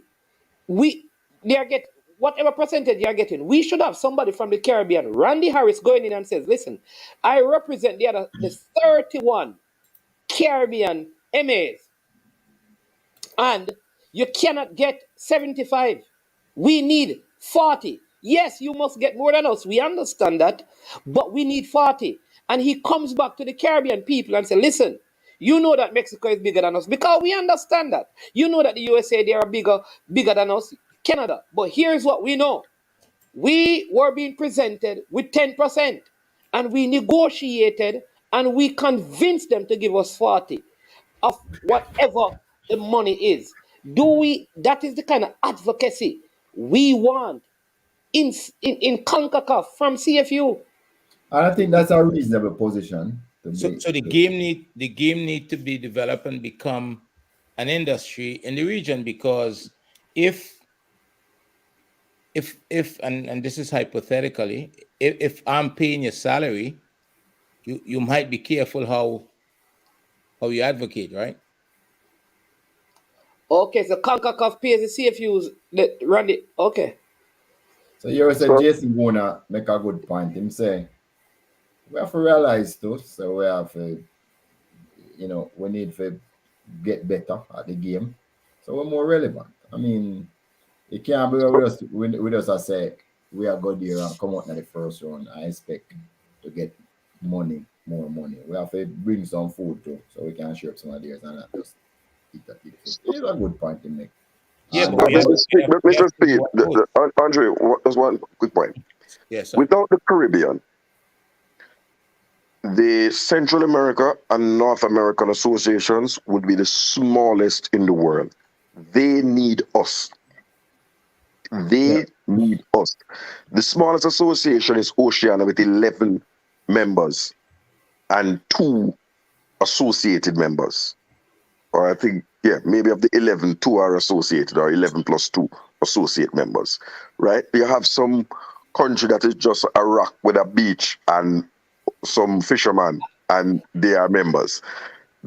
they are getting whatever percentage you are getting, we should have somebody from the Caribbean. Randy Harris going in and says, listen, I represent the 31 Caribbean MAs, and you cannot get 75. We need 40. Yes, you must get more than us. We understand that, but we need 40. And he comes back to the Caribbean people and says, listen, you know that Mexico is bigger than us because we understand that. You know that the USA, they are bigger than us, Canada. But here's what we know. We were being presented with 10%, and we negotiated and we convinced them to give us 40 of whatever the money is. That is the kind of advocacy we want in CONCACAF from CFU. And I think that's a reasonable position. So the game need to be developed and become an industry in the region, because if and this is hypothetically, if I'm paying your salary, you might be careful how you advocate, right? Okay, so CONCACAF pays the CFUs that run it. Okay. So you said Jason wanna make a good point. Him say we have to realize too, so we have to, we need to get better at the game, so we're more relevant. I mean, it can't be with us. I say we are good here and come out in the first round. I expect to get more money. We have to bring some food too, so we can share up some of theirs and not just eat that. It's a good point to make. Yeah, Mr. Speed, Andre, there's one quick point. Yes, sir. Without the Caribbean, the Central America and North American associations would be the smallest in the world. They need us. They need us. The smallest association is Oceania with 11 members and 2 associated members. Or I think, maybe of the 11, 2 are associated, or 11 plus 2 associate members, right? You have some country that is just a rock with a beach and some fishermen, and they are members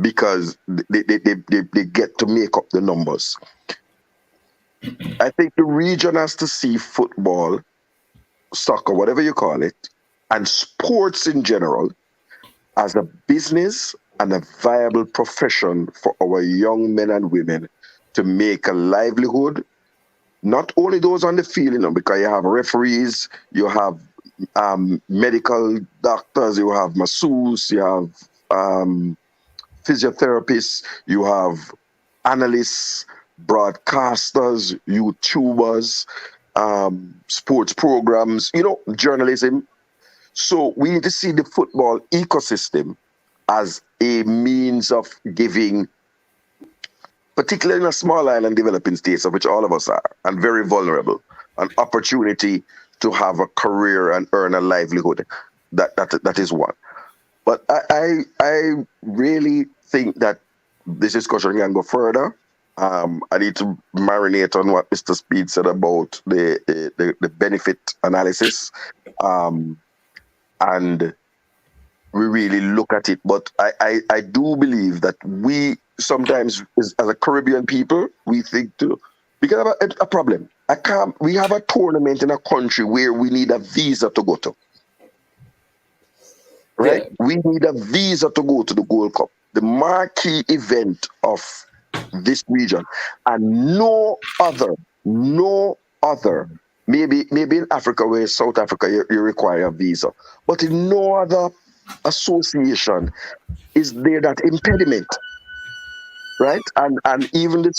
because they get to make up the numbers. I think the region has to see football, soccer, whatever you call it, and sports in general as a business and a viable profession for our young men and women to make a livelihood. Not only those on the field, because you have referees, you have medical doctors, you have masseuses, you have physiotherapists, you have analysts, broadcasters, YouTubers, sports programs, journalism. So we need to see the football ecosystem as a means of giving, particularly in a small island developing states, of which all of us are, and very vulnerable, an opportunity to have a career and earn a livelihood. That is one. But I really think that this discussion can go further. I need to marinate on what Mr. Speed said about the benefit analysis. And we really look at it. But I do believe that we sometimes, as a Caribbean people, we think too, we can have a problem. We have a tournament in a country where we need a visa to go to. Right? Yeah. We need a visa to go to the Gold Cup, the marquee event of this region. And no other, maybe in Africa, where South Africa, you require a visa. But in no other association is there that impediment. Right? And even the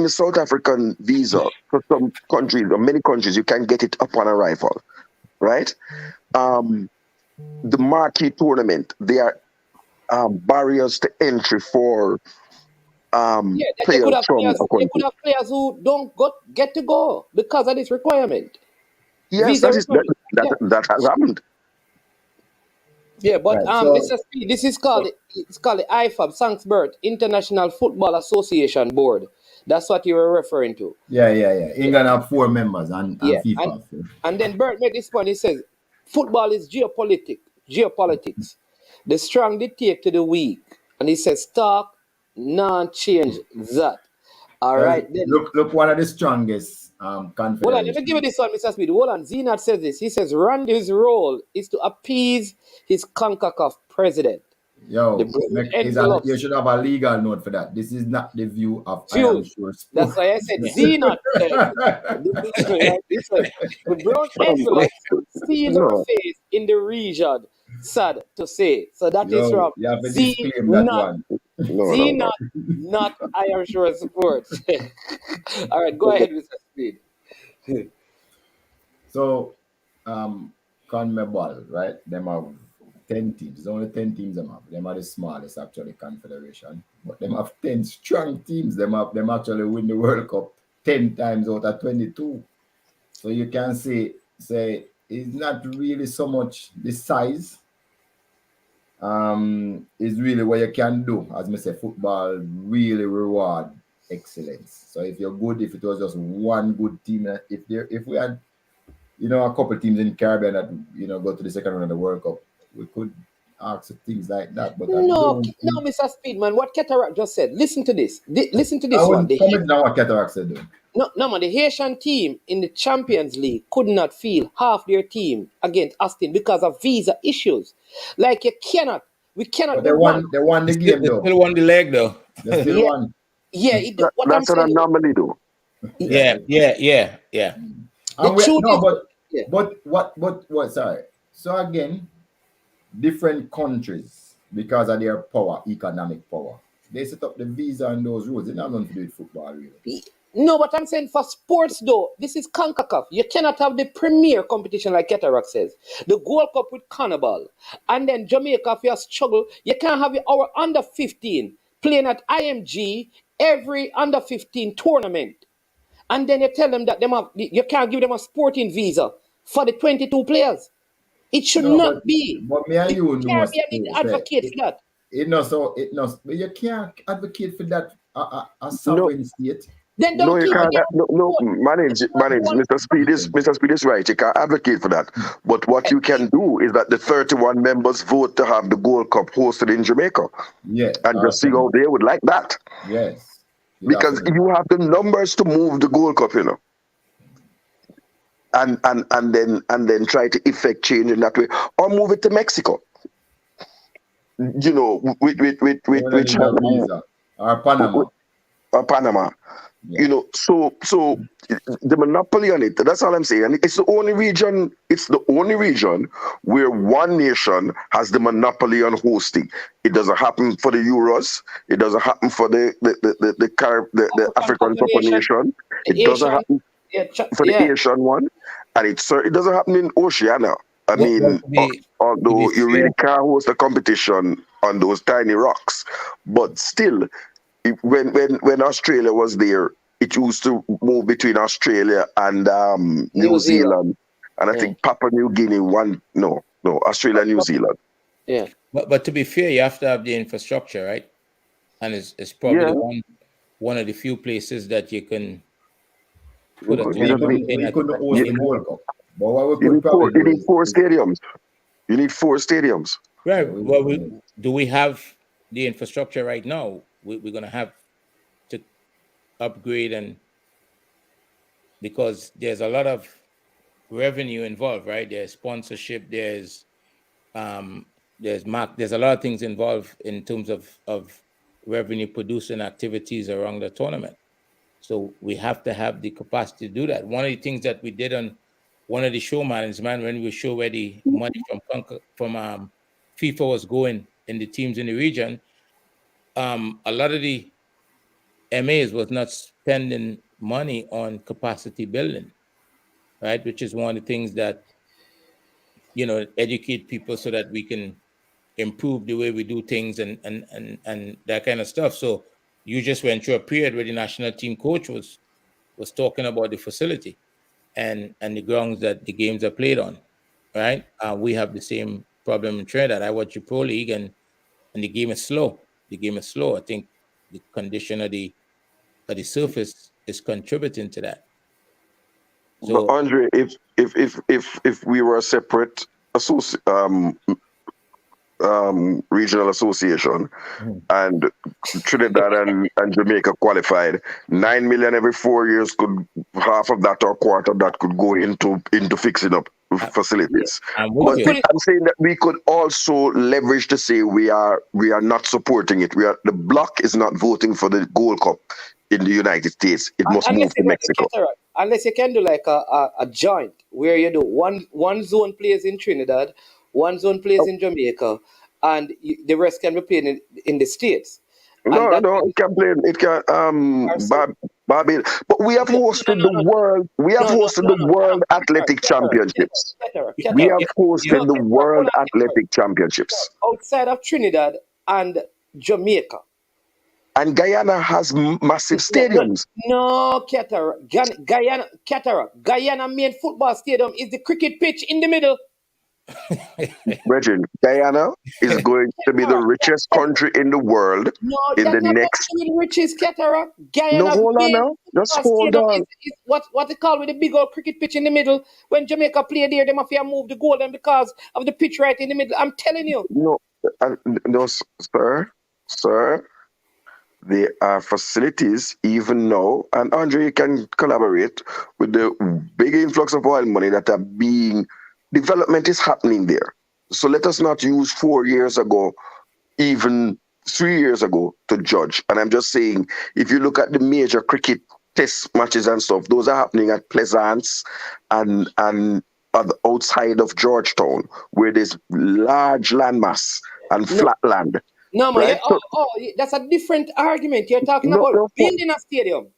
South African visa for some countries, or many countries, you can get it upon arrival. Right? The marquee tournament, there are barriers to entry for players from a country. You could have players who don't get to go because of this requirement. Yes, that has happened. Yeah, but Right, so- Mr. Speed, it's called the IFAB, Sanksburg International Football Association Board. That's what you were referring to. Yeah. England have 4 members and FIFA. And then Bert made this point. He says, football is geopolitics. The strong dictate to the weak. And he says, talk, non-change that. All right. Then, Look, one of the strongest confederations. hold on, let me give you this one, Mr. Speed. Hold on. Zenat says this. He says, Randy's role is to appease his CONCACAF president. Yo, you should have a legal note for that. This is not the view of I am sure sports. That's why I said Zenat. The brown envelopes sees our face in the region. Sad to say. So that is from Zenat. Zenat, not I am sure sports. All right, go ahead, Mr. Speed. So, CONMEBOL, right? Them have 10 teams. There's only 10 teams them have. Them are the smallest actually confederation. But them have 10 strong teams. Them actually win the World Cup 10 times out of 22. So you can say it's not really so much the size. Is really what you can do. As I say, football really reward excellence. So if you're good, if it was just one good team, if we had, a couple teams in Caribbean that go to the second round of the World Cup, we could ask things like that. But no, Mr. Speedman, what Cataract just said. Listen to this. Listen to this I one. wouldn't comment on what Cataract said, though. No, man. The Haitian team in the Champions League could not field half their team against Austin because of visa issues. Like we cannot. But they won the game, though. They still won the leg, though. They still won. Yeah, That's an anomaly, though. Yeah. But sorry. So again, different countries, because of their power, economic power, they set up the visa and those rules. They're not going to do it football, really. No, but I'm saying for sports, though, this is CONCACAF. You cannot have the premier competition like Cataract says. The Gold Cup with Carnival. And then Jamaica, if you struggle, you can't have our under 15 playing at IMG every under 15 tournament. And then you tell them that you can't give them a sporting visa for the 22 players. It should not be. But me and you know, advocate for that. But you can't advocate for that a sovereign state. Then don't manage. Mr. Speed is right. You can't advocate for that. But what you can do is that the 31 members vote to have the Gold Cup hosted in Jamaica. Yeah. And just see how they would like that. Yes. Because you have the numbers to move the Gold Cup, and then try to effect change in that way, or move it to Mexico. Which or Panama. Panama. Yeah. So the monopoly on it, that's all I'm saying. And it's the only region where one nation has the monopoly on hosting. It doesn't happen for the Euros, it doesn't happen for the African Nation, it doesn't happen for the Asian one, and it doesn't happen in Oceania. I mean, although you really can't host a competition on those tiny rocks, but still, when Australia was there, it used to move between Australia and New Zealand, and I think Papua New Guinea Australia, New Zealand. Yeah, but to be fair, you have to have the infrastructure, right? And it's probably one of the few places that you can put a We couldn't host the World Cup. But what we you need 4 stadiums. You need 4 stadiums. Right. Well, do we have the infrastructure right now? We're going to have to upgrade, and because there's a lot of revenue involved, right? There's sponsorship, there's a lot of things involved in terms of revenue producing activities around the tournament. So we have to have the capacity to do that. One of the things that we did on one of the show management, when we show where the money from FIFA was going in the teams in the region, a lot of the MAs was not spending money on capacity building, right? Which is one of the things that, educate people so that we can improve the way we do things and that kind of stuff. So you just went through a period where the national team coach was talking about the facility and the grounds that the games are played on, right? We have the same problem in Trinidad. I watch the Pro League and the game is slow. I think the condition of the surface is contributing to that. So, but Andre, if we were a separate regional association, and Trinidad and Jamaica qualified, 9 million every 4 years, could half of that or a quarter of that could go into fixing up facilities. But I'm saying that we could also leverage to say we are not supporting it. The bloc is not voting for the Gold Cup in the United States. It must move to Mexico. Unless you can do like a joint where you do one zone plays in Trinidad, one zone plays in Jamaica, and the rest can be played in the States. No, it can play. It can Barbados. But we have hosted the world. We have hosted the World Athletic Championships. We have hosted the World Athletic Championships outside of Trinidad and Jamaica. And Guyana has massive stadiums. No, Guyana main football stadium is the cricket pitch in the middle. Brethren, Guyana is going to be the richest country in the world in the next. Richest Catara. Guyana. No, hold on now. Just hold on. Is what they call with the big old cricket pitch in the middle. When Jamaica play there, they must have moved the goal, and because of the pitch right in the middle. I'm telling you. No, sir. There are facilities even now, and Andre, you can collaborate with the big influx of oil money that are being. Development is happening there. So let us not use 4 years ago, even 3 years ago to judge. And I'm just saying, if you look at the major cricket test matches and stuff, those are happening at Pleasance and outside of Georgetown, where there's large landmass and flat land. No, man. Right? That's a different argument. You're talking about building a stadium.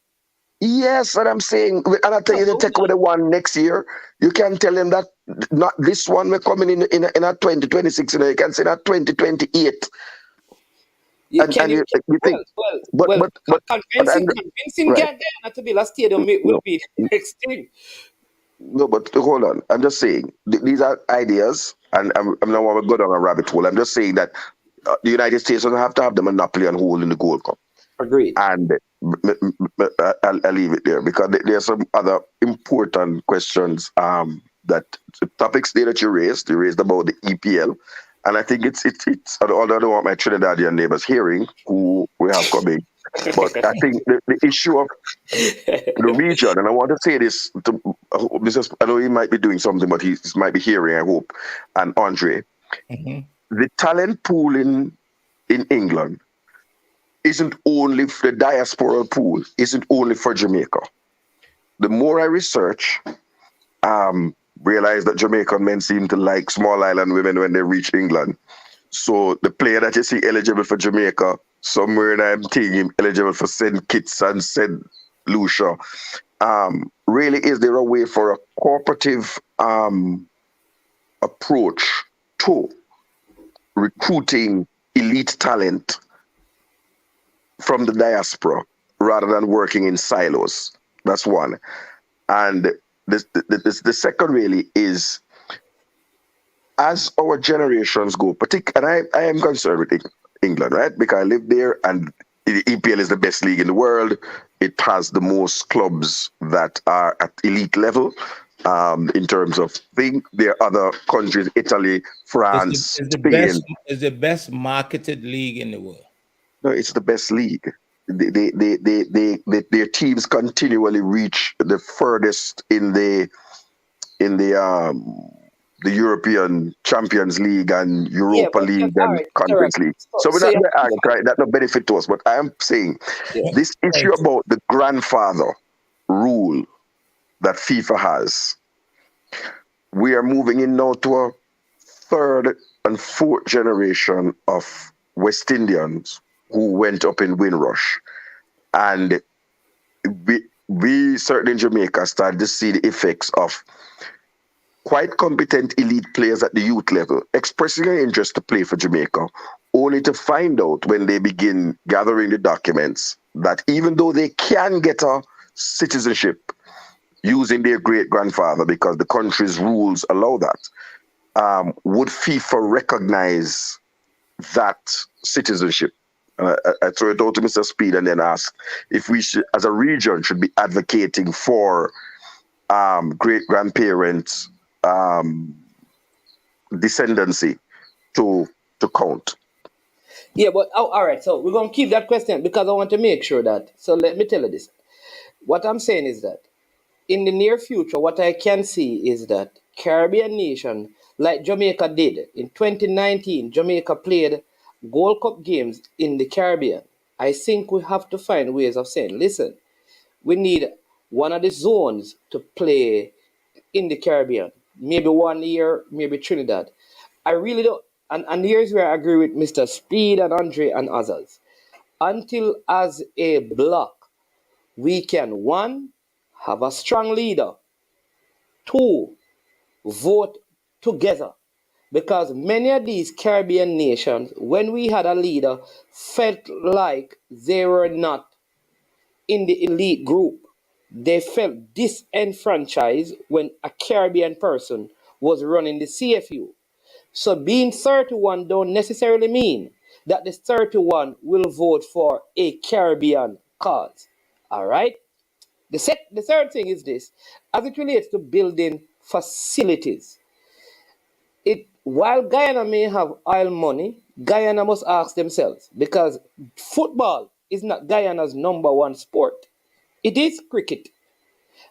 Yes, and I'm saying, and I tell you, they take away the one next year. You can tell them that not this one we're coming in a 2026. You can say that 2028. You think, convincing Guyana to build a stadium will be extreme. No, but hold on. I'm just saying these are ideas, and I'm not want to go down a rabbit hole. I'm just saying that the United States doesn't have to have the monopoly on holding the Gold Cup. Agreed. And I'll leave it there because there are some other important questions that the topics there that you raised about the EPL, and I think it's although I don't want my Trinidadian neighbors hearing who we have coming, but I think the issue of the region, and I want to say this to I know he might be doing something, but he might be hearing, I hope, and Andre, the talent pool in England isn't only for the diasporal pool, isn't only for Jamaica. The more I research, realize that Jamaican men seem to like small island women when they reach England. So the player that you see eligible for Jamaica, somewhere in I'm thinking eligible for St. Kitts and St. Lucia, really is there a way for a cooperative approach to recruiting elite talent from the diaspora rather than working in silos? That's one. And the second really is, as our generations go, and I am concerned with England, right? Because I live there and the EPL is the best league in the world. It has the most clubs that are at elite level. in terms of thing. There are other countries, Italy, France, Spain. It's the best marketed league in the world. No, it's the best league. Their teams continually reach the furthest in the European Champions League and Europa League and Conference League. So we're not right? That's no benefit to us. But I am saying this issue about the grandfather rule that FIFA has. We are moving in now to a third and fourth generation of West Indians who went up in Windrush. And we certainly in Jamaica started to see the effects of quite competent elite players at the youth level expressing an interest to play for Jamaica, only to find out when they begin gathering the documents that even though they can get a citizenship using their great-grandfather because the country's rules allow that, would FIFA recognize that citizenship? I throw it out to Mr. Speed and then ask if we should, as a region, should be advocating for great-grandparents' descendancy to count. Yeah, but all right, so we're going to keep that question because I want to make sure that, so let me tell you this. What I'm saying is that in the near future, what I can see is that Caribbean nation, like Jamaica did, in 2019, Jamaica played Gold Cup games in the Caribbean. I think we have to find ways of saying, listen, we need one of the zones to play in the Caribbean. Maybe 1 year, maybe Trinidad. I really don't, and here's where I agree with Mr. Speed and Andre and others. Until as a block, we can, 1, have a strong leader, 2, vote together. Because many of these Caribbean nations, when we had a leader, felt like they were not in the elite group. They felt disenfranchised when a Caribbean person was running the CFU. So being 31 don't necessarily mean that the 31 will vote for a Caribbean cause. All right? The third thing is this. As it relates to building facilities, while Guyana may have oil money, Guyana must ask themselves, because football is not Guyana's number one sport. It is cricket.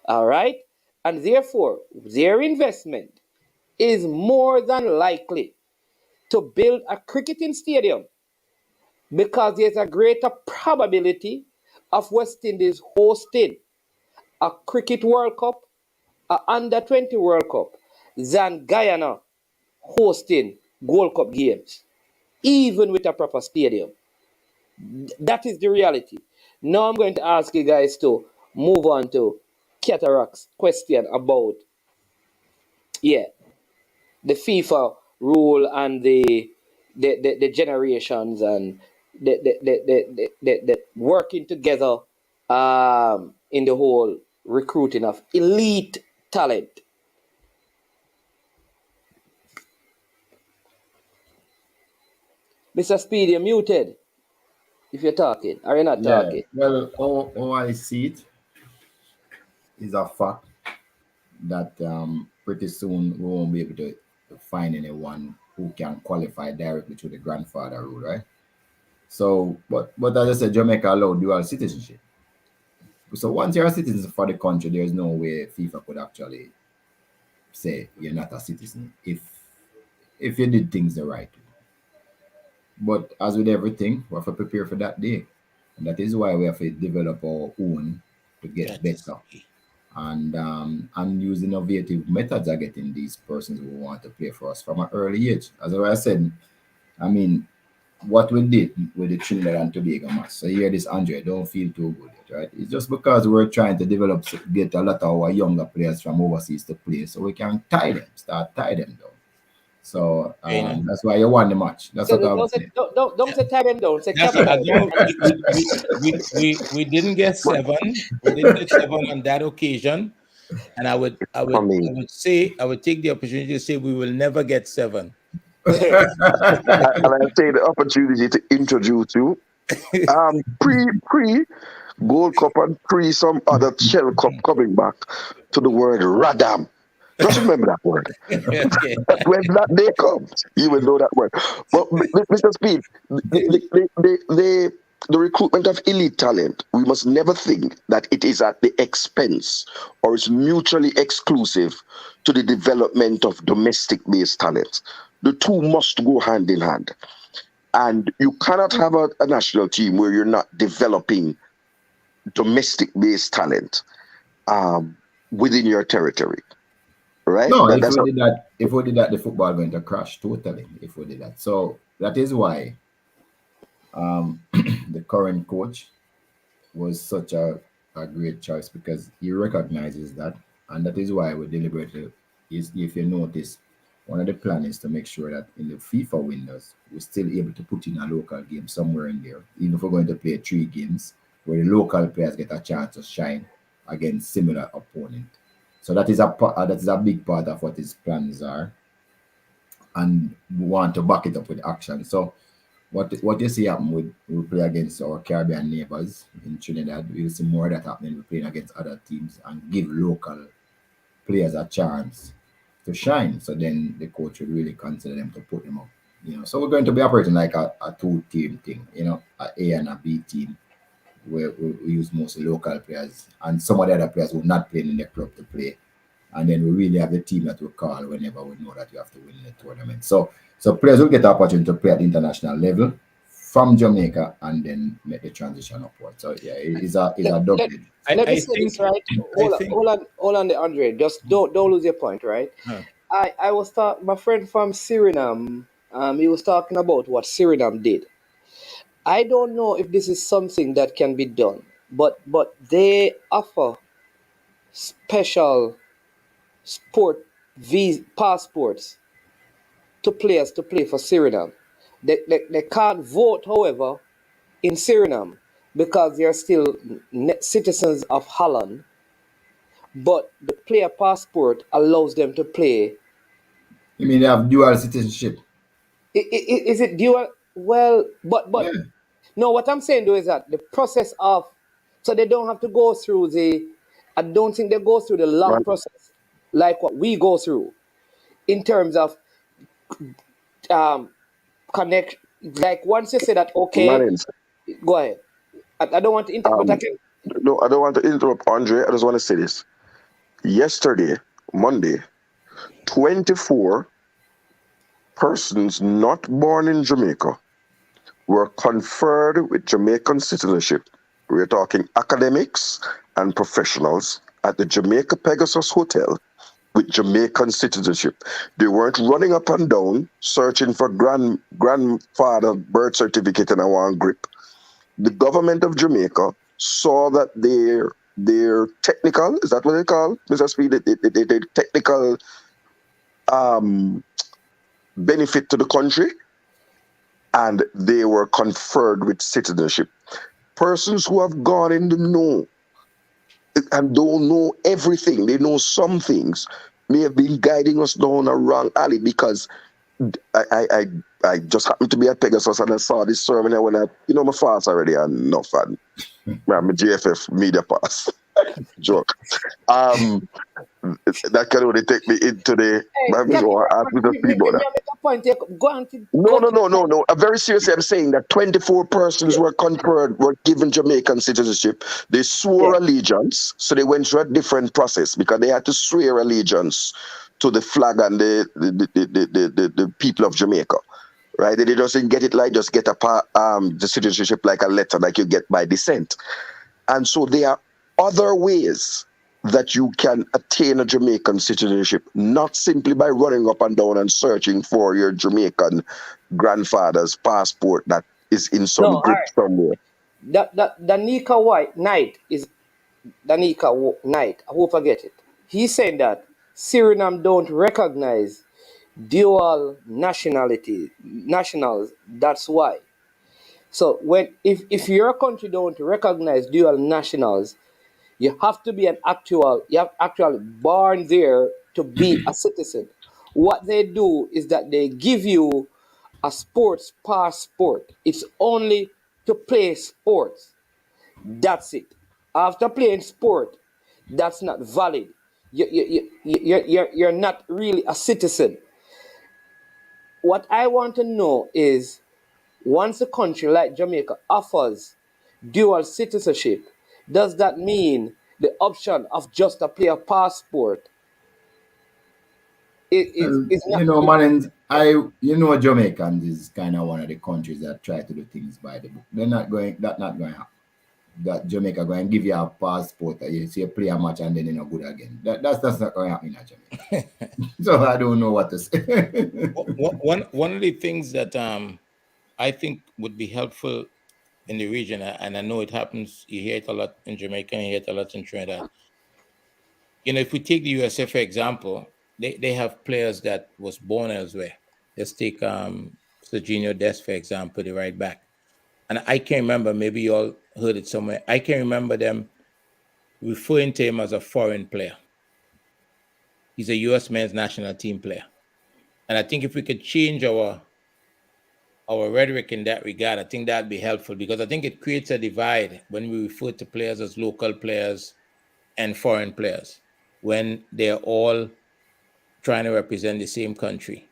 All right? And therefore, their investment is more than likely to build a cricketing stadium because there's a greater probability of West Indies hosting a cricket World Cup, a under-20 World Cup, than Guyana hosting Gold Cup games, even with a proper stadium. That is the reality. Now I'm going to ask you guys to move on to Cataract's question about, the FIFA rule and the generations and the working together in the whole recruiting of elite talent. Mr. Speed, you're muted if you're talking. Are you not talking? Well, all I see it is a fact that pretty soon we won't be able to find anyone who can qualify directly to the grandfather rule, right? So, but as I said, Jamaica allowed dual citizenship. So once you're a citizen for the country, there's no way FIFA could actually say you're not a citizen if you did things the right way. But as with everything, we have to prepare for that day. And that is why we have to develop our own to get better. And use innovative methods of getting these persons who want to play for us from an early age. As I said, I mean, what we did with the Trinidad and Tobago match. So here this Andre, don't feel too good yet, right? It's just because we're trying to get a lot of our younger players from overseas to play so we can tie them down. So that's why you won the match. That's what I'm saying. Don't say tie them down. Say we didn't get 7. We didn't get 7 on that occasion. And I would take the opportunity to say we will never get 7. And I'll take the opportunity to introduce you. Pre Gold Cup and pre some other Shell Cup coming back to the word Radam. Just remember that word. Okay. When that day comes, you will know that word. But Mr. Speed, the recruitment of elite talent, we must never think that it is at the expense or is mutually exclusive to the development of domestic-based talent. The two must go hand in hand. And you cannot have a national team where you're not developing domestic-based talent within your territory, right? No, That's if we did that, the football going to crash totally. If we did that, so that is why the current coach was such a great choice, because he recognizes that, and that is why we deliberately is, if you notice, one of the plans is to make sure that in the FIFA windows we're still able to put in a local game somewhere in there, even if we're going to play 3 games where the local players get a chance to shine against similar opponent. So that is a big part of what his plans are, and we want to back it up with action. So what you see happen with we play against our Caribbean neighbors in Trinidad, we'll see more of that happening. We're playing against other teams and give local players a chance to shine. So then the coach would really consider them to put them up. So we're going to be operating like a 2-team thing, a A and a B team, where we use mostly local players, and some of the other players who are not playing in the club to play. And then we really have the team that we call whenever we know that you have to win the tournament. So players will get the opportunity to play at the international level from Jamaica and then make the transition upward. So yeah, it's a double. Let me say this, right? Hold on, Andre. Just don't lose your point, right? Huh. I was my friend from Suriname. He was talking about what Suriname did. I don't know if this is something that can be done, but they offer special sport passports to players to play for Suriname. They can't vote, however, in Suriname because they're still citizens of Holland, but the player passport allows them to play. You mean they have dual citizenship? Is it dual? Well, but Yeah. no, what I'm saying though is that the process of, so they don't have to go through I don't think they go through the long process like what we go through in terms of connect. Like once you say that, okay, Marins. go ahead. I don't want to interrupt, but I can. No, I don't want to interrupt Andre. I just want to say this. Yesterday, Monday, 24 persons not born in Jamaica were conferred with Jamaican citizenship. We're talking academics and professionals at the Jamaica Pegasus Hotel with Jamaican citizenship. They weren't running up and down searching for grandfather birth certificate in a one grip. The government of Jamaica saw that their technical, is that what they call, Mr. Speed, the technical benefit to the country, and they were conferred with citizenship. Persons who have gone in the know and don't know everything, they know some things, may have been guiding us down a wrong alley, because I just happened to be at Pegasus and I saw this sermon and when my fast already and enough and my JFF media pass. Joke. That can only take me into the Go on. No. Very seriously, I'm saying that 24 persons were given Jamaican citizenship. They swore allegiance, so they went through a different process because they had to swear allegiance to the flag and the people of Jamaica. Right? They didn't get it like just get the citizenship like a letter like you get by descent. And so there are other ways that you can attain a Jamaican citizenship, not simply by running up and down and searching for your Jamaican grandfather's passport that is in some grip somewhere. Danica Knight is Danica Knight. I hope I get it. He's saying that Suriname don't recognize dual nationals. That's why. So if your country don't recognize dual nationals, you have to be you have actually born there to be a citizen. What they do is that they give you a sports passport. It's only to play sports. That's it. After playing sport, that's not valid. you're not really a citizen. What I want to know is, once a country like Jamaica offers dual citizenship, does that mean the option of just a player passport is You not know, really? man, Jamaicans is kind of one of the countries that try to do things by the book. They're not going. That not going to happen. That Jamaica going to give you a passport that you play a match and then you're not good again. That's not going to happen in Jamaica. So I don't know what to say. One of the things that I think would be helpful in the region, and I know it happens, you hear it a lot in Jamaica, and you hear it a lot in Trinidad. If we take the USA for example, they have players that was born elsewhere. Let's take Serginho Dest, for example, the right back. And I can remember, maybe you all heard it somewhere, I can remember them referring to him as a foreign player. He's a US men's national team player. And I think if we could change our rhetoric in that regard, I think that'd be helpful, because I think it creates a divide when we refer to players as local players and foreign players, when they're all trying to represent the same country.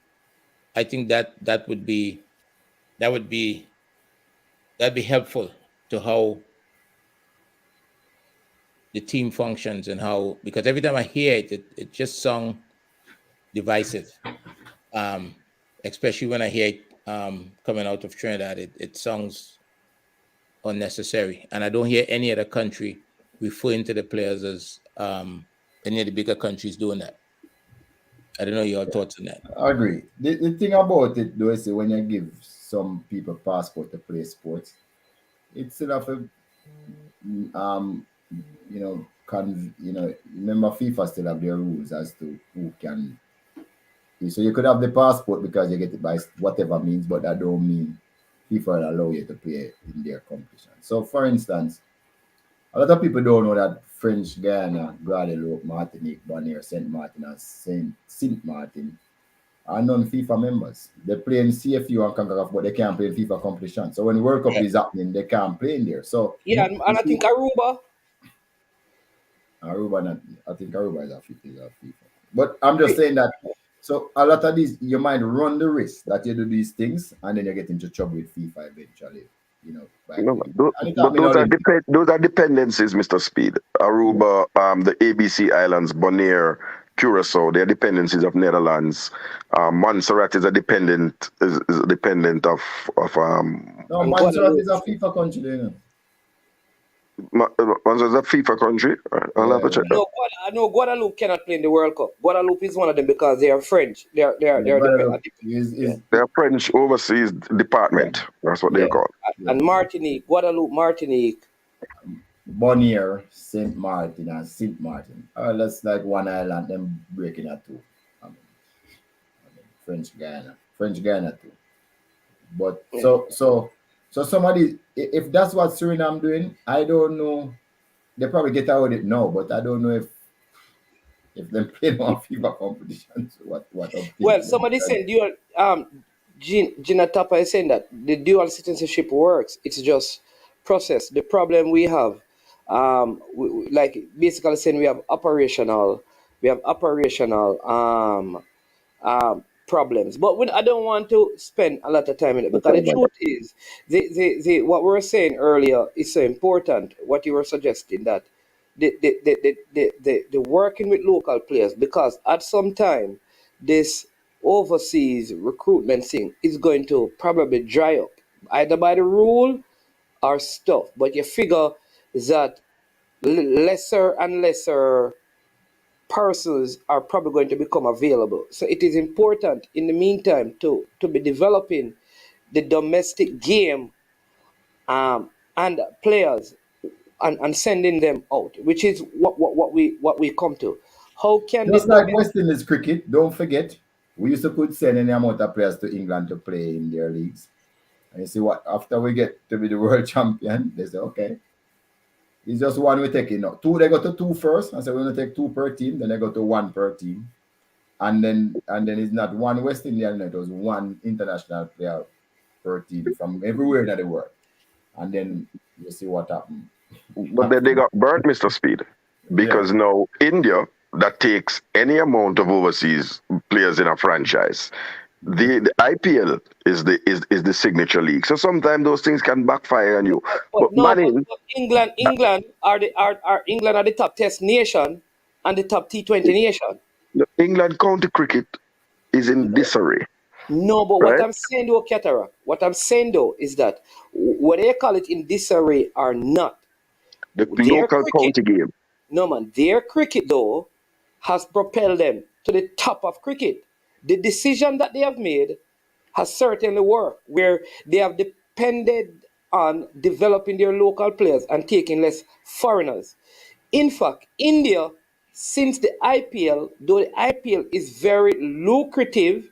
I think that would be helpful to how the team functions, and how, because every time I hear it, it just sounds divisive. Especially when I hear it coming out of Trinidad, it sounds unnecessary. And I don't hear any other country referring to the players as any of the bigger countries doing that. I don't know your thoughts on that. I agree. The thing about it, though, is when you give some people passport to play sports, it's still have a remember FIFA still have their rules as to who can. So you could have the passport because you get it by whatever means, but that don't mean FIFA will allow you to play in their competition. So, for instance, a lot of people don't know that French Guiana, Guadeloupe, Martinique, Bonaire, Saint Martin, and Saint Martin are non-FIFA members. They play in CFU and CONCACAF, but they can't play in FIFA competition. So when World Cup is happening, they can't play in there. So Yeah, and I think Aruba. I think Aruba is a FIFA. But I'm just saying that. So a lot of these, you might run the risk that you do these things and then you get into trouble with FIFA eventually. Those are dependencies, Mr. Speed. Aruba, the ABC Islands, Bonaire, Curacao, they are dependencies of Netherlands. Montserrat is a dependent of No, Montserrat is a FIFA country, you know. Montserrat is a FIFA country. I'll have to check that. No, Guadeloupe cannot play in the World Cup. Guadeloupe is one of them because they are French. They're French overseas department. That's what they're called. And Martinique, Guadeloupe, Martinique, Bonaire, Saint Martin, and Saint Martin. That's like one island, them breaking at two. French Guiana too. But so somebody, if that's what Suriname doing, I don't know. They probably get out with it now, but I don't know if they play on FIFA competitions. Well, somebody said dual. Gina Tapa is saying that the dual citizenship works. It's just process. The problem we have, like basically saying we have operational problems. But I don't want to spend a lot of time in it, because the truth is, what we were saying earlier is so important. What you were suggesting, that the working with local players, because at some time this overseas recruitment thing is going to probably dry up, either by the rule or stuff. But you figure that lesser and lesser persons are probably going to become available. So it is important in the meantime to be developing the domestic game and players and sending them out, which is what we come to. How can just like West Indies cricket, don't forget, we used to could send any amount of players to England to play in their leagues. And you see what, after we get to be the world champion, they say, okay, it's just one we're taking now. Two, they go to two first, and so we're going to take two per team, then they go to one per team. And then it's not one West Indian, it was one international player per team from everywhere in the world. And then you see what happened. But then they got burnt, Mr. Speed, because now India that takes any amount of overseas players in a franchise. The IPL is the signature league. So sometimes those things can backfire on you. But But Manning, England are England are the top test nation and the top T20 nation. England county cricket is in disarray. No, but what Right? I'm saying though, Catara, what I'm saying though is that whether they call it in disarray or not, The their local cricket, county game. no man, their cricket though has propelled them to the top of cricket. The decision that they have made has certainly worked, where they have depended on developing their local players and taking less foreigners. In fact, India, since the IPL, though the IPL is very lucrative,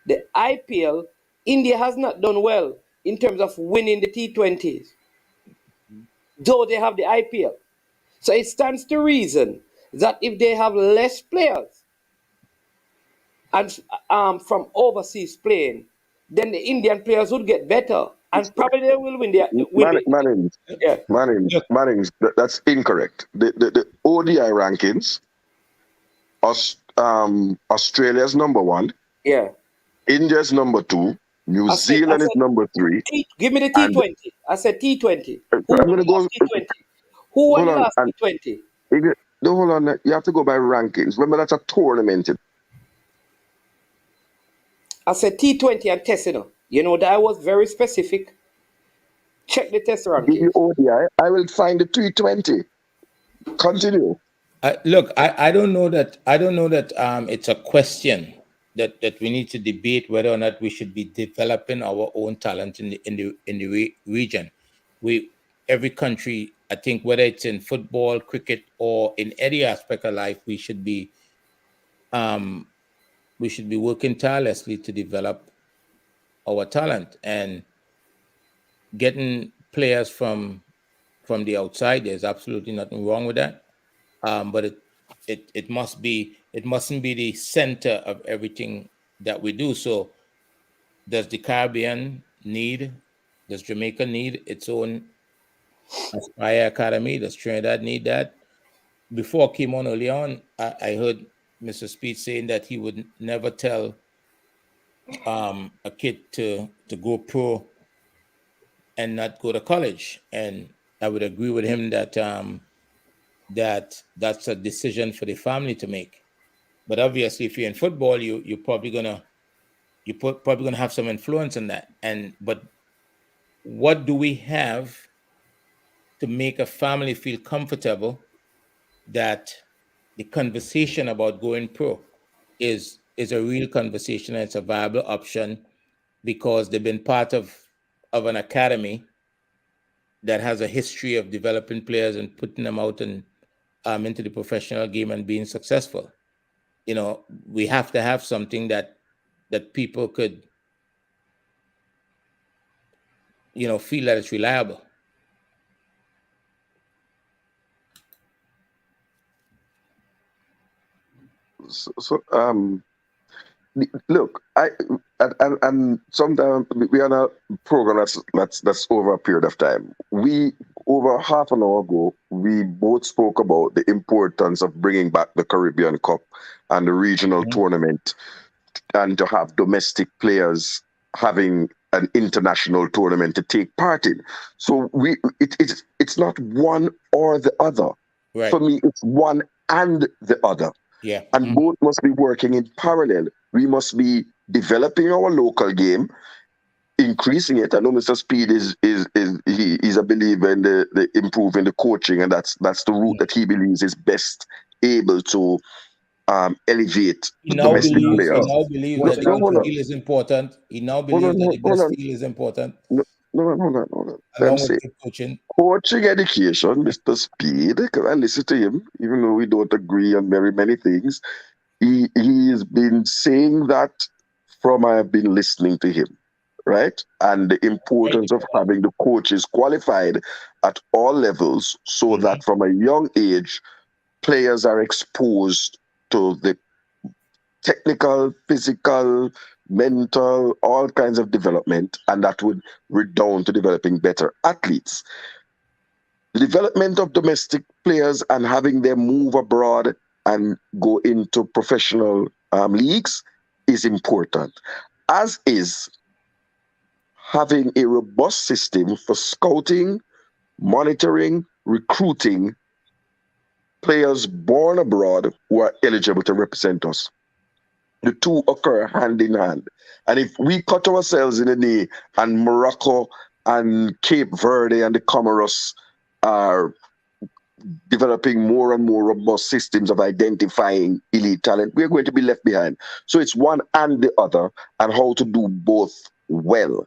the IPL, India has not done well in terms of winning the T20s, though they have the IPL. So it stands to reason that if they have less players and from overseas playing, then the Indian players would get better and probably they will win Manning, yeah. that's incorrect. The ODI rankings, Australia's number 1, Yeah. India's number 2, New Zealand is number 3. Give me the and T20. I said T20. Who I'm won gonna the go. last T20? Who won Hold the on, last and T20? hold on. You have to go by rankings. Remember, that's a tournament. I said T20 and test, you know that I was very specific. Check the test Give you rankings. ODI. I will find the T20. Continue. Look, I don't know that it's a question that we need to debate whether or not we should be developing our own talent in the region. Every country, I think, whether it's in football, cricket, or in any aspect of life, we should be working tirelessly to develop our talent, and getting players from the outside. There's absolutely nothing wrong with that. But it mustn't be the center of everything that we do. So does the Caribbean does Jamaica need its own Aspire Academy? Does Trinidad need that? Before I came on early on, I heard Mr. Speed saying that he would never tell a kid to go pro and not go to college. And I would agree with him that that's a decision for the family to make. But obviously, if you're in football, you're probably gonna have some influence in that. But what do we have to make a family feel comfortable that the conversation about going pro is a real conversation and it's a viable option, because they've been part of an academy that has a history of developing players and putting them out and into the professional game and being successful. We have to have something that people could, feel that it's reliable. So look, and sometimes we are on a program that's over a period of time. We, over half an hour ago, we both spoke about the importance of bringing back the Caribbean Cup and the regional tournament, and to have domestic players having an international tournament to take part in. So it's not one or the other. Right. For me, it's one and the other. Yeah. And both must be working in parallel. We must be developing our local game, increasing it. I know Mr. Speed he's a believer in the improving the coaching, and that's the route that he believes is best able to elevate He the now domestic believes players. that the best feel is important. He now believes that the best feel is important. Hold on. Along with good coaching. Coaching education, Mr. Speed, because I listen to him, even though we don't agree on very many things. He has been saying that from I have been listening to him, right? And the importance of having the coaches qualified at all levels, so that from a young age, players are exposed to the technical, physical, mental, all kinds of development, and that would redound to developing better athletes. The development of domestic players and having them move abroad and go into professional leagues is important, as is having a robust system for scouting, monitoring, recruiting players born abroad who are eligible to represent us. The two occur hand in hand. And if we cut ourselves in a day and Morocco and Cape Verde and the Comoros are developing more and more robust systems of identifying elite talent, we're going to be left behind. So it's one and the other, and how to do both well.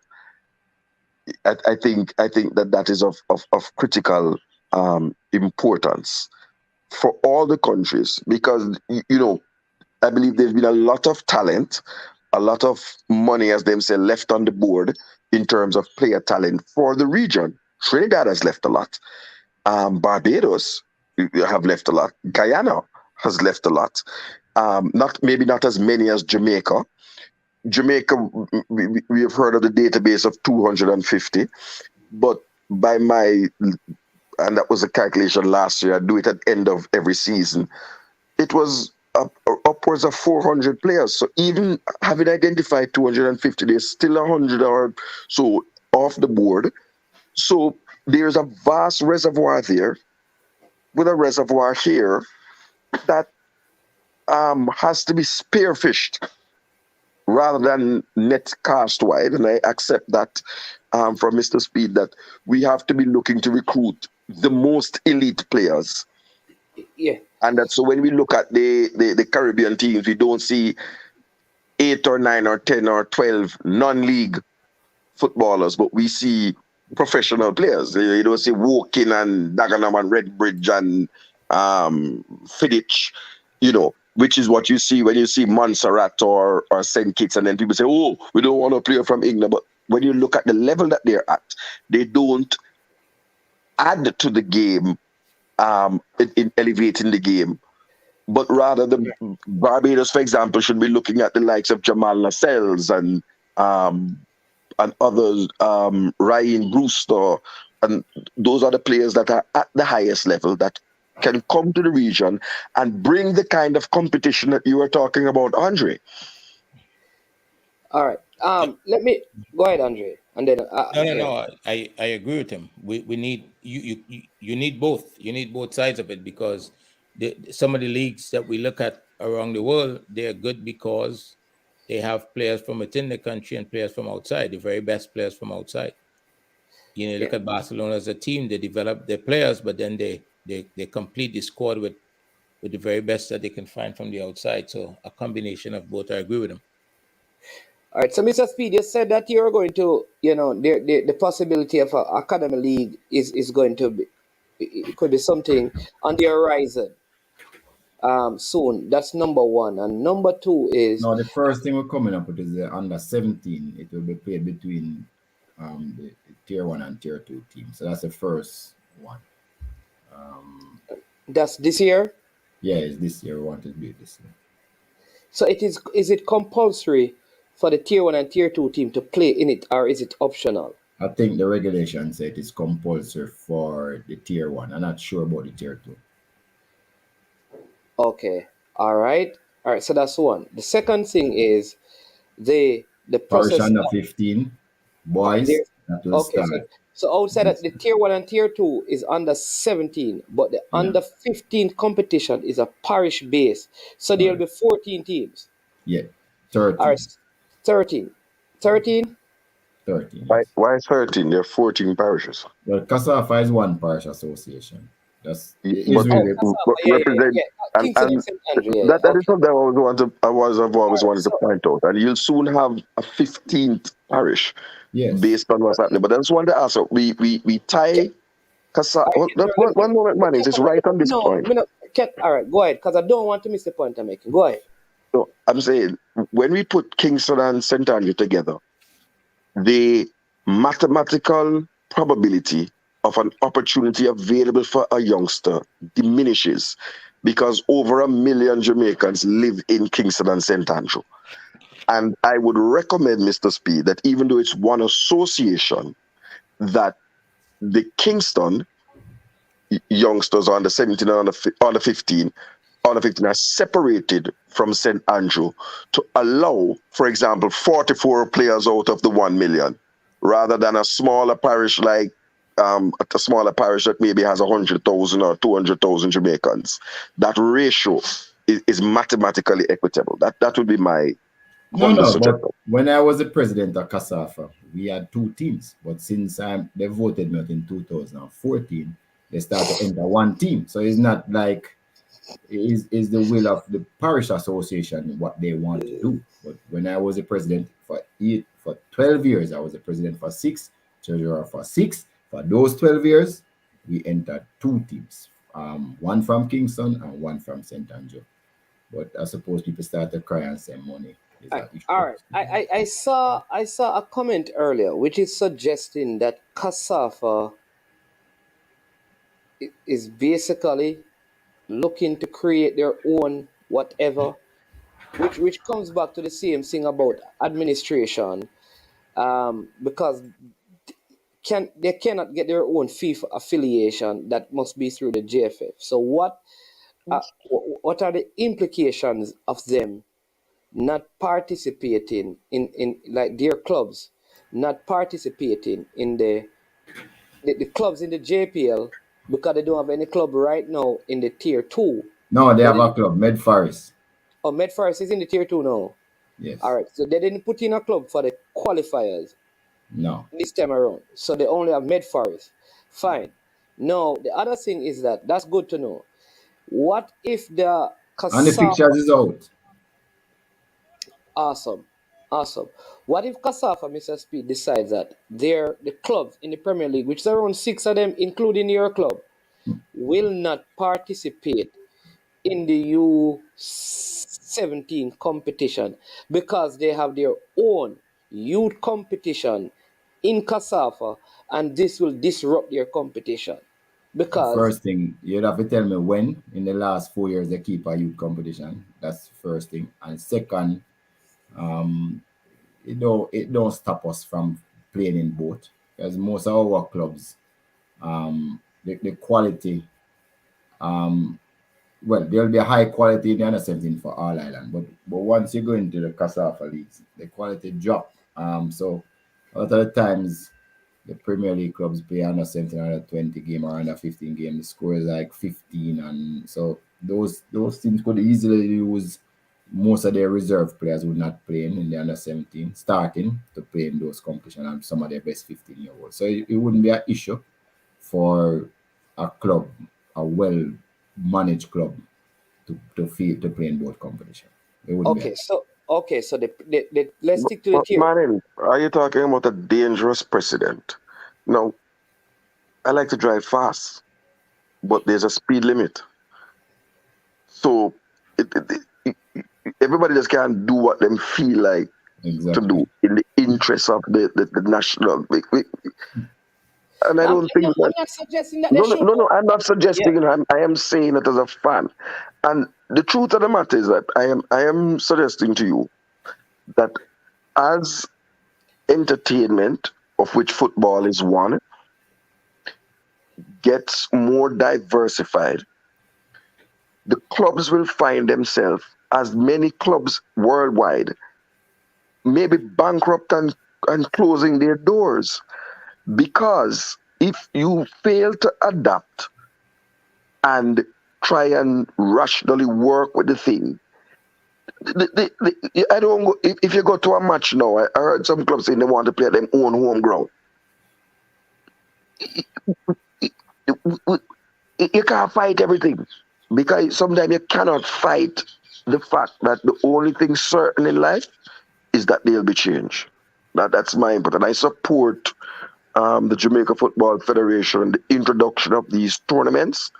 I think that is of critical importance for all the countries, because I believe there's been a lot of talent, a lot of money, as they say, left on the board in terms of player talent for the region. Trinidad has left a lot. Barbados have left a lot. Guyana has left a lot. Maybe not as many as Jamaica. Jamaica, we have heard of the database of 250, but and that was a calculation last year, I do it at the end of every season, it was upwards of 400 players. So even having identified 250, there's still 100 or so off the board. So there's a vast reservoir there, with a reservoir here that has to be spearfished rather than net cast wide. And I accept that from Mr. Speed, that we have to be looking to recruit the most elite players. Yeah. And that's so when we look at the Caribbean teams, we don't see 8 or 9 or 10 or 12 non-league footballers, but we see professional players. You don't see Woking and Dagenham and Redbridge and Fiddich, which is what you see when you see Montserrat or St. Kitts, and then people say, oh, we don't want a player from England. But when you look at the level that they're at, they don't add to the game in elevating the game, but rather the Barbados, for example, should be looking at the likes of Jamal Lascelles and others, Ryan Brewster, and those are the players that are at the highest level that can come to the region and bring the kind of competition that you were talking about, Andre. All right. Let me go ahead, Andre, and then No. I agree with him. We need you need both. You need both sides of it, because some of the leagues that we look at around the world, they're good because they have players from within the country and players from outside, the very best players from outside. Look at Barcelona as a team; they develop their players, but then they complete the squad with the very best that they can find from the outside. So a combination of both. I agree with him. All right, so Mr. Speed, you said that you're going to, the possibility of an academy league is going to be, it could be something on the horizon soon. That's number one. And number two is... No, the first thing we're coming up with is the under 17. It will be played between the tier 1 and tier 2 teams. So that's the first one. That's this year? Yeah, it's this year. We want to do it this year. So is it compulsory for the tier 1 and tier 2 team to play in it, or is it optional? I think the regulation said it's compulsory for the tier 1. I'm not sure about the tier 2. Okay. All right. So that's one. The second thing is the process. Parish under 15 boys. That will start. So outside that, the tier 1 and tier 2 is under 17, but the under 15 competition is a parish base. So there'll be 14 teams. Yeah. 13. All right. 13. 13? 13. Why 13? There are 14 parishes. Well, CONCACAF is one parish association. That's that is something I've always wanted to point out. And you'll soon have a 15th parish based on what's happening. But I just wanted to ask, we tie CONCACAF. One moment, man, it's right on this point. All right, go ahead, because I don't want to miss the point I'm making. Go ahead. So I'm saying, when we put Kingston and St. Andrew together, the mathematical probability of an opportunity available for a youngster diminishes, because over 1 million Jamaicans live in Kingston and St. Andrew. And I would recommend, Mr. Speed, that even though it's one association, that the Kingston youngsters under 17 and under 15 under 15 are separated from St. Andrew to allow, for example, 44 players out of the 1 million, rather than a smaller parish like a smaller parish that maybe has 100,000 or 200,000 Jamaicans. That ratio is mathematically equitable. That would be my humble But suggestion. when I was the president of CONCACAF, we had 2 teams. But since they voted me out in 2014, they started to enter 1 team. So it's not like is the will of the parish association what they want to do. But when I was the president for 12 years, I was the president for 6, treasurer for 6. For those 12 years, we entered 2 teams, 1 from Kingston and 1 from St. Andrew. But I suppose people start to cry and say money. All right. I saw a comment earlier which is suggesting that CONCACAF is basically looking to create their own whatever, which comes back to the same thing about administration, because they cannot get their own FIFA affiliation. That must be through the JFF. So what are the implications of them not participating in like their clubs, not participating in the clubs in the JPL, because they don't have any club right now in the tier 2? No, they have a club, Med Forest. Oh, Med Forest is in the tier 2 now. Yes. All right. So they didn't put in a club for the qualifiers. No. This time around. So they only have Med Forest. Fine. Now, the other thing is that's good to know. What if the And the pictures is out. Awesome. What if CONCACAF, Mr. Speed, decides that the clubs in the Premier League, which is around 6 of them, including your club, will not participate in the U-17 competition because they have their own youth competition in CONCACAF, and this will disrupt their competition? Because first thing, you'd have to tell me when in the last 4 years they keep a youth competition. That's the first thing. And second, it don't stop us from playing in both, because most of our clubs, the quality, well, there'll be a high quality in the under 17 for all island, but once you go into the CONCACAF leagues, the quality drop. So a lot of the times the Premier League clubs play under 17, under 20 game or under 15 game. The score is like 15, and so those teams could easily use most of their reserve players who not playing in the under 17 starting to play in those competitions, and some of their best 15-year-olds. So it wouldn't be an issue for a club, a well-managed club, to play in both competitions. Okay, so let's stick to the tier. Martin, are you talking about a dangerous precedent? No. I like to drive fast, but there's a speed limit. So everybody just can't do what them feel like to do in the interest of the national. And I don't think I'm not suggesting that. No, I'm not suggesting. Yeah. I am saying it as a fan. And the truth of the matter is that I am suggesting to you that as entertainment, of which football is one, gets more diversified, the clubs will find themselves, as many clubs worldwide, maybe bankrupt and closing their doors. Because if you fail to adapt and try and rationally work with the thing, I don't go, if you go to a match now, I heard some clubs saying they want to play at their own home ground. You can't fight everything, because sometimes you cannot fight the fact that the only thing certain in life is that there'll be change. That's my input, and I support the Jamaica Football Federation, the introduction of these tournaments.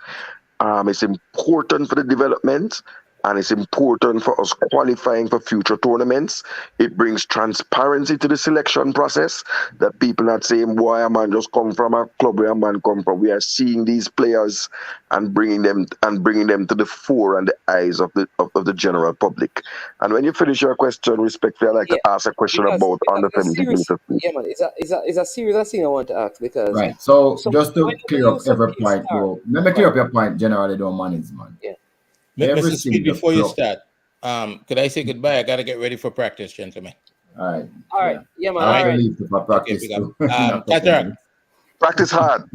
It's important for the development, and it's important for us qualifying for future tournaments. It brings transparency to the selection process, that people not saying, boy, a man just come from a club where a man come from. We are seeing these players and bringing them to the fore and the eyes of the general public. And when you finish your question, respectfully, I'd like to ask a question about under 17. Yeah, man, it's a serious thing I want to ask, because right. So just to clear up every point, let me clear up your point. Generally, don't manage, man. Yeah. Every Mr. Speed, single before you club. start, could I say goodbye? I gotta get ready for practice, gentlemen. All right. All right. Yeah, man. I have All to right. leave for practice pick up. too. In a couple Cataract. minutes. Practice hard.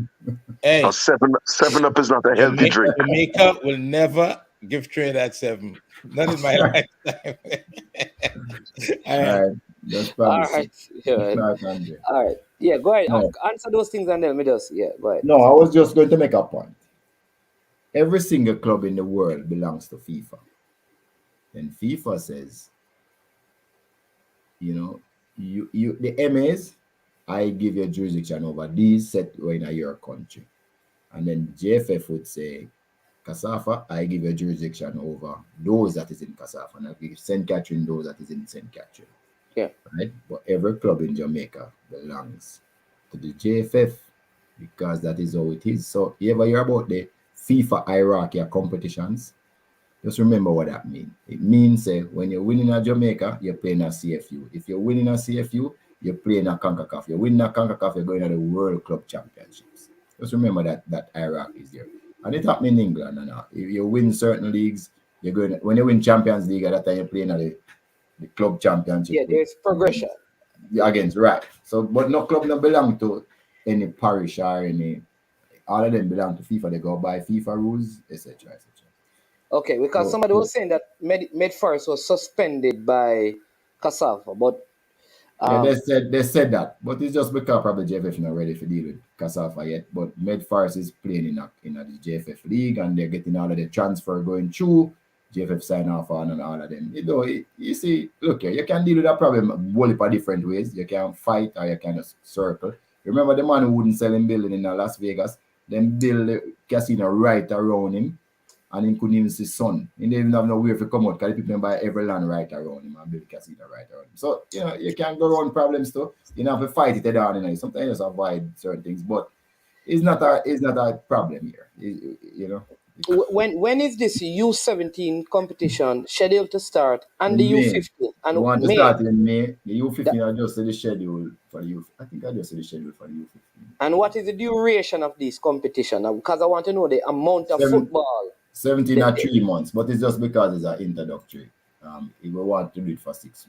Hey, Now, seven up is not a healthy drink. Jamaica will never give Trinidad 7. Not in my lifetime. All right. Just All promise. right. Yeah. Start, Andre. All right. Yeah, go ahead. No. Answer those things and then me just, yeah, go ahead. No, I was just going to make a point. Every single club in the world belongs to FIFA. And FIFA says, you the MAs, I give you jurisdiction over these set in your country. And then JFF would say, CONCACAF, I give you jurisdiction over those that is in CONCACAF, and I give St. Catherine those that is in St. Catherine. Yeah. Right? But every club in Jamaica belongs to the JFF because that is how it is. So you ever hear about the FIFA hierarchy of competitions? Just remember what that means. It means when you're winning a Jamaica, you're playing a CFU. If you're winning a CFU, you're playing a CONCACAF. You're winning a CONCACAF, you're going to the World Club Championships. Just remember that hierarchy is there. And it happened in England. And if you win certain leagues, you're going to, when you win Champions League, at that time you're playing at the club championship. Yeah, there's progression. Against, right. So, but no club don't belong to any parish or any, all of them belong to FIFA. They go by FIFA rules, etc. etc. Okay, because somebody was saying that Med Forest was suspended by CONCACAF, but yeah, they said that, but it's just because probably JFF not ready to deal with CONCACAF yet. But Med Forest is playing in the JFF league, and they're getting all of the transfer going through. JFF sign off on and all of them. You see, look here, you can deal with that problem a heap of different ways. You can fight or you can just circle. Remember the man who wouldn't sell him building in Las Vegas? Then build the casino right around him, and he couldn't even see sun. He didn't even have nowhere to come out because the people buy every land right around him and build the casino right around him. So, you can go around problems too. You don't have to fight it down. Sometimes you just avoid certain things, but it's not a problem here. When is this U-17 competition scheduled to start and the U-15? And you want to start in May? The U-15 I just said the schedule for the U. I think I just said the schedule for the U-15. And what is the duration of this competition? Because I want to know the amount of football. 17 or 3 months, but it's just because it's an introductory. We want to do it for six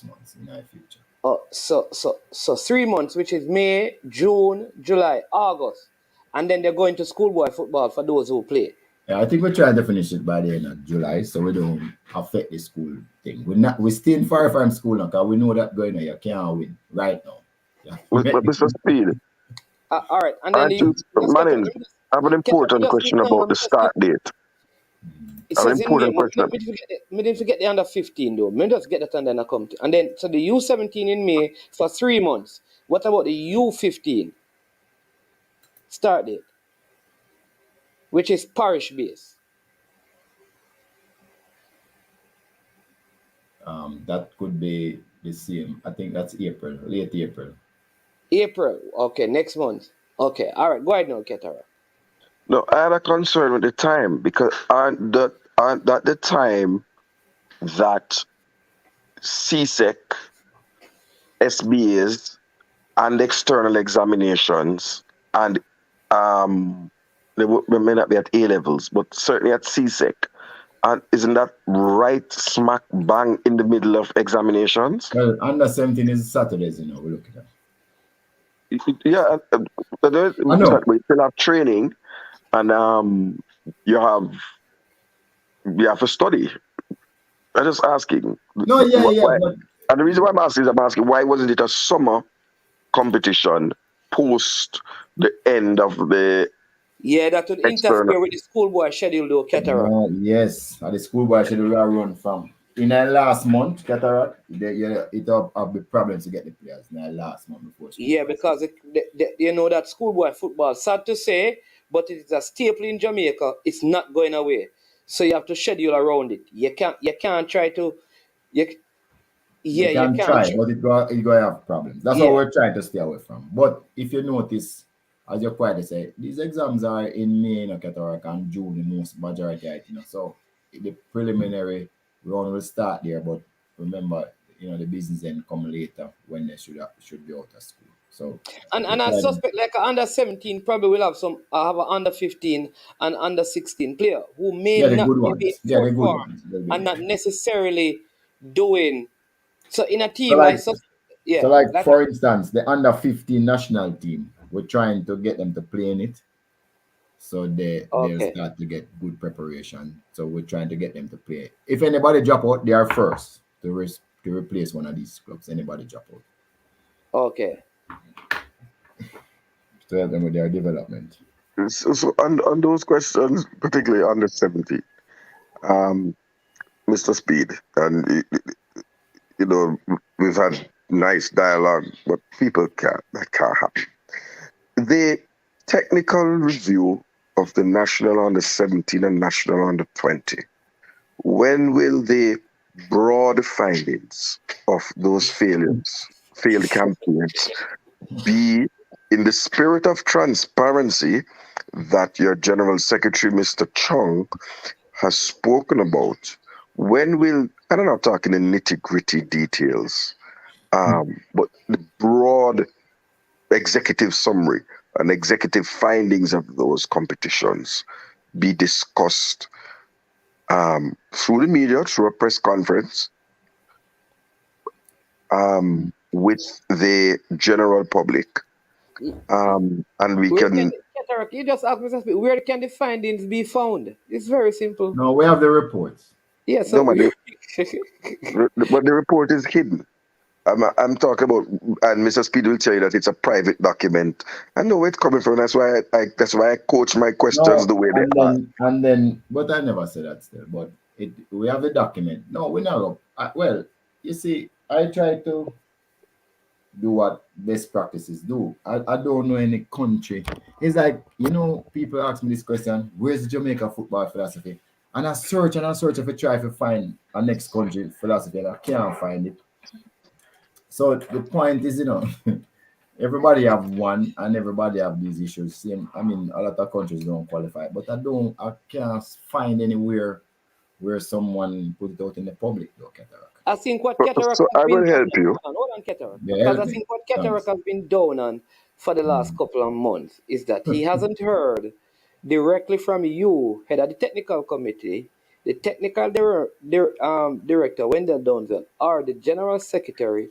months in our future. Oh, so 3 months, which is May, June, July, August, and then they're going to schoolboy football for those who play. Yeah, I think we're trying to finish it by the end of July, so we don't affect the school thing. We're staying far from school now, because we know that going on, you can't win right now. Yeah. With Mr. Speed. All right, and then I have an important question about the start date. It says in May, me didn't forget the under 15 though. Me just get that and then I come to. And then, so the U-17 in May for 3 months. What about the U-15 start date, which is parish based? That could be the same. I think that's April, late April. April, okay, next month. Okay, all right, go ahead now, Ketara. No, I had a concern with the time because aren't that the time that CSEC, SBAs, and external examinations, and they may not be at A levels, but certainly at CSEC, and isn't that right smack bang in the middle of examinations? Well, under 17 is Saturdays, we're looking at. Yeah, we still have training. And you have to study. I'm just asking. No, yeah. And the reason why I'm asking why wasn't it a summer competition post the end of the? Yeah, that would interfere with the schoolboy schedule, though, Cataract. Yes, the schoolboy schedule will run from in the last month, Cataract. It have the problems to get the players in the last month before. Yeah, because that schoolboy football, sad to say, but it is a staple in Jamaica. It's not going away, so you have to schedule around it. You can't try to. You can try, but it's going to have problems. That's what we're trying to stay away from. But if you notice, as you're quite to say, these exams are in May, and June, the most majority, So the preliminary round will start there, but remember, the business then come later when they should be out of school. So And I suspect like an under 17 probably will have an under 15 and under 16 player who may the not good be in ones. Yeah, full the good form ones. The good and not ones. necessarily doing. So in a So team, like, yeah, for instance, the under 15 national team, we're trying to get them to play in it. So they'll start to get good preparation. So we're trying to get them to play. If anybody drop out, they are first to replace one of these clubs. Anybody drop out. Okay. To help them with their development. So on those questions, particularly under 70, Mr. Speed, and you know, we've had nice dialogue, but that can't happen. The technical review of the national under 17 and national under 20, when will the broad findings of those failed campaigns be in the spirit of transparency that your General Secretary, Mr. Chung, has spoken about? When will, and I'm not talking in nitty-gritty details, but the broad executive summary and executive findings of those competitions be discussed through the media, through a press conference, with the general public, and we can. You just ask Mr. Speed, where can the findings be found? It's very simple. No, we have the reports. Yeah, so but the report is hidden. I'm talking about, and Mr. Speed will tell you that it's a private document. I know where it's coming from. That's why I coach my questions the way they are. And then, but I never said that still. But we have the document. No, we never. Well, you see, I try to do what best practices do. I don't know any country. It's like, people ask me this question: where's Jamaica football philosophy? And I search if I try to find a next country philosophy, and I can't find it. So the point is, everybody have one, and everybody have these issues. Same. I mean, a lot of countries don't qualify, but I can't find anywhere where someone put it out in the public, though, Cataract. I think what Cataract so has I been will help you. Hold on, Cataract. Yeah, because I think what Cataract has been down on for the last couple of months is that he hasn't heard directly from you, head of the technical committee, the technical director, Wendell Donzel, or the general secretary,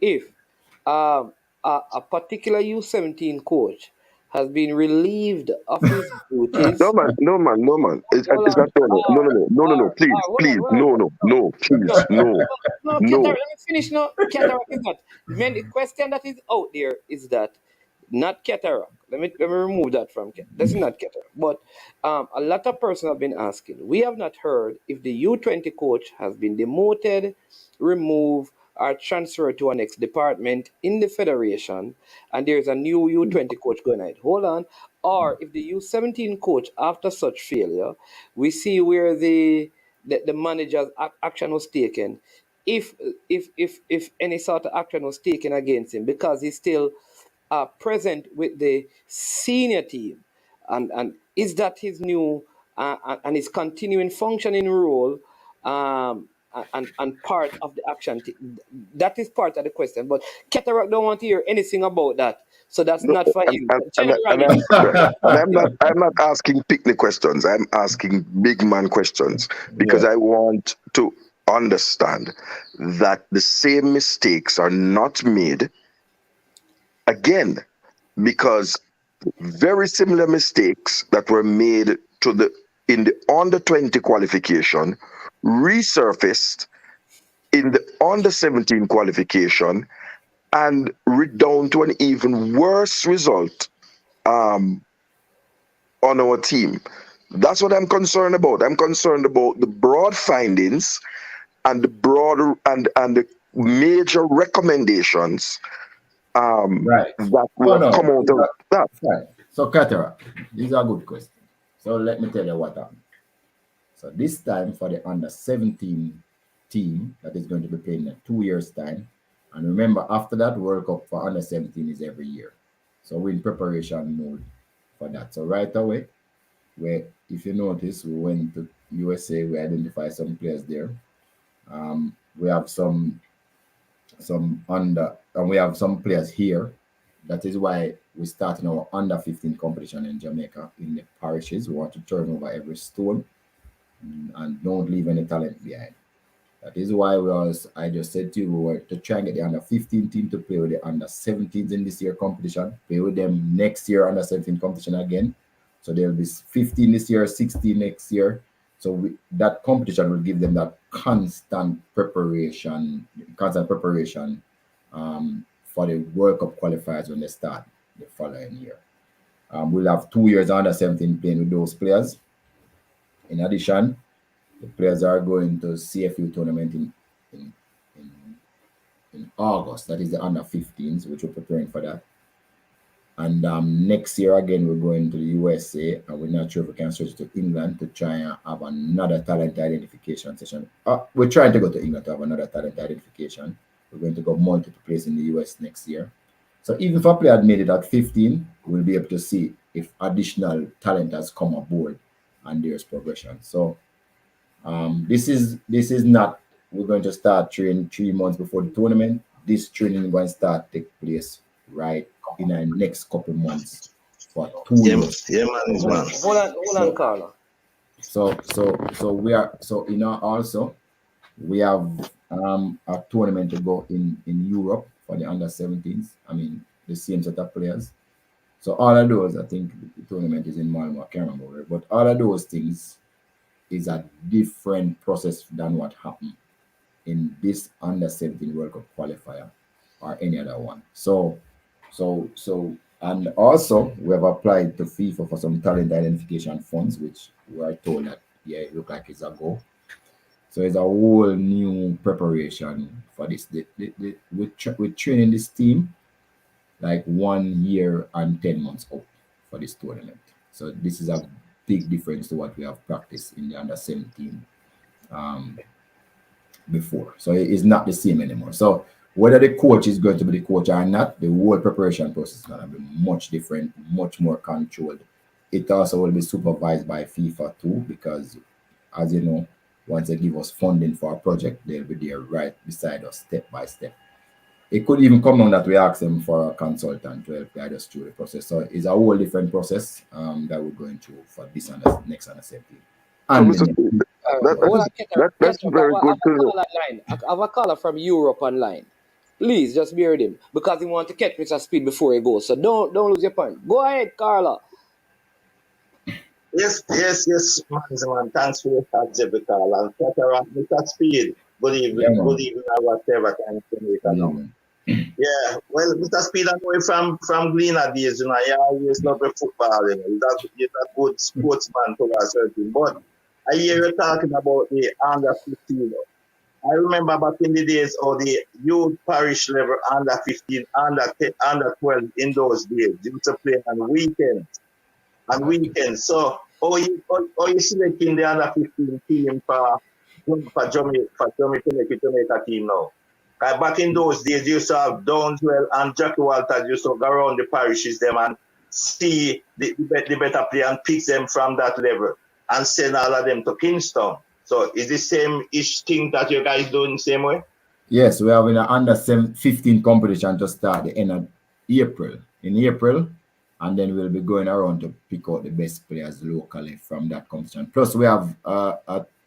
if a particular U-17 coach has been relieved of his duties. No man. It's not no. Please, no. Please, no. No, Cataract, let me finish now. Cataract is not. The question that is out there is that not Cataract. Let me remove that from Cataract. This is not Cataract. But a lot of persons have been asking. We have not heard if the U-20 coach has been demoted, removed, or transferred to a next department in the federation, and there's a new U-20 coach going ahead. Hold on. Or if the U-17 coach, after such failure, we see where the manager's action was taken. If any sort of action was taken against him, because he's still present with the senior team, and is that his new and his continuing functioning role, and part of the action that is part of the question. But Cataract don't want to hear anything about that, so that's not for him. I'm not asking picnic questions. I'm asking big man questions, because I want to understand that the same mistakes are not made again, because very similar mistakes that were made in the under 20 qualification resurfaced in the under 17 qualification, and down to an even worse result on our team. That's what I'm concerned about. I'm concerned about the broad findings and the broad and the major recommendations that will come out of that. Right. So, Cataract, these are good questions. So let me tell you what happened. So this time for the under 17 team that is going to be playing in 2 years' time. And remember, after that, World Cup for under 17 is every year. So we're in preparation mode for that. So right away, if you notice, we went to USA, we identified some players there. We have some under, and we have some players here That is why we're starting our under 15 competition in Jamaica in the parishes. We want to turn over every stone and don't leave any talent behind. That is why I just said to you, we were to try and get the under 15 team to play with the under 17s in this year competition, play with them next year under 17 competition again. So there'll be 15 this year, 16 next year. So that competition will give them that constant preparation for the World Cup qualifiers when they start the following year. We'll have 2 years under 17 playing with those players. In addition, the players are going to CFU tournament in August. That is the under 15s, which we're preparing for that. And next year again, we're going to the USA, and we're not sure if we can switch to England to try and have another talent identification session. We're trying to go to England to have another talent identification. We're going to go multiple places in the US next year. So even if a player had made it at 15, we'll be able to see if additional talent has come aboard and there's progression. So this is not, we're going to start training 3 months before the tournament. This training is going to start take place right in the next couple months for 2 years. Yeah, man. Hold on, Carla. So also we have a tournament to go in Europe for the under 17s. I mean, the same set of players. So all of those, I think the tournament is in Malmo, I can't remember, but all of those things is a different process than what happened in this under 17 World Cup qualifier or any other one. So and also we have applied to FIFA for some talent identification funds, which we are told that it look like it's a go. So it's a whole new preparation for this. We're training this team like 1 year and 10 months out for this tournament. So this is a big difference to what we have practiced in the under 17 before. So it's not the same anymore. So whether the coach is going to be the coach or not, the whole preparation process is going to be much different, much more controlled. It also will be supervised by FIFA too, because as you know, once they give us funding for a project, they'll be there right beside us step by step. It could even come on that we ask them for a consultant to help guide us through the process. So it's a whole different process that we're going through for this and the next under 17. And that's very good to know. I have a caller from Europe online. Please just bear with him because he wants to catch Mr. Speed before he goes. So don't lose your point. Go ahead, Carla. Yes, man. Thanks for your thoughts, Carla. Mr. Speed. Good evening. Good evening, whatever time you know. Yeah, well, Mr. Speed, I know you from Gleaner days, you know, you always love the football, you know. You're a good sportsman to a certain. But I hear you talking about the under 15. I remember back in the days of the youth parish level under 15, under 12 in those days. You used to play on weekends. So, you selecting the under 15 team for Jamaica team now? Back in those days, you used to have Downswell and Jackie Walters used to go around the parishes them and see the better player and pick them from that level and send all of them to Kingston. So is the same-ish thing that you guys do in the same way? Yes, we have an under 15 competition to start the end of April. In April, and then we'll be going around to pick out the best players locally from that competition. Plus, we have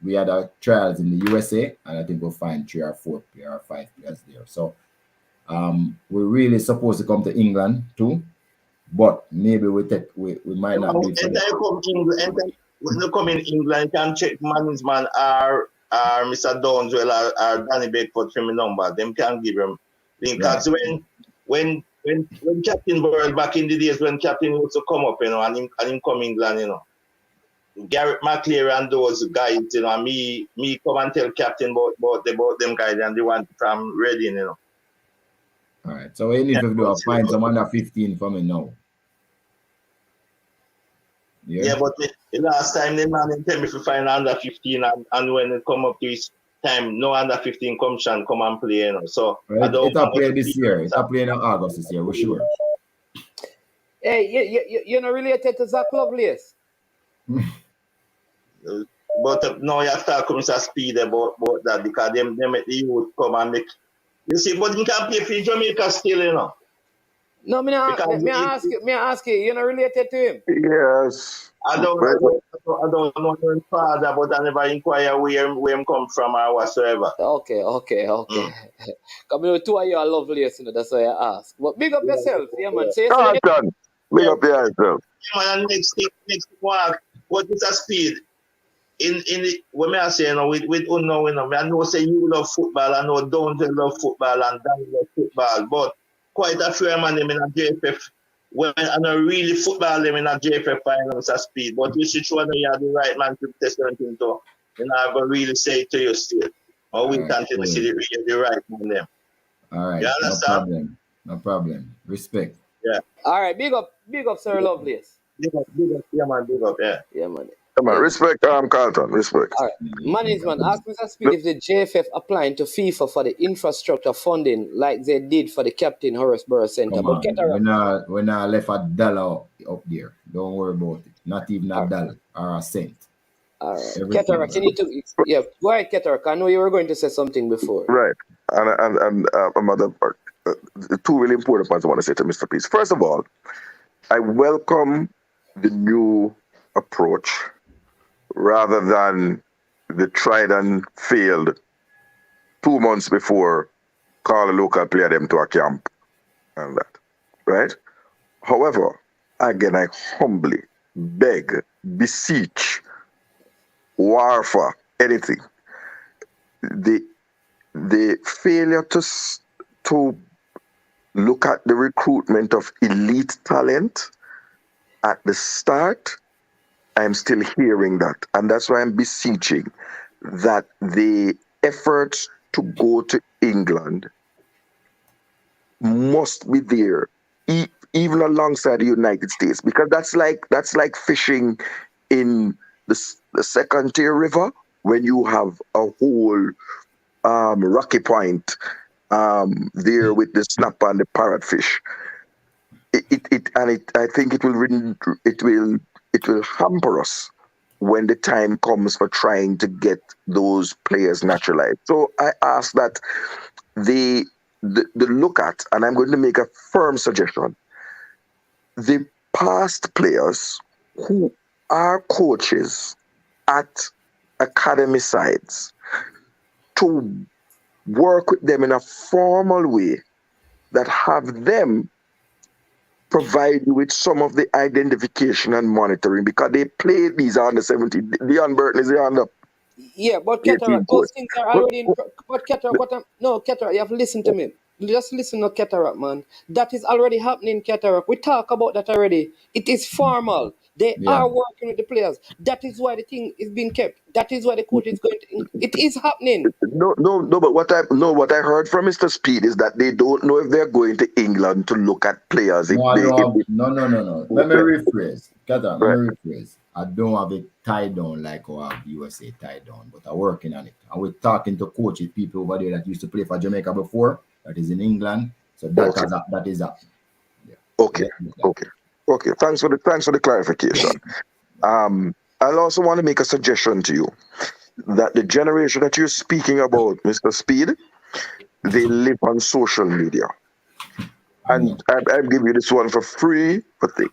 we had trials in the USA, and I think we'll find 3 or 4 or 5 players there. So we're really supposed to come to England too, but maybe we might not do it. When you come in England, you can check management or Mr. Downswell or Danny Beckford from the number. Them can give him link. Because when Captain Burrell back in the days when Captain used to come up, you know, and him come England, you know. Garrett McCleary and those guys, you know, and me come and tell Captain about them guys and they want from Reading, you know. All right. So we need to do find some under 15 for me now. Yeah, but the last time the man tell me to find under 15 and when it come up to his time, no under 15 come and play, you know. So it'll play this year. It'll play in August this year, we're sure. Hey, you're not related to Zach Lovelace? But now you have to talk to Mr. Speed about that because them make the youth come and make. You see, but you can play for Jamaica still, you know. No, me ask you, you're not related to him? Yes. I don't know his father, but I never inquire where him come from or whatsoever. Okay. Come on, two of you are lovely, you know, that's why I ask. But big up yourself, yeah, man. Say Carlton, big up yourself. Yeah, man, next thing, what is a speed? When I say, you know, with unknown, I know say you love football, I know don't love football and Dan love football, but quite a few man them in a JFF, when I know really football them in a JFF finals a speed, but you should show that you are the right man to test anything to, and I'm going to really say it to you still. Or we continue to see the right man them. All right, You no understand? problem. Respect. Yeah. All right, big up, Sir Lovelace. Big up, yeah, man, big up, yeah. Yeah, man. Come on, respect, Carlton, respect. All right. Management, ask Mr. Speed if the JFF applying to FIFA for the infrastructure funding like they did for the Captain Horaceburgh Center. Come on, we're not left a dollar up there. Don't worry about it. Not even a dollar or a cent. All right. Ketara, can you go ahead, Ketara. I know you were going to say something before. Right. And another two really important points I want to say to Mr. Peace. First of all, I welcome the new approach rather than the tried and failed 2 months before call a local player them to a camp and that. Right? However, again, I humbly beg, beseech, warfare, anything. The failure to look at the recruitment of elite talent at the start, I'm still hearing that. And that's why I'm beseeching that the efforts to go to England must be there, even alongside the United States, because that's like fishing in the second tier river when you have a whole Rocky Point there with the snapper and the parrotfish. I think it will hamper us when the time comes for trying to get those players naturalized. So I ask that the look at, and I'm going to make a firm suggestion, the past players who are coaches at academy sides, to work with them in a formal way that have them provide you with some of the identification and monitoring, because they play these under 17. Leon Burton is the under. Yeah, but Ketara, those things are already in. But Ketara, Ketara, you have to listen to me. Just listen to Ketara, man. That is already happening, Ketara. We talk about that already. It is formal. They are working with the players. That is why the thing is being kept. That is why the coach is going to. It is happening. No. But what I heard from Mr. Speed is that they don't know if they're going to England to look at players. No. Let me rephrase. Ketara, let me rephrase. I don't have it tied down like our USA tied down, but I'm working on it. And we're talking to coaches, people over there that used to play for Jamaica before, that is in England. So that is up. Yeah. Okay. Thanks for the clarification. I'll also want to make a suggestion to you that the generation that you're speaking about, Mr. Speed, they live on social media. And I'll give you this one for free for thing.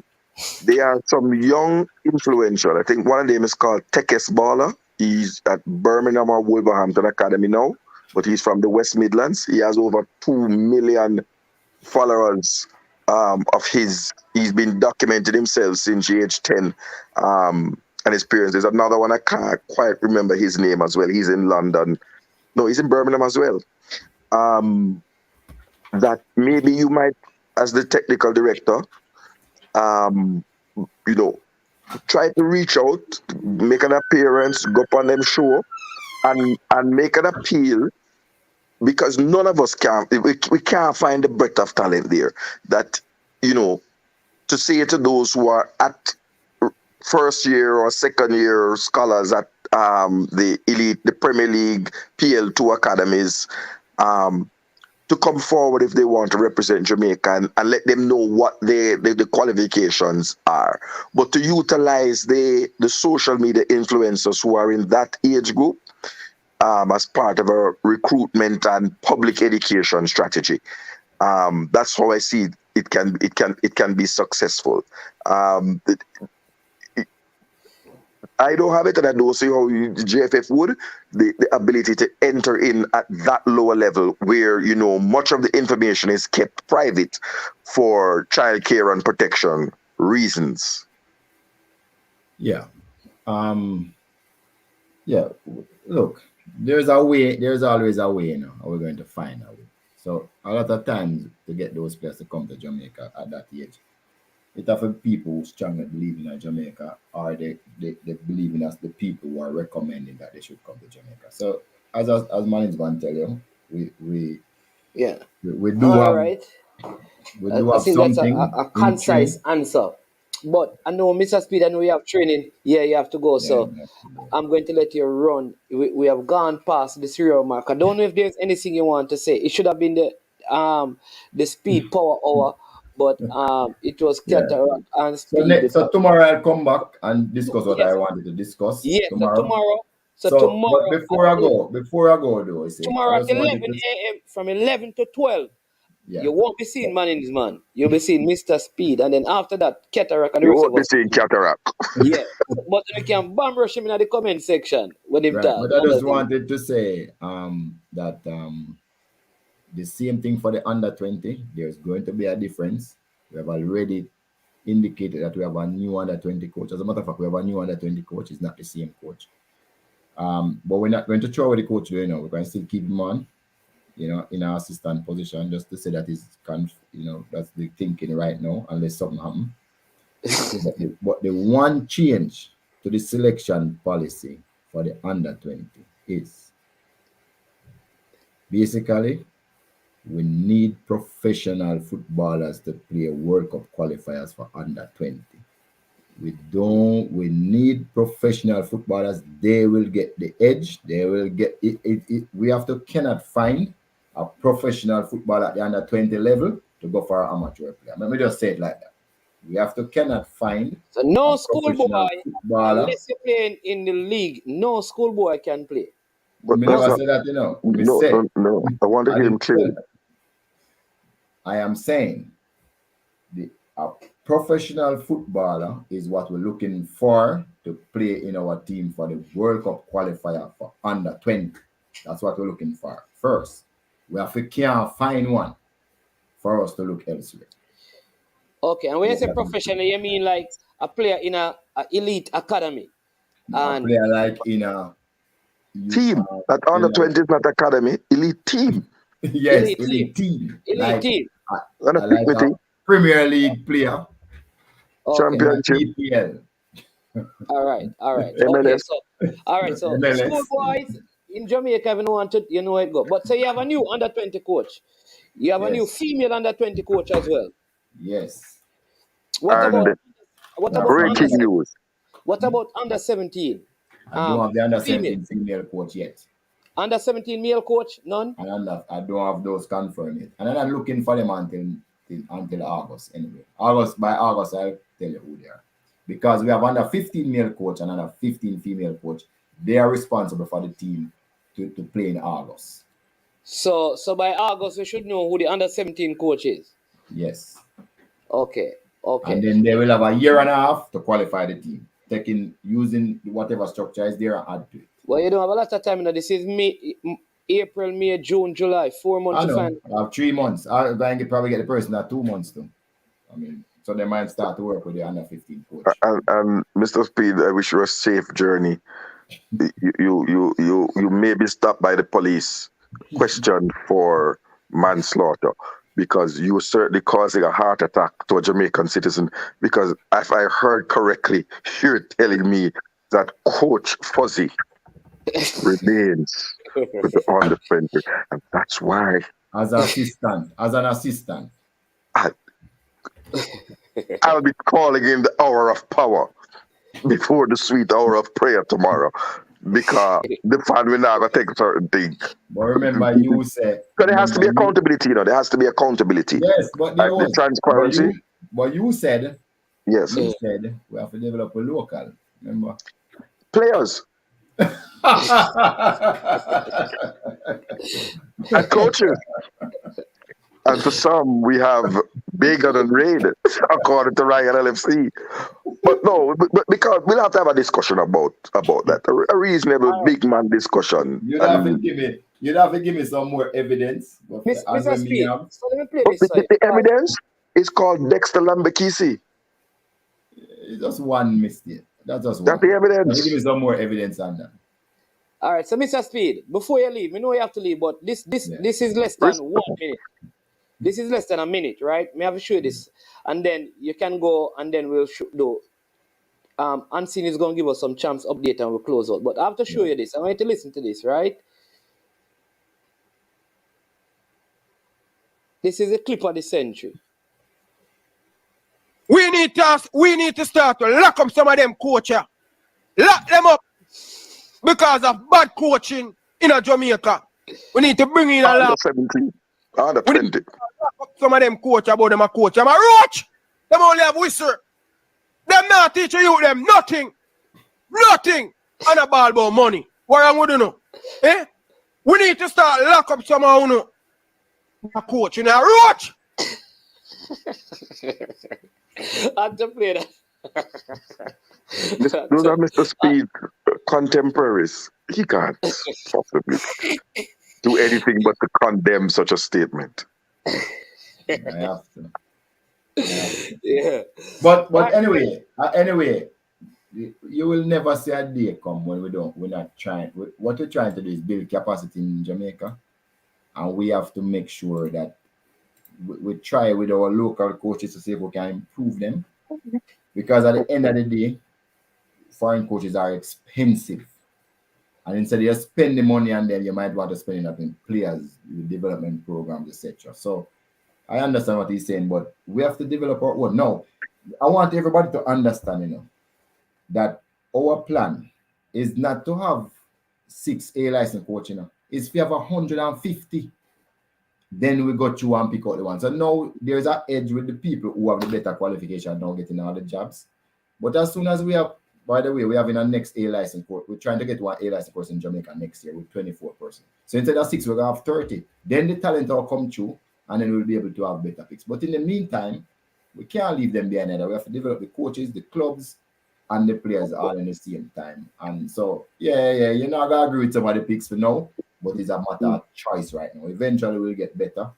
They are some young influential. I think one of them is called Tekes Baller. He's at Birmingham or Wolverhampton Academy now, but he's from the West Midlands. He has over 2 million followers of his. He's been documenting himself since age 10 and his parents. There's another one, I can't quite remember his name as well. He's in London. No, he's in Birmingham as well. That maybe you might, as the technical director, try to reach out, make an appearance, go up on them show, and make an appeal, because none of us we can't find the breadth of talent there. That, to say to those who are at first year or second year scholars at the elite, the Premier League, PL2 academies, to come forward if they want to represent Jamaica and let them know what the qualifications are. But to utilize the social media influencers who are in that age group as part of a recruitment and public education strategy. That's how I see it can be successful. I don't have it, and I don't see how JFF would. The ability to enter in at that lower level where, much of the information is kept private for child care and protection reasons. Yeah. Yeah. Look, there's always a way, and we're going to find a way. So a lot of times to get those players to come to Jamaica at that age, it's for people who strongly believe in Jamaica, or they believe in us, the people who are recommending that they should come to Jamaica. So as management tell you, we do All have right. we do I have think that's something a concise answer. But I know, Mr. Speed, I know you have training. Yeah, you have to go. So I'm going to let you run. We have gone past the 3 hour mark. I don't know if there's anything you want to say. It should have been the speed power hour, but it was cataract and speed. So tomorrow I'll come back and discuss what I wanted to discuss. Yes, tomorrow. So tomorrow. But before I go though, I Tomorrow just at 11 wanted to a.m. from 11 to 12. Yeah. You won't be seeing Man in his Man. You'll be seeing Mr. Speed. And then after that, Cataract and the You rest won't of be us. seeing Cataract. Yeah. But we can bomb rush him in the comment section when him talk. But I just wanted to say that the same thing for the under 20. There's going to be a difference. We have already indicated that we have a new under 20 coach. As a matter of fact, we have a new under 20 coach. It's not the same coach. But we're not going to throw away the coach there now. We're going to still keep him on, in our assistant position, just to say that he's that's the thinking right now, unless something happens. But the one change to the selection policy for the under 20 is basically we need professional footballers to play World Cup qualifiers for under 20. We need professional footballers. They will get the edge. They will get it. We cannot find a professional footballer at the under 20 level to go for an amateur player. Let me just say it like that. We cannot find no schoolboy unless you're playing in the league. No schoolboy can play. But never say that, No. I want to hear him clear. I am saying a professional footballer is what we're looking for to play in our team for the World Cup qualifier for under 20. That's what we're looking for. First, can't find one for us to look elsewhere. Okay, and when you say professional, you mean like a player in a elite academy? A player like in a team. That under 20 is not academy, elite team. Yes, elite team. Elite team. Like a Premier League player. Championship. EPL. All right. MLS. Okay, so schoolboys in Jamaica, you know it go. But so you have a new under 20 coach. You have a new female under 20 coach as well. Yes. What about breaking news? What about under 17? I don't have the under 17 female coach yet. Under 17 male coach, none? I don't have those confirmed yet. And then I'm looking for them until August anyway. By August, I'll tell you who they are. Because we have under 15 male coach and under 15 female coach. They are responsible for the team to play in August. So by August, we should know who the under 17 coach is? Yes. Okay. And then they will have a year and a half to qualify the team, using whatever structure is there and add to it. Well, you don't have a lot of time. This is April, May, June, July, 4 months to find. I have 3 months. I'm going to probably get the person at 2 months too. So they might start to work with the under 15 coach. And Mr. Speed, I wish you a safe journey. You may be stopped by the police, questioned for manslaughter, because you were certainly causing a heart attack to a Jamaican citizen. Because if I heard correctly, you're telling me that Coach Fuzzy remains with the under 20, and that's why. As an assistant. I'll be calling in the hour of power before the sweet hour of prayer tomorrow, because the fan will never take certain things. But remember, you said. So there has to be accountability, There has to be accountability. Yes, but there was. The transparency. But you said. Yes. You said we have to develop a local. Remember? Players. And coaches. And for some, we have bigger than raid, according to Ryan LFC. But no, but because we'll have to have a discussion about that. A reasonable big man discussion. You'd have to give me some more evidence. Mr. Speed, so let me play this side. The evidence is called Dexter Lambekisi. It's just one mistake. That's just one. That's the evidence. Give me some more evidence on that. All right, so Mr. Speed, before you leave, we know you have to leave, but this is less than 1 minute. This is less than a minute, right? May I have to show you this, and then you can go, and then we'll do. Unseen is going to give us some champs update, and we'll close out. But I have to show you this. I want you to listen to this, right? This is a clip of the century. We need to start to lock up some of them coaches. Lock them up because of bad coaching in Jamaica. We need to bring in a lot. 17, under 20. Lock up some of them coaches about them a coach. I'm a roach. Them only have whistle. Them not teaching you them nothing. Nothing. And a ball about money. What wrong with you know? Eh? We need to start lock up some of you. A coach, you know, a roach. I have to play that. Those are Mr. Speed contemporaries. He can't possibly do anything but to condemn such a statement. I have to. Yeah. But anyway, you will never see a day come when we're not trying. What we're trying to do is build capacity in Jamaica, and we have to make sure that we try with our local coaches to see if we can improve them. Because at the end of the day, foreign coaches are expensive. And instead of spending money on them, you might want to spend it up in players, development programs, etc. So I understand what he's saying, but we have to develop our own. Now, I want everybody to understand, that our plan is not to have 6 A license coaches, It's if you have 150. Then we go through and pick out the one. So now there's an edge with the people who have the better qualification now getting all the jobs. But as soon as we have, by the way, we're having a next A license course. We're trying to get one A license course in Jamaica next year with 24 persons. So instead of 6, we're going to have 30. Then the talent will come through and then we'll be able to have better picks. But in the meantime, we can't leave them behind either. We have to develop the coaches, the clubs, and the players all in the same time. And so, you're not going to agree with some of the picks for now. But it's a matter of choice right now. Eventually, we'll get better.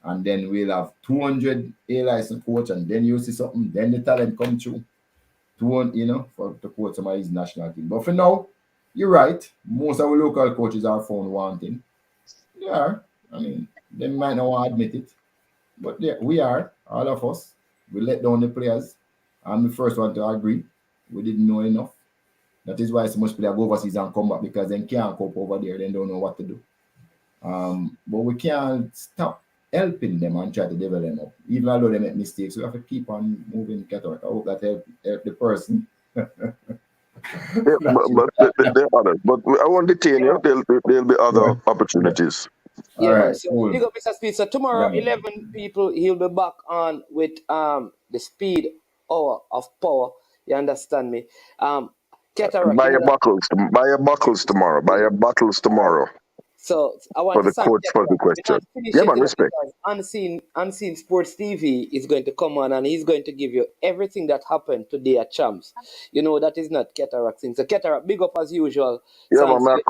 And then we'll have 200 A license coach, and then you see something. Then the talent come through. 200, for to coach some of his national team. But for now, you're right. Most of our local coaches are found wanting. Yeah. I mean, they might not want to admit it. But yeah, we are, all of us. We let down the players. I'm the first one to agree. We didn't know enough. That is why so much players go overseas and come back because they can't cope over there. They don't know what to do. But we can't stop helping them and try to develop them up. Even though they make mistakes, we have to keep on moving. I hope that help the person. But I won't detain you. There'll be other opportunities. Yeah, all right, so cool. big up Mr. Speed. So tomorrow, 11 people, he'll be back on with the speed hour of power. You understand me? Cataract. Buy your buckles tomorrow. So I want For to the coach for the question. Yeah, man, respect. Unseen Sports TV is going to come on and he's going to give you everything that happened today at Champs. That is not Cataract thing. So Cataract, big up as usual. Yeah, man,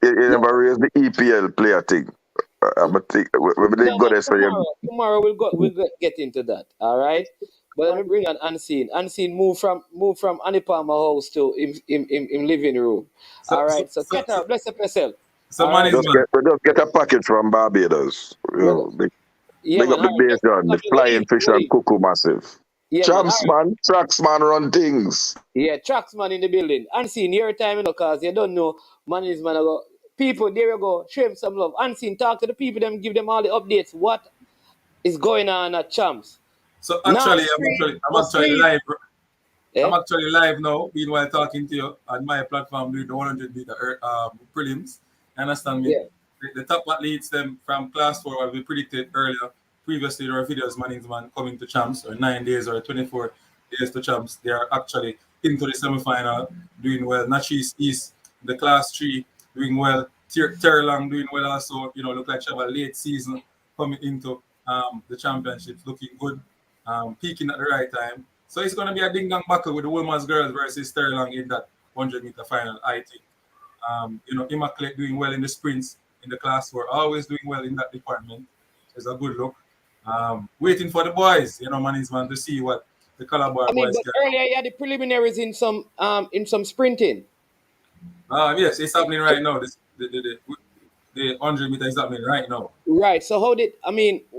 you never raised the EPL player thing. Tomorrow we'll get into that. All right. But let me bring on Unseen. Unseen move from Annie Palmer house to in living room. All right. So Cataract, bless up yourself. Just get a package from Barbados. Big up the base gun, the flying fish and cuckoo massive. Yeah, Champs man, tracks man run things. Yeah, tracks man in the building. Unseen, your time, cause you don't know man is man. People, there you go. Show him some love. Unseen, talk to the people, them give them all the updates. What is going on at Champs? So actually, I'm actually live. I'm actually live now, meanwhile talking to you on my platform doing the 100 meter prelims. You understand me? Yeah. The top athletes them from class 4 as we predicted earlier. Previously, there were videos man coming to Champs or 9 days or 24 days to Champs. They are actually into the semi-final, doing well. Nachis East, the class 3, doing well. Terrelong doing well also. Look like she have a late season coming into the championships looking good, peaking at the right time. So it's going to be a ding-dong battle with the women's girls versus Sterling in that 100-meter final, I think. Immaculate doing well in the sprints in the class 4, always doing well in that department. It's a good look. Waiting for the boys, management to see what the Calabar boys but can. earlier you had the preliminaries in some sprinting. Yes, it's happening right now. The 100-meter is happening right now. Right. So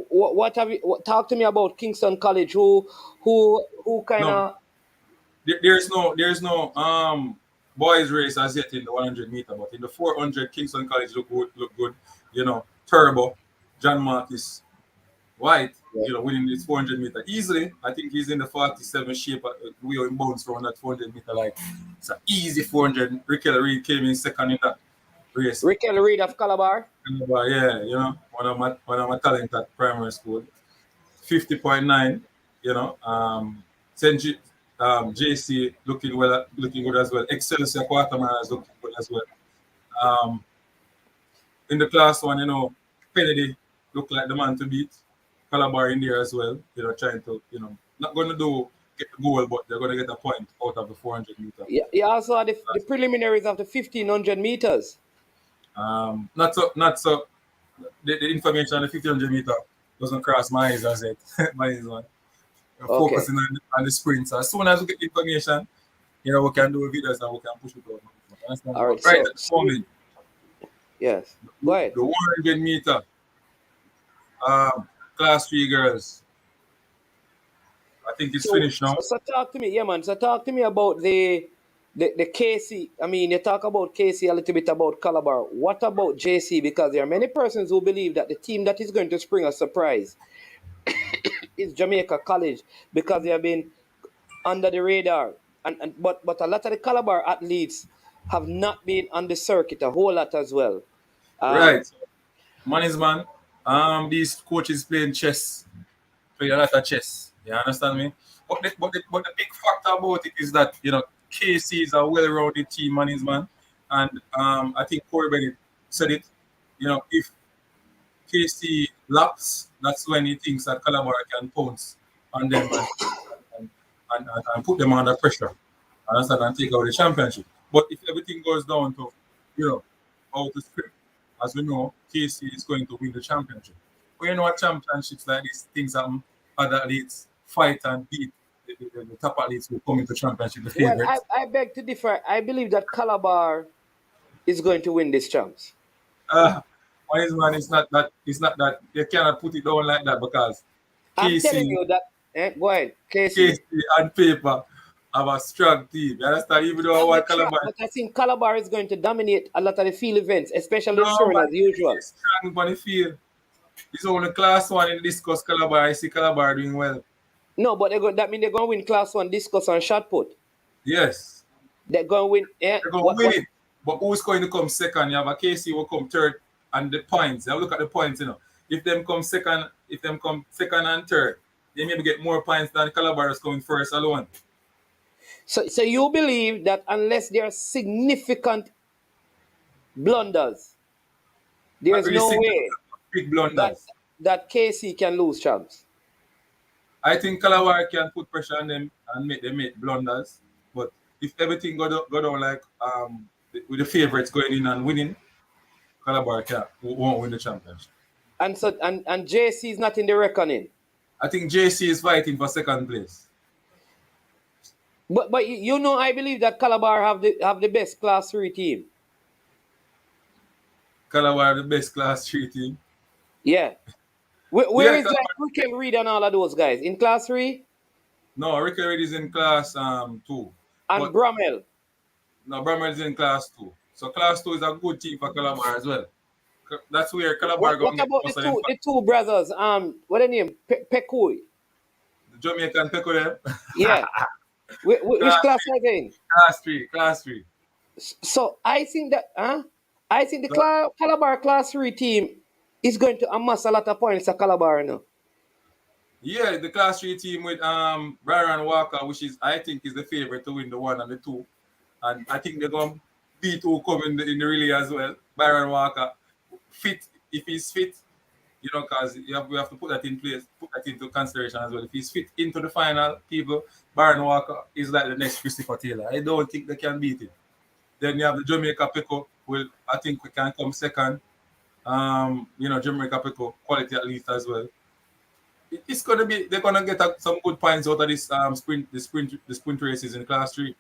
what have you talk to me about Kingston College? Who kind of? There's no boys race as yet in the 100-meter, but in the 400, Kingston College look good. Turbo, John Marcus White, winning this 400-meter easily. I think he's in the 47 shape. We are in bounce around that 400-meter. Like it's an easy 400. Rickel Reed came in second in that race. Rickel Reed of Calabar. Yeah, one of my talent at primary school. 50.9. JC looking good as well. Excelsior Quartermile is looking good as well. In the class 1, Kennedy looked like the man to beat. Calabar in there as well. Trying to, not going to get the goal, but they're going to get a point out of the 400 meter. Yeah, you also had the preliminaries of the 1500 meters. Not so. The information on the 1500 meter doesn't cross my eyes as it. Focusing on the sprints. As soon as we get information, we can do videos and we can push it over. All right. Right at the moment. Yes. Go ahead. The 100 meter. Class 3 girls. I think it's finished now. So talk to me, man. So talk to me about the KC. You talk about KC a little bit about Calabar. What about JC? Because there are many persons who believe that the team that is going to spring a surprise is Jamaica College because they have been under the radar. But a lot of the Calabar athletes have not been on the circuit a whole lot as well. Right. Man is man. These coaches playing chess. Play a lot of chess. You understand me? But the big factor about it is that, KC is a well-rounded team, man is man. And I think Corey Bennett said it. If KC laps, that's when he thinks that Calabar can pounce on them and put them under pressure. Understand? And take out the championship. But if everything goes down to, out the script, as we know, KC is going to win the championship. But at championships like these, things happen. Other athletes fight and beat the top athletes who come into championship. The favorites. Well, I beg to differ. I believe that Calabar is going to win this champs. It's not that you cannot put it down like that because I'm telling you that. Go ahead, KC on paper have a strong team. You understand? Even though what Calabar, but I think Calabar is going to dominate a lot of the field events, especially the throwing as usual. Strong on the field. It's only class 1 in discus Calabar. I see Calabar doing well. No, but that means they're going to win class 1 discus and shot put. Yes. They're going to win. They're going to win it. But who's going to come second? You have a KC will come third, and the points. Look at the points. If them come second and third, they maybe get more points than Calabar is coming first alone. So you believe that unless there are significant blunders, there's no way big blunders that KC can lose champs? I think Calabar can put pressure on them and make them make blunders. But if everything go down like with the favorites going in and winning, Calabar won't win the championship. And JC is not in the reckoning. I think JC is fighting for second place. But I believe that Calabar have the best class 3 team. Calabar the best class 3 team. Yeah. Where is like Rickel Reed and all of those guys? In class 3? No, Rickel Reed is in class 2. And Brummel? No, Brummel is in class 2. So class 2 is a good team for Calabar as well. That's where Calabar going to get. What about the two brothers? What are their name? Pekui. The Jamaican Pekui. Yeah. Which class are they in? Class 3. So I think the Calabar class 3 team is going to amass a lot of points at Calabar now. Yeah, the class 3 team with Byron Walker, which I think is the favorite to win the 1 and the 2. And I think they're going to beat who come in the relay as well. Byron Walker, fit, if he's fit, you know, because we have to put that in place, put that into consideration as well. If he's fit into the final, people, Baron Walker is like the next Christopher Taylor. I don't think they can beat it. Then you have the Jamaica Pico. I think we can come second. You know, Jamaica Pico, quality at least as well. It's gonna be, they're gonna get some good points out of this sprint races in class 3.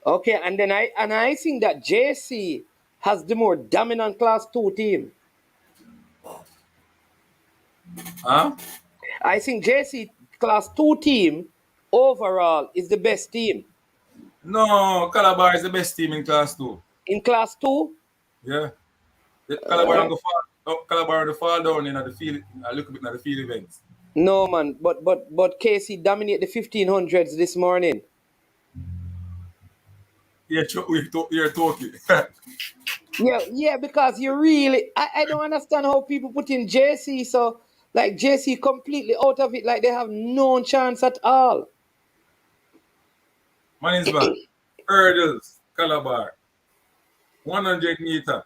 Okay, and then I think that JC has the more dominant class 2 team. Huh? I think JC class 2 team overall is the best team. No, Calabar is the best team in class 2. In class 2? Yeah. Calabar on fall down in the field, a little bit in the field events. No man, but KC dominate the 1500s this morning. Yeah, you're talking. yeah, because you really, I don't understand how people put in JC, so like JC completely out of it, like they have no chance at all. Man is back. Hurdles, Calabar. 100 meter.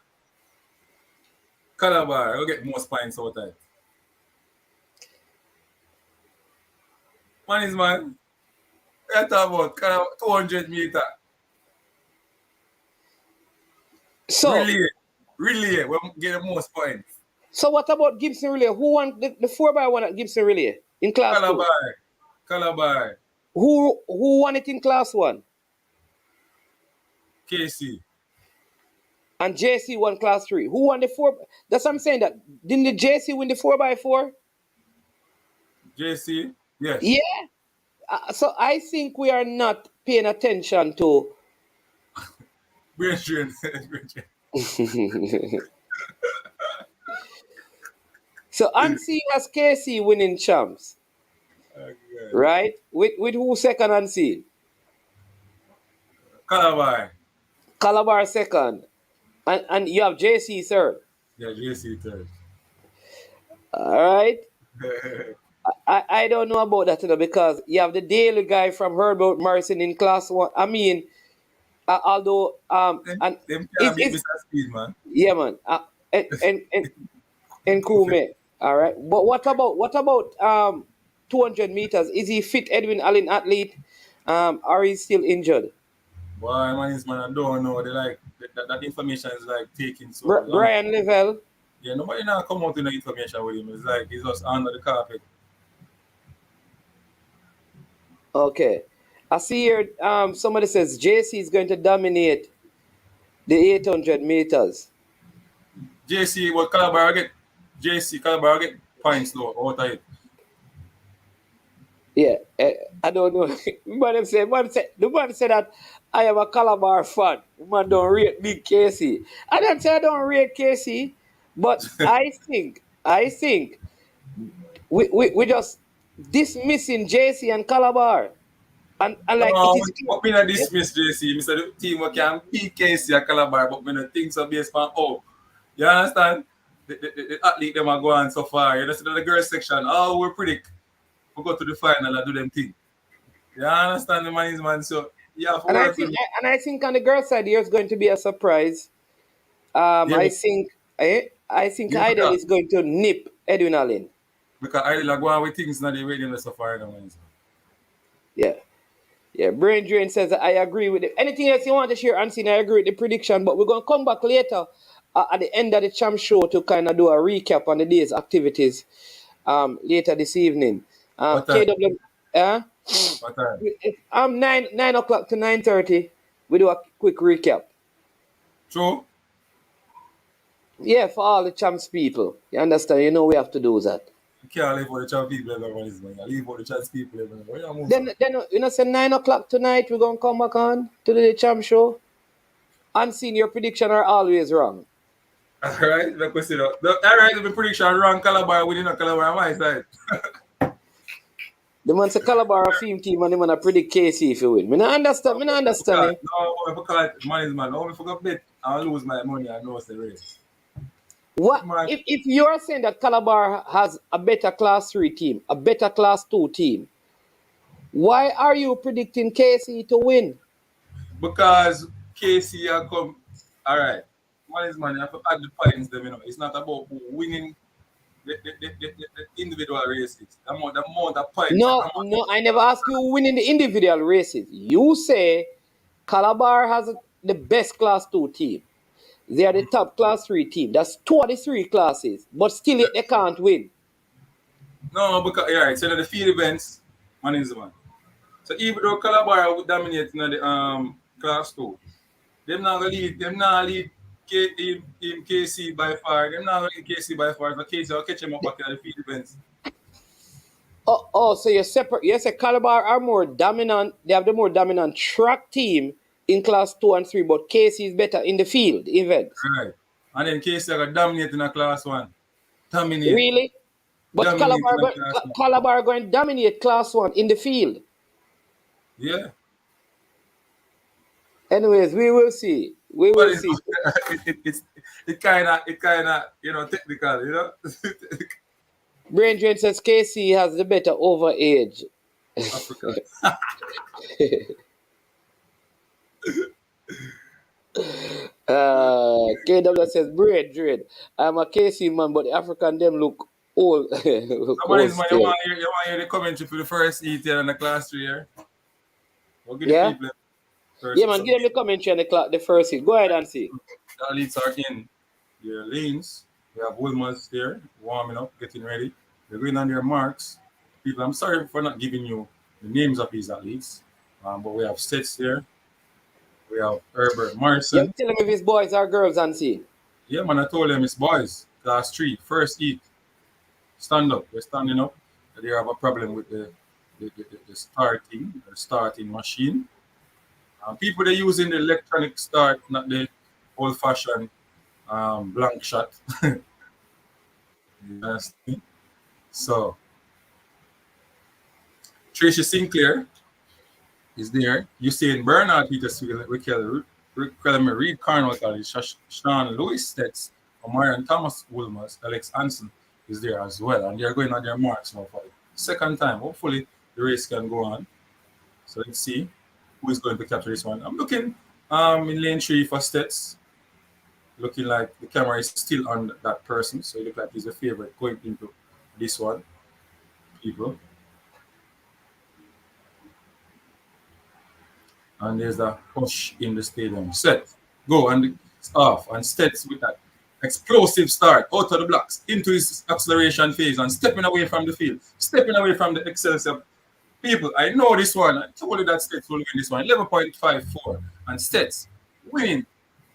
Calabar, you'll get most points out of it. Man. Let's talk about Calabar, 200 meter. So Relay, we get the most points. So what about Gibson Relay? Who won the 4x1 at Gibson Relay in class 2? Calabar. Who won it in class 1? KC. And JC won class 3. Who won the 4? That's what I'm saying. That didn't the JC win the 4x4? JC? Yes. Yeah. So I think we are not paying attention to. So I'm seeing as KC winning champs. Okay. Right? With who second unseen? Calabar second. And you have JC third. Yeah, JC third. Alright. I don't know about that, you know, because you have the daily guy from Herbert Morrison in class 1. I mean, although and it's speed, man. Yeah, man. And cool, man. All right. But what about 200 meters? Is he fit, Edwin Allen athlete? Or is still injured? Boy, man, I don't know. They like that information is like taking so long. Brian Level. Yeah, nobody now come out with the information with him. It's like he's just under the carpet. Okay. I see here somebody says JC is going to dominate the 800 meters. JC, what Calabar get? Calabar get points though out of it. Yeah, I don't know. The man said that I am a Calabar fan. The man don't rate big KC. I don't say I don't rate KC, but I think we just dismissing JC and Calabar. And like no, it is but me not dismiss JC. Mr. The team what can beat KC and Calabar, but me not think so based on you understand? The athlete them are going so far. You know, so the girls section, we predict we go to the final and do them thing. You understand the man? So yeah, I think on the girls' side there's going to be a surprise. I think Idle is going to nip Edwin Allen. Because Idle are going with things not the radio so far. Yeah, Brain Drain says I agree with it. Anything else you want to share, Unseen? I agree with the prediction, but we're going to come back later at the end of the champ show to kind of do a recap on the day's activities later this evening. KW, what time? 9 o'clock to 9:30. We do a quick recap. True. Yeah, for all the champs people. You understand? You know we have to do that. You can't leave for the champ people everyone, man. Leave for the champs people everyone. Then you know, say 9 o'clock tonight we're gonna come back on to the champ show. Unseen, your prediction are always wrong. Alright, the question. Alright, the prediction wrong. Calabar winning a Calabar on my side. The man say Calabar a theme team and the man a predict KC if you win. Me not understand. No, because money is man. No, I forgot bet. I'll lose my money. I know it's the race. What if you're saying that Calabar has a better class 3 team, a better class 2 team? Why are you predicting KC to win? Because KC are come. All right, money is money. You have to add the points. Them, you know, it's not about winning the individual races. The amount of points. No, I never asked you who winning the individual races. You say Calabar has the best class 2 team. They are the top class 3 team. That's 2 of the 3 classes. But still yet they can't win. No, because so the field events, man is the one. So even though Calabar would dominate in the class 2, them not gonna lead. Them not lead KC by far. Them not gonna lead KC by far. So KC will catch them up back in the field events. So you're separate. Yes, Calabar are more dominant. They have the more dominant track team in class 2 and 3, but KC is better in the field events. Right. And then KC are gonna dominate in the class 1. Dominate. Really? But Calabar are going to dominate class 1 in the field. Yeah. Anyways, we will see. We will see. It kind of technical, Brain Drain says KC has the better over age. Africa. KW says Brain Drain. I'm a KC man, but the African them look old. You want to hear the commentary for the first heat in the class 3 here? We'll give the people yeah, man, give them the commentary on the first heat. Go ahead and see. The elites are in their lanes. We have Wilmers there, warming up, getting ready. They're going on their marks. People, I'm sorry for not giving you the names of these elites, but we have Stets there. We have Herbert Morrison. Yeah, tell them if it's boys or girls on scene. Yeah, man, I told them it's boys. Class 3, first heat. Stand up. We're standing up. They have a problem with the starting machine. People, they're using the electronic start, not the old-fashioned blank shot. Yes. So, Tracy Sinclair is there. Usain Bernard, Petersfield, Riquelme Reed, Carnwell College, Sean Lewis Stets, Omarion Thomas Wilmers, Alex Anson is there as well. And they're going on their marks now for the second time. Hopefully, the race can go on. So, let's see who is going to capture this one. I'm looking in lane 3 for Stets. Looking like the camera is still on that person. So, it looks like he's a favorite going into this one. People. And there's a push in the stadium. Set, go, and it's off. And Stets with that explosive start out of the blocks into his acceleration phase and stepping away from the field, stepping away from the Excelsior. People, I know this one. I told you that Stets will win this one. 11.54. And Stets winning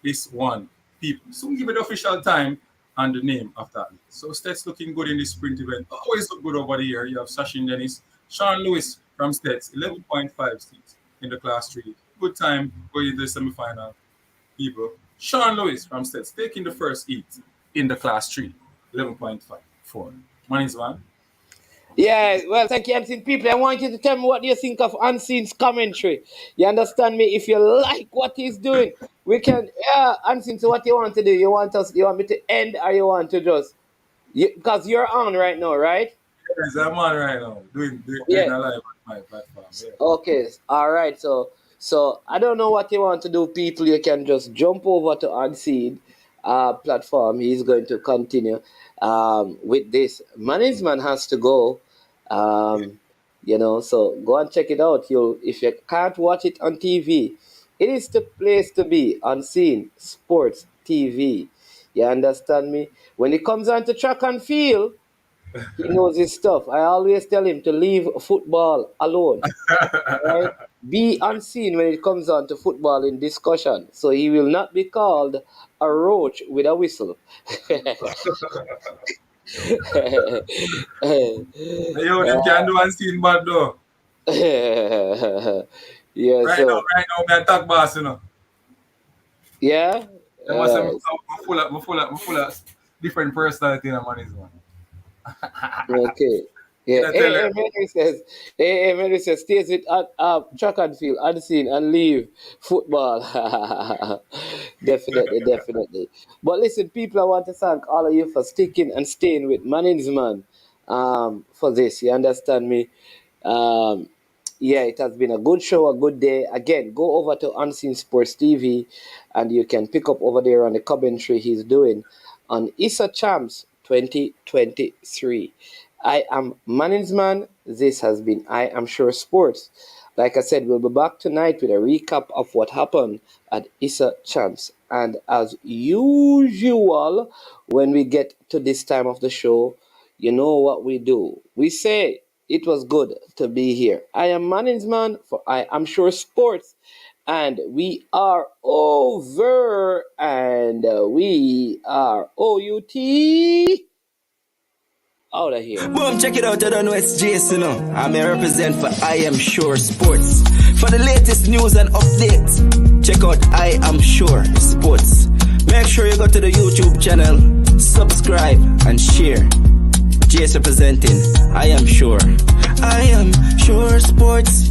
this one. People, soon give it the official time and the name of that. So Stets looking good in this sprint event. Always look good over the year. You have Sachin Dennis, Sean Lewis from Stets, 11.56 in the class 3. Good time going into the semi-final. People, Sean Lewis from Stets taking the first heat in the class 3, 11.54. Money's one. Yeah, well, thank you, Unseen people. I want you to tell me what you think of Unseen's commentary. You understand me? If you like what he's doing, we can, Unseen, so what you want to do? You want me to end or you want to just, because you're on right now, right? Yes, I'm on right now, doing a live on my platform. Yeah. Okay, all right. So I don't know what you want to do, people. You can just jump over to Unseen platform. He's going to continue with this. Management has to go. So go and check it out. If you can't watch it on TV, it is the place to be. Unseen Sports TV. You understand me? When it comes on to track and field, he knows his stuff. I always tell him to leave football alone. Right? Be unseen when it comes on to football in discussion. So he will not be called a roach with a whistle. Yo, them can do unseen bad though. Yeah, right now, man, talk boss, you know. Yeah. I'm full of different personality in a man's one. Okay. Yeah. Mary says, stays with track and field, unseen, and leave football. Definitely. But listen, people, I want to thank all of you for sticking and staying with Management for this. You understand me? It has been a good show, a good day. Again, go over to Unseen Sports TV and you can pick up over there on the commentary he's doing on ISSA Champs 2023. I am Management. This has been I Am Sure Sports. Like I said, we'll be back tonight with a recap of what happened at ISSA Champs. And as usual, when we get to this time of the show, you know what we do. We say it was good to be here. I am Management for I Am Sure Sports. And we are over. And we are OUT. Out of here. Boom, check it out. I don't know it's Jason. I'm here represent for I Am Sure Sports. For the latest news and updates, check out I Am Sure Sports. Make sure you go to the YouTube channel, subscribe and share. Jason representing I Am Sure. I Am Sure Sports.